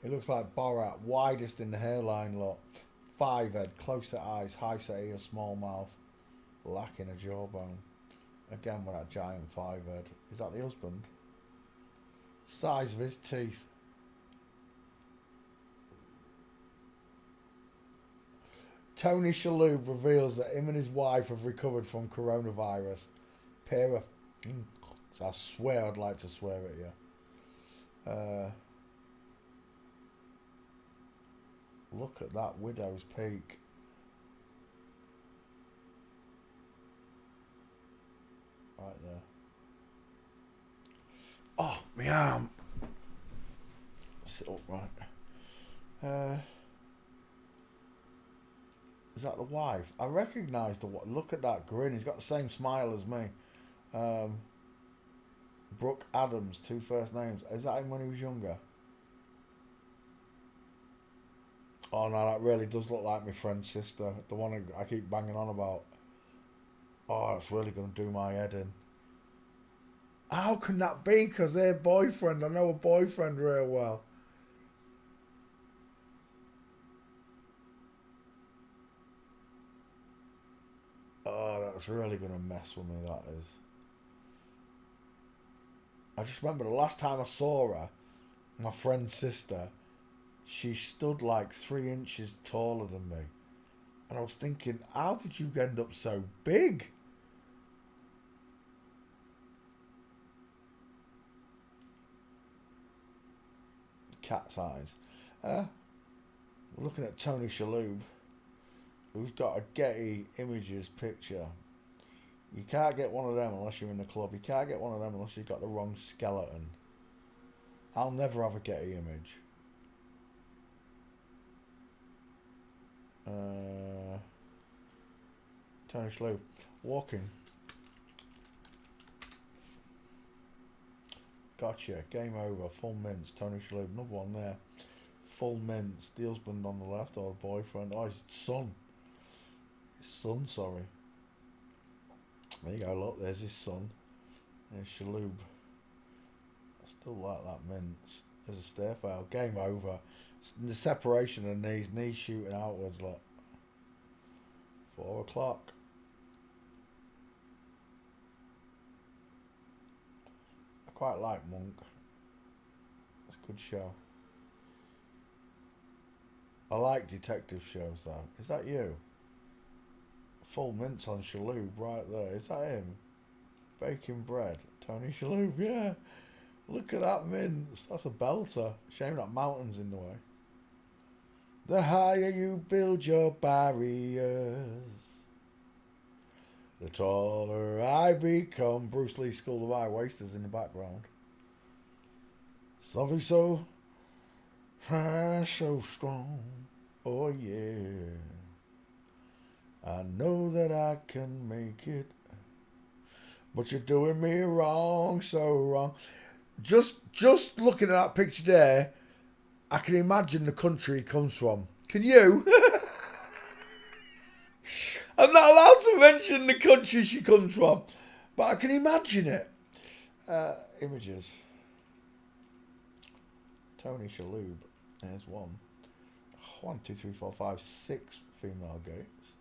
A: It looks like Borat. Widest in the hairline lot. 5-head. Close set eyes. High set ear. Small mouth. Lacking a jawbone. Again with that giant 5-head. Is that the husband? Size of his teeth. Tony Shalhoub reveals that him and his wife have recovered from coronavirus. Pair of... I swear I'd like to swear at you. Look at that widow's peak. Right there. Oh, my arm. Sit up right. Is that the wife? I recognise the what? Look at that grin. He's got the same smile as me. Brooke Adams, 2 first names. Is that him when he was younger? Oh no, that really does look like my friend's sister. The one I keep banging on about. Oh, it's really going to do my head in. How can that be? Because they're boyfriend. I know a boyfriend real well. Oh, that's really going to mess with me, that is. I just remember the last time I saw her, my friend's sister, she stood like 3 inches taller than me. And I was thinking, how did you end up so big? Cat's eyes. We're looking at Tony Shalhoub, who's got a Getty Images picture. You can't get one of them unless you're in the club. You can't get one of them unless you've got the wrong skeleton. I'll never have a Getty image. Tony Shalhoub. Walking. Gotcha. Game over. Full mints. Tony Shalhoub. Another one there. Full mints. The husband on the left, or the boyfriend. Oh, his son. His son, sorry. There you go, look, there's his son. There's Shalhoub. I still like that mints. There's a stair fail. Game over. The separation of knees shooting outwards, look. 4 o'clock. I quite like Monk. It's a good show. I like detective shows though. Is that you? Full mints on Shalhoub right there. Is that him? Baking bread. Tony Shalhoub, yeah. Look at that mints. That's a belter. Shame that mountain's in the way. The higher you build your barriers, the taller I become. Bruce Lee School of High Waisters in the background. Something so so strong. Oh yeah. I know that I can make it. But you're doing me wrong, so wrong. Just looking at that picture there, I can imagine the country he comes from. Can you? I'm not allowed to mention the country she comes from, but I can imagine it. Images. Tony Shalhoub. There's one. 1, 2, 3, 4, 5, 6 female gates.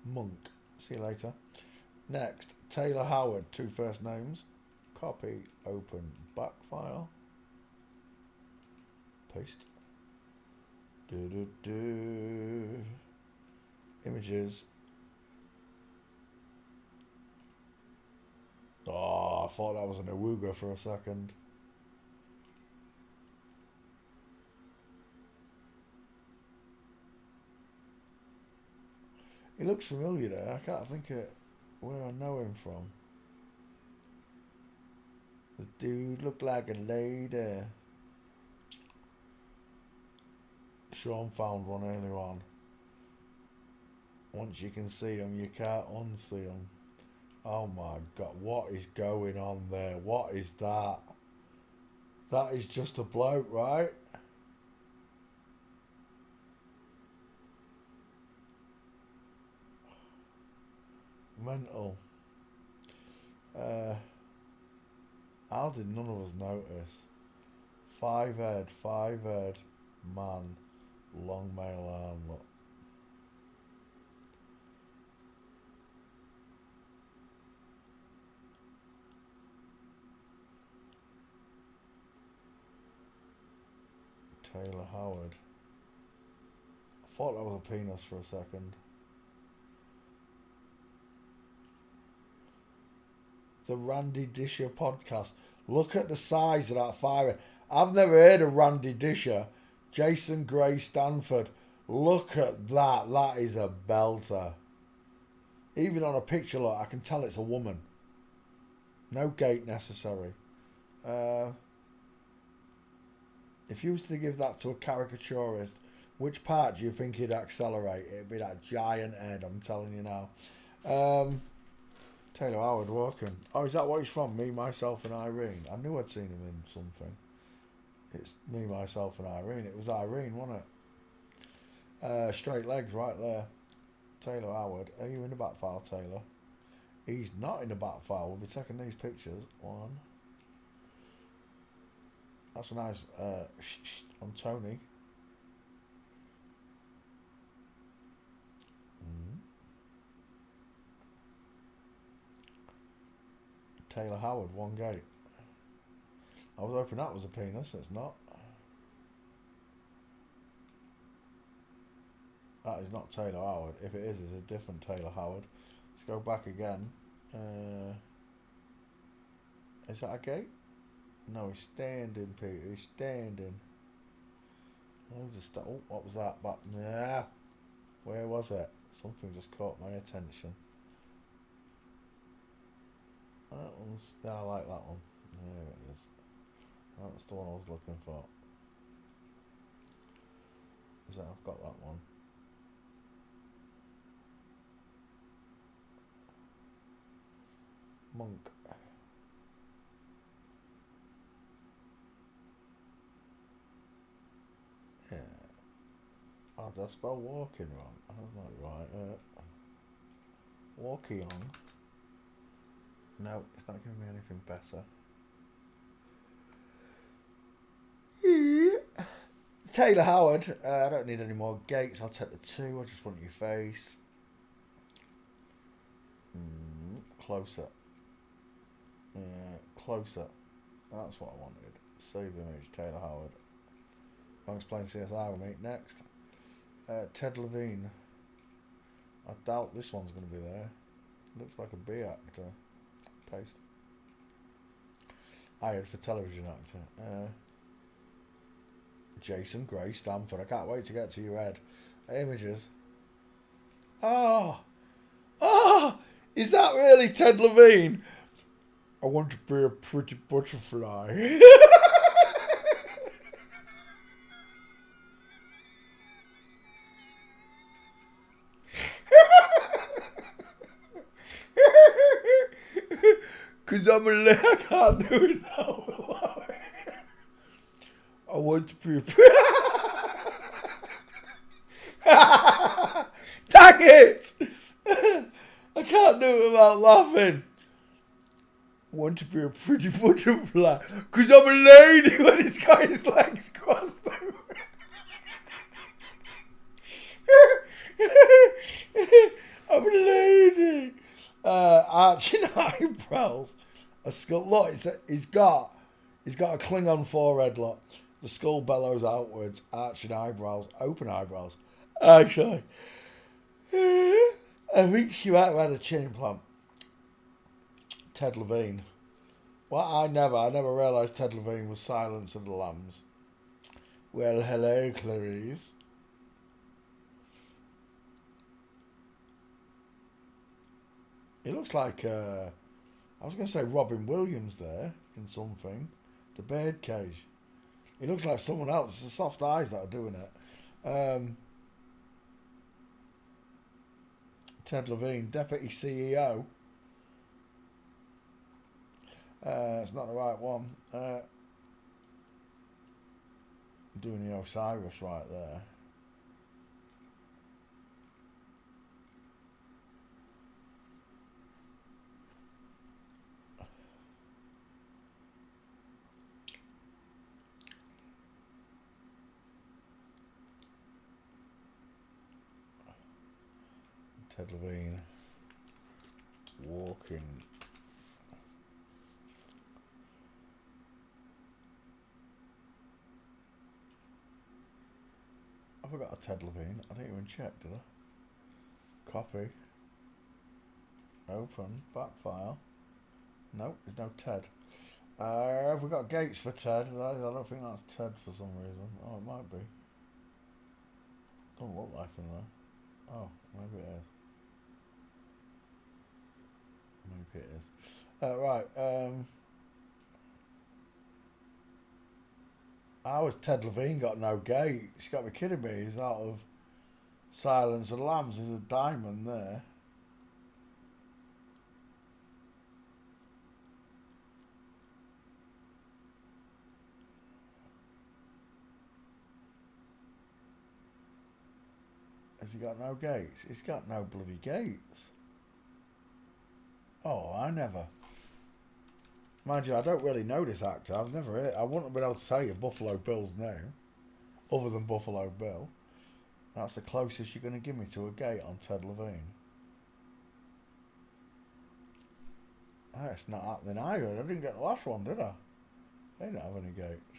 A: Monk. See you later. Next, Taylor Howard. 2 first names. Copy. Open. Back file. Paste. Images. Oh, I thought that was an Awuga for a second. He looks familiar there. I can't think of where I know him from. The dude looked like a lady. Sean found one earlier on. Once you can see him, you can't unsee him. Oh my God, what is going on there? What is that? That is just a bloke, right? Mental. How did none of us notice? 5 head, man, long male arm, look. Taylor Howard. I thought that was a penis for a second. The Randy Disher podcast. Look at the size of that fire. I've never heard of Randy Disher. Jason Gray Stanford. Look at that. That is a belter. Even on a picture, look, I can tell it's a woman. No gate necessary. If you was to give that to a caricaturist, which part do you think he'd accelerate? It'd be that giant head, I'm telling you now. Taylor Howard walking. Oh, is that what he's from? Me, Myself and Irene. I knew I'd seen him in something. It's Me, Myself and Irene. It was Irene, wasn't it? Straight legs right there. Taylor Howard. Are you in the back file, Taylor? He's not in the back file. We'll be taking these pictures. One. That's a nice on Tony. Taylor Howard, one gate. I was hoping that was a penis. It's not. That is not Taylor Howard. If it is, it's a different Taylor Howard. Let's go back again. Is that a gate? No, he's standing, Peter. He's standing. Oh, what was that? But nah, where was it? Something just caught my attention. That one's. I like that one. There it is. That's the one I was looking for. Is that I've got that one? Monk. Yeah. Oh, did I spell walking wrong? That's not right. Walkie on. No, it's not giving me anything better. Taylor Howard. I don't need any more gates. I'll take the 2. I just want your face. Closer. Closer. That's what I wanted. Save image. Taylor Howard. Thanks playing CSI with me. Next. Ted Levine. I doubt this one's going to be there. Looks like a B actor. Paste. Hired for television actor. Jason Gray Stanford. I can't wait to get to your head. Images. Oh, is that really Ted Levine? I want to be a pretty butterfly. Cause I'm I can't do it now. I want to be a Dang it! I can't do it without laughing. Want to be a pretty butterfly because I'm a lady when he's got his legs crossed over. I'm a lady. Arching eyebrows. A skull. Look, he's got a Klingon forehead. Look, the skull bellows outwards. Arching eyebrows. Open eyebrows. Actually, I think she might have had a chin implant. Ted Levine. Well, I never realised Ted Levine was Silence of the Lambs. Well, hello, Clarice. It looks like, I was going to say Robin Williams there in something. The Birdcage. It looks like someone else. It's the soft eyes that are doing it. Ted Levine, Deputy CEO. It's not the right one. Doing the Osiris right there. Ted Levine walking. I forgot a Ted Levine. I didn't even check, did I? Copy. Open. Back file. Nope, there's no Ted. Have we got Gates for Ted? I don't think that's Ted for some reason. Oh, it might be. Doesn't look like him though. Oh, maybe it is. Maybe it is. Right. How has Ted Levine got no gate? She's got to be kidding me. He's out of Silence of the Lambs. There's a diamond there. Has he got no gates? He's got no bloody gates. Oh, I never. Mind you, I don't really know this actor. I've never heard. I wouldn't have been able to tell you Buffalo Bill's name, other than Buffalo Bill. That's the closest you're going to give me to a gate on Ted Levine. That's not happening either. I didn't get the last one, did I? They didn't have any gates.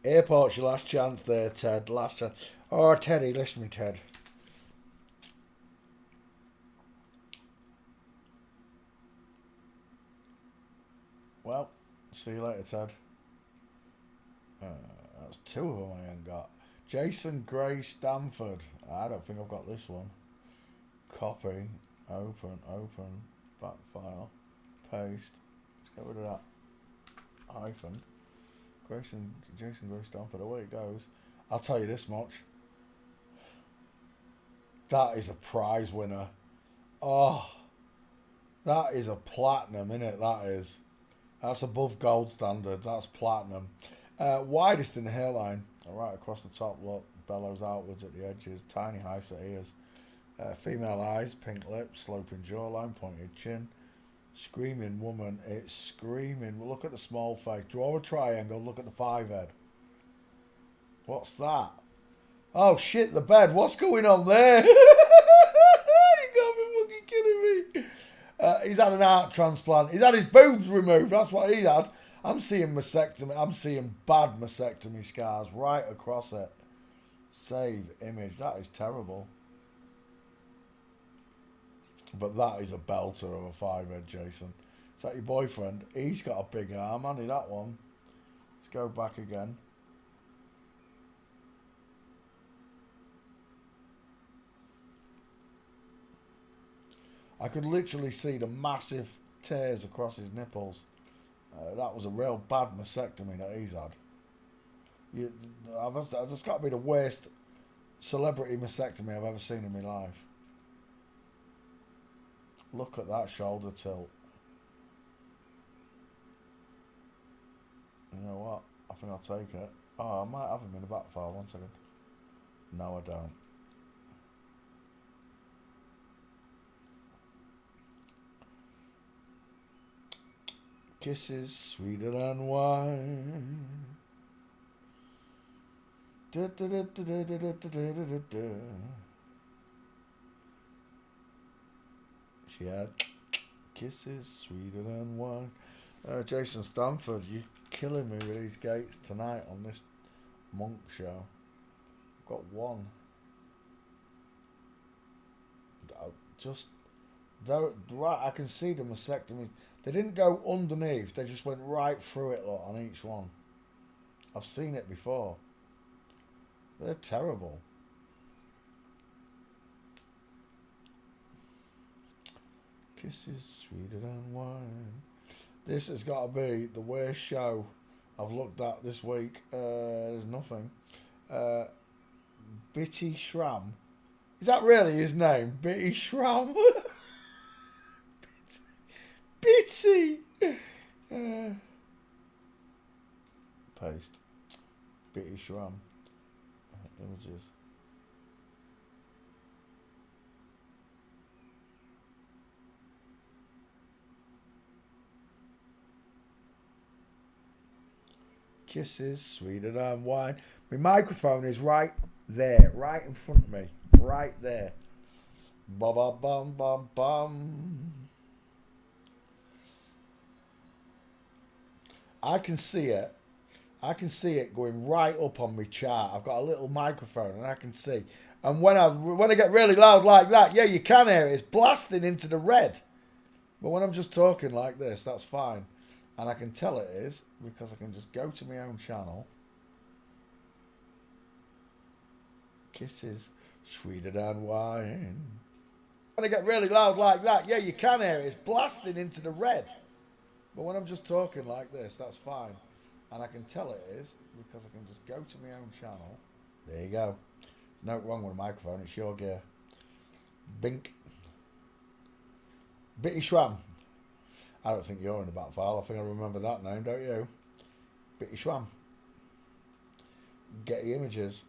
A: Airport's your last chance there, Ted. Last chance. Oh, Teddy, listen to me, Ted. Well, see you later, Ted. That's two of them I ain't got. Jason Gray Stanford. I don't think I've got this one. Copy. Open. Back file. Paste. Let's get rid of that hyphen. Jason Gray Stanford. Away it goes. I'll tell you this much. That is a prize winner. Oh, that is a platinum, innit? That is. That's above gold standard. That's platinum. Widest in the hairline. Right across the top, look. Bellows outwards at the edges. Tiny high set ears. Female eyes. Pink lips. Sloping jawline. Pointed chin. Screaming woman. It's screaming. Look at the small face. Draw a triangle. Look at the five head. What's that? Oh shit, the bed. What's going on there? You gotta be fucking kidding me. He's had an heart transplant. He's had his boobs removed. That's what he had. I'm seeing mastectomy. I'm seeing bad mastectomy scars right across it. Save image. That is terrible. But that is a belter of a 5-head, Jason. Is that your boyfriend? He's got a big arm, hasn't he, that one? Let's go back again. I could literally see the massive tears across his nipples. That was a real bad mastectomy that he's had. That's got to be the worst celebrity mastectomy I've ever seen in my life. Look at that shoulder tilt. You know what? I think I'll take it. Oh, I might have him in the back file. 1 second. No, I don't. Kisses sweeter than wine. Da, da, da, da, da, da, da, da, da. She had kisses sweeter than wine. Jason Stanford, you're killing me with these gates tonight on this Monk show. I've got one. Just right, I can see the mastectomy. They didn't go underneath. They just went right through it, look, on each one. I've seen it before. They're terrible. Kisses sweeter than wine. This has got to be the worst show I've looked at this week. There's nothing. Bitty Shram. Is that really his name? Bitty Shram? Bitty! Paste. Bitty Shram. Images. Kisses sweeter than wine. My microphone is right there, right in front of me, right there. Bum bum bum bum bum. I can see it. I can see it going right up on my chart. I've got a little microphone and I can see. And when I get really loud like that, yeah, you can hear it. It's blasting into the red. But when I'm just talking like this, that's fine. And I can tell it is because I can just go to my own channel. Kisses sweeter than wine. When I get really loud like that, yeah, you can hear it. It's blasting into the red. But when I'm just talking like this, that's fine. And I can tell it is because I can just go to my own channel. There you go. There's nothing wrong with a microphone. It's your gear. Bink. Bitty Shram. I don't think you're in the back file. I think I remember that name, don't you? Bitty Shram. Getty Images.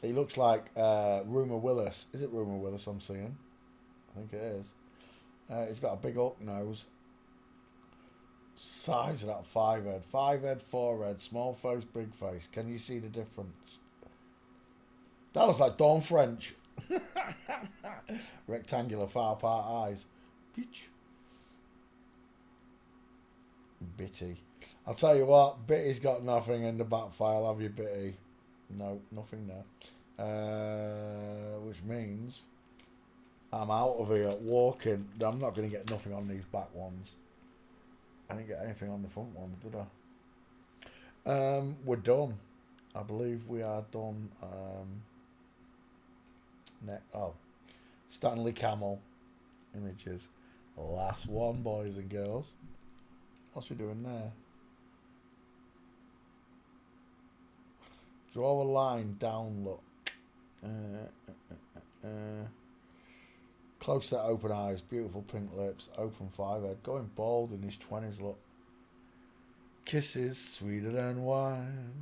A: He looks like Rumour Willis. Is it Rumour Willis I'm seeing? I think it is. He's got a big hook nose. Size of that 5-head. 5-head, 4-head. Small face, big face. Can you see the difference? That looks like Dawn French. Rectangular far part eyes. Bitch. Bitty. I'll tell you what, Bitty's got nothing in the back file, have you, Bitty? No, nothing there. Which means I'm out of here walking. I'm not going to get nothing on these back ones. I didn't get anything on the front ones, did I? We're done. I believe we are done. Stanley Camel Images. Last one, boys and girls. What's he doing there? Draw a line down, look. Close set, open eyes, beautiful pink lips, open 5-head, going bald in his 20s, look. Kisses sweeter than wine.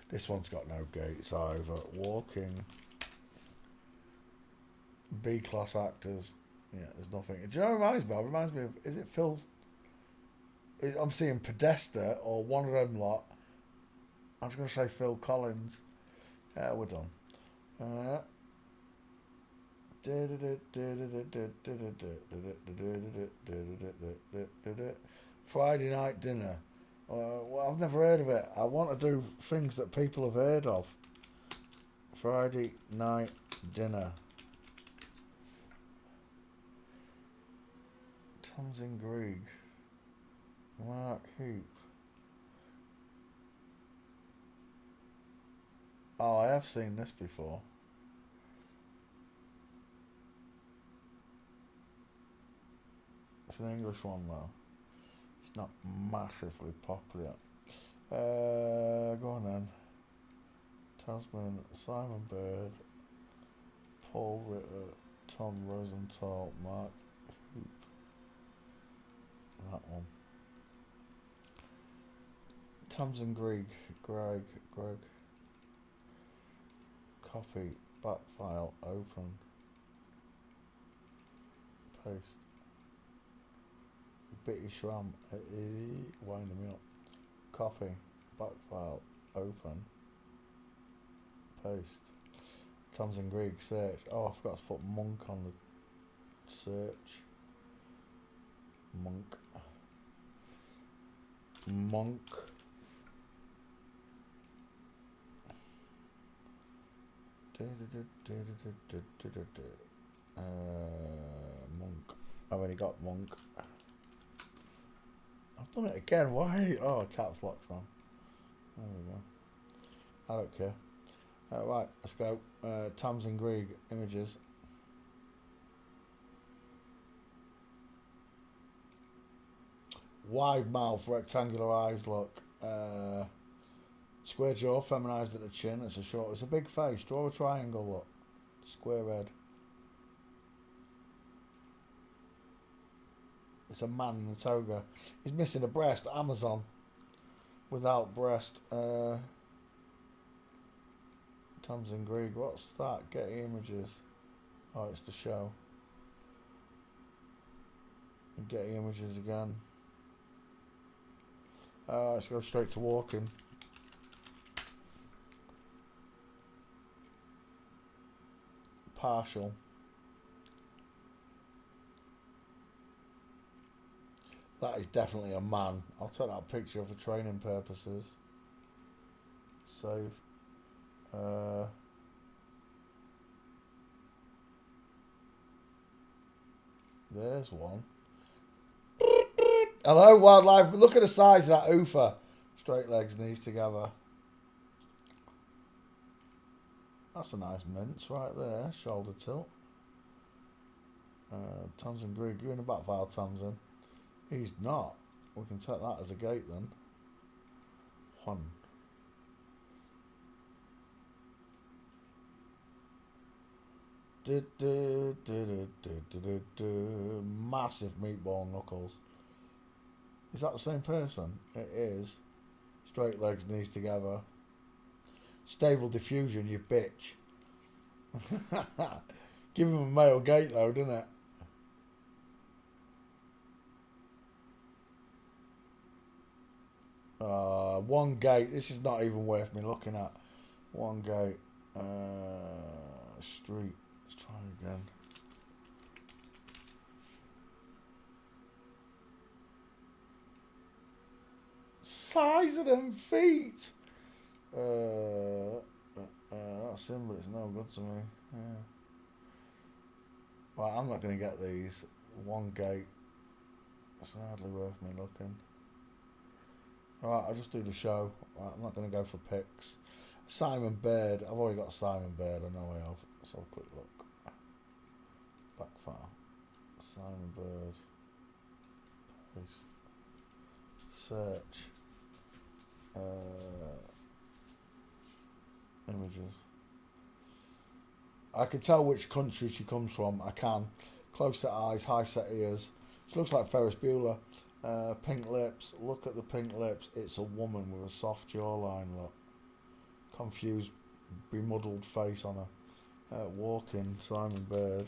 A: This one's got no gates either. Walking. B-class actors. Yeah, there's nothing. Do you know what it reminds me of? It reminds me of, is it Phil? I'm seeing Podesta or one of them lot. I'm just going to say Phil Collins. We're done. Friday night dinner. Well, I've never heard of it. I want to do things that people have heard of. Friday night dinner. Tamsin Greig. Mark Hoop. Oh, I have seen this before. It's an English one though. It's not massively popular. Go on then. Tasman, Simon Bird, Paul Ritter, Tom Rosenthal, Mark Hoop. That one. Tamsin Greig, Greg. Copy, back file, open, paste. Bitty Schramm, winding me up. Copy, back file, open, paste. Tamsin Greig, search. Oh, I forgot to put Monk on the search. Monk. Monk. Monk. I've already got Monk. I've done it again. Why? Oh, caps lock's on. There we go. I don't care. Right, let's go. Tamsin Greig images. Wide mouth, rectangular eyes. Look. Square jaw, feminised at the chin. It's a big face. Draw a triangle. Look. Square head. It's a man in a toga. He's missing a breast. Amazon. Without breast. Tamsin Greig. What's that? Getty Images. Oh, it's the show. And Getty Images again. Let's go straight to walking. Partial. That is definitely a man. I'll take that picture for training purposes. Save. There's one. Hello, wildlife. Look at the size of that oofa. Straight legs, knees together. That's a nice mince right there. Shoulder tilt. Tamsin Greig. You're in the back file, Tamsin. He's not. We can take that as a gate then. One. Massive meatball knuckles. Is that the same person? It is. Straight legs, knees together. Stable diffusion, you bitch. Give him a male gate though, didn't it? One gate. This is not even worth me looking at. One gate. Street. Let's try again. Size of them feet. That's him, but it's no good to me. Yeah. Well, I'm not going to get these. One gate. It's hardly worth me looking. Alright, I'll just do the show. Right, I'm not going to go for pics. Simon Bird. I've already got Simon Bird. I know I have. Let's have a quick look. Back file. Simon Bird. Paste. Search. Images. I can tell which country she comes from. I can. Close set eyes, high set ears. She looks like Ferris Bueller. Pink lips. Look at the pink lips. It's a woman with a soft jawline. Look. Confused, bemuddled face on her. Walking. Simon Bird.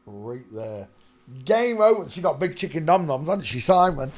A: Right there. Game over. She got big chicken dum dums, hasn't she, Simon?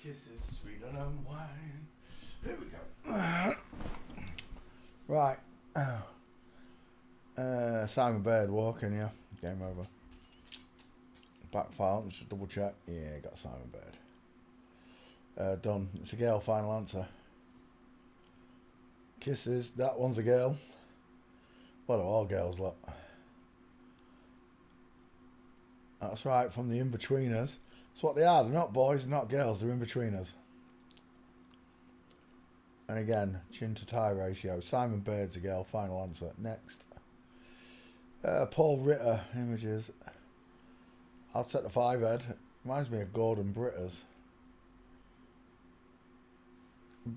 A: Kisses sweeter than wine. Here we go. Right. Simon Baird walking, yeah. Game over. Back file, let's just double check. Yeah, got Simon Baird. Done. It's a girl, final answer. Kisses, that one's a girl. What are all girls look? That's right, from the In-Betweeners. That's what they are. They're not boys, they're not girls, they're In-Betweeners. And again, chin to tie ratio. Simon Baird's a girl, final answer. Next. Paul Ritter, images. I'll take the 5 head. Reminds me of Gordon Britters.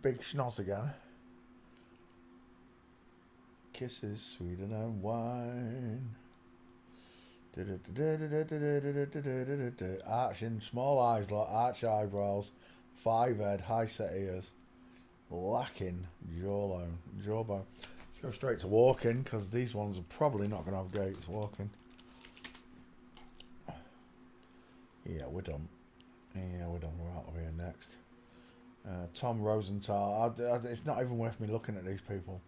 A: Big schnozz again. Kisses sweeter than wine. Arching, small eyes, like arch eyebrows, 5 head, high set ears, lacking jawbone. Let's go straight to walking because these ones are probably not going to have gates. Walking. Yeah, we're done. We're out of here next. Tom Rosenthal. It's not even worth me looking at these people.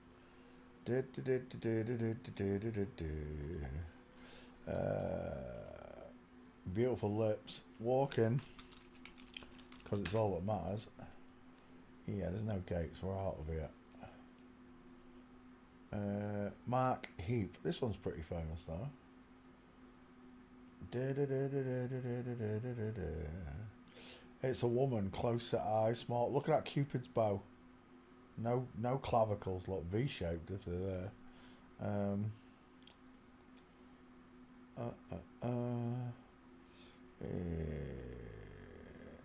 A: Beautiful lips. Walking because it's all that matters. Yeah, there's no gates. We're out of here. Mark Heap. This one's pretty famous though. It's a woman, close set eyes, small. Look at that Cupid's bow. No clavicles. Look, V-shaped if they're there.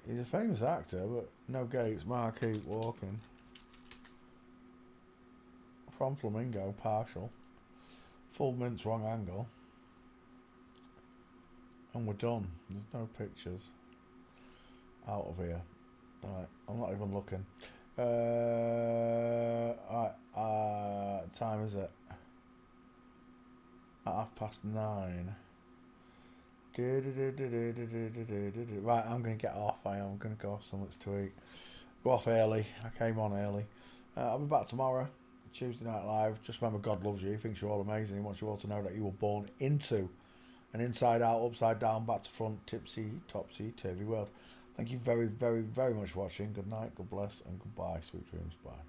A: He's a famous actor, but no gates. Mark Heap walking. From Flamingo, partial. Full mince, wrong angle. And we're done. There's no pictures. Out of here. Right, I'm not even looking. Time is it? At 9:30. Right, I'm going to get off. I'm going to go have something to eat. Go off early. I came on early. I'll be back tomorrow. Tuesday Night Live. Just remember, God loves you. He thinks you're all amazing. He wants you all to know that you were born into an inside out, upside down, back to front, tipsy, topsy, turvy world. Thank you very, very, very much for watching. Good night, God bless, and goodbye. Sweet dreams. Bye.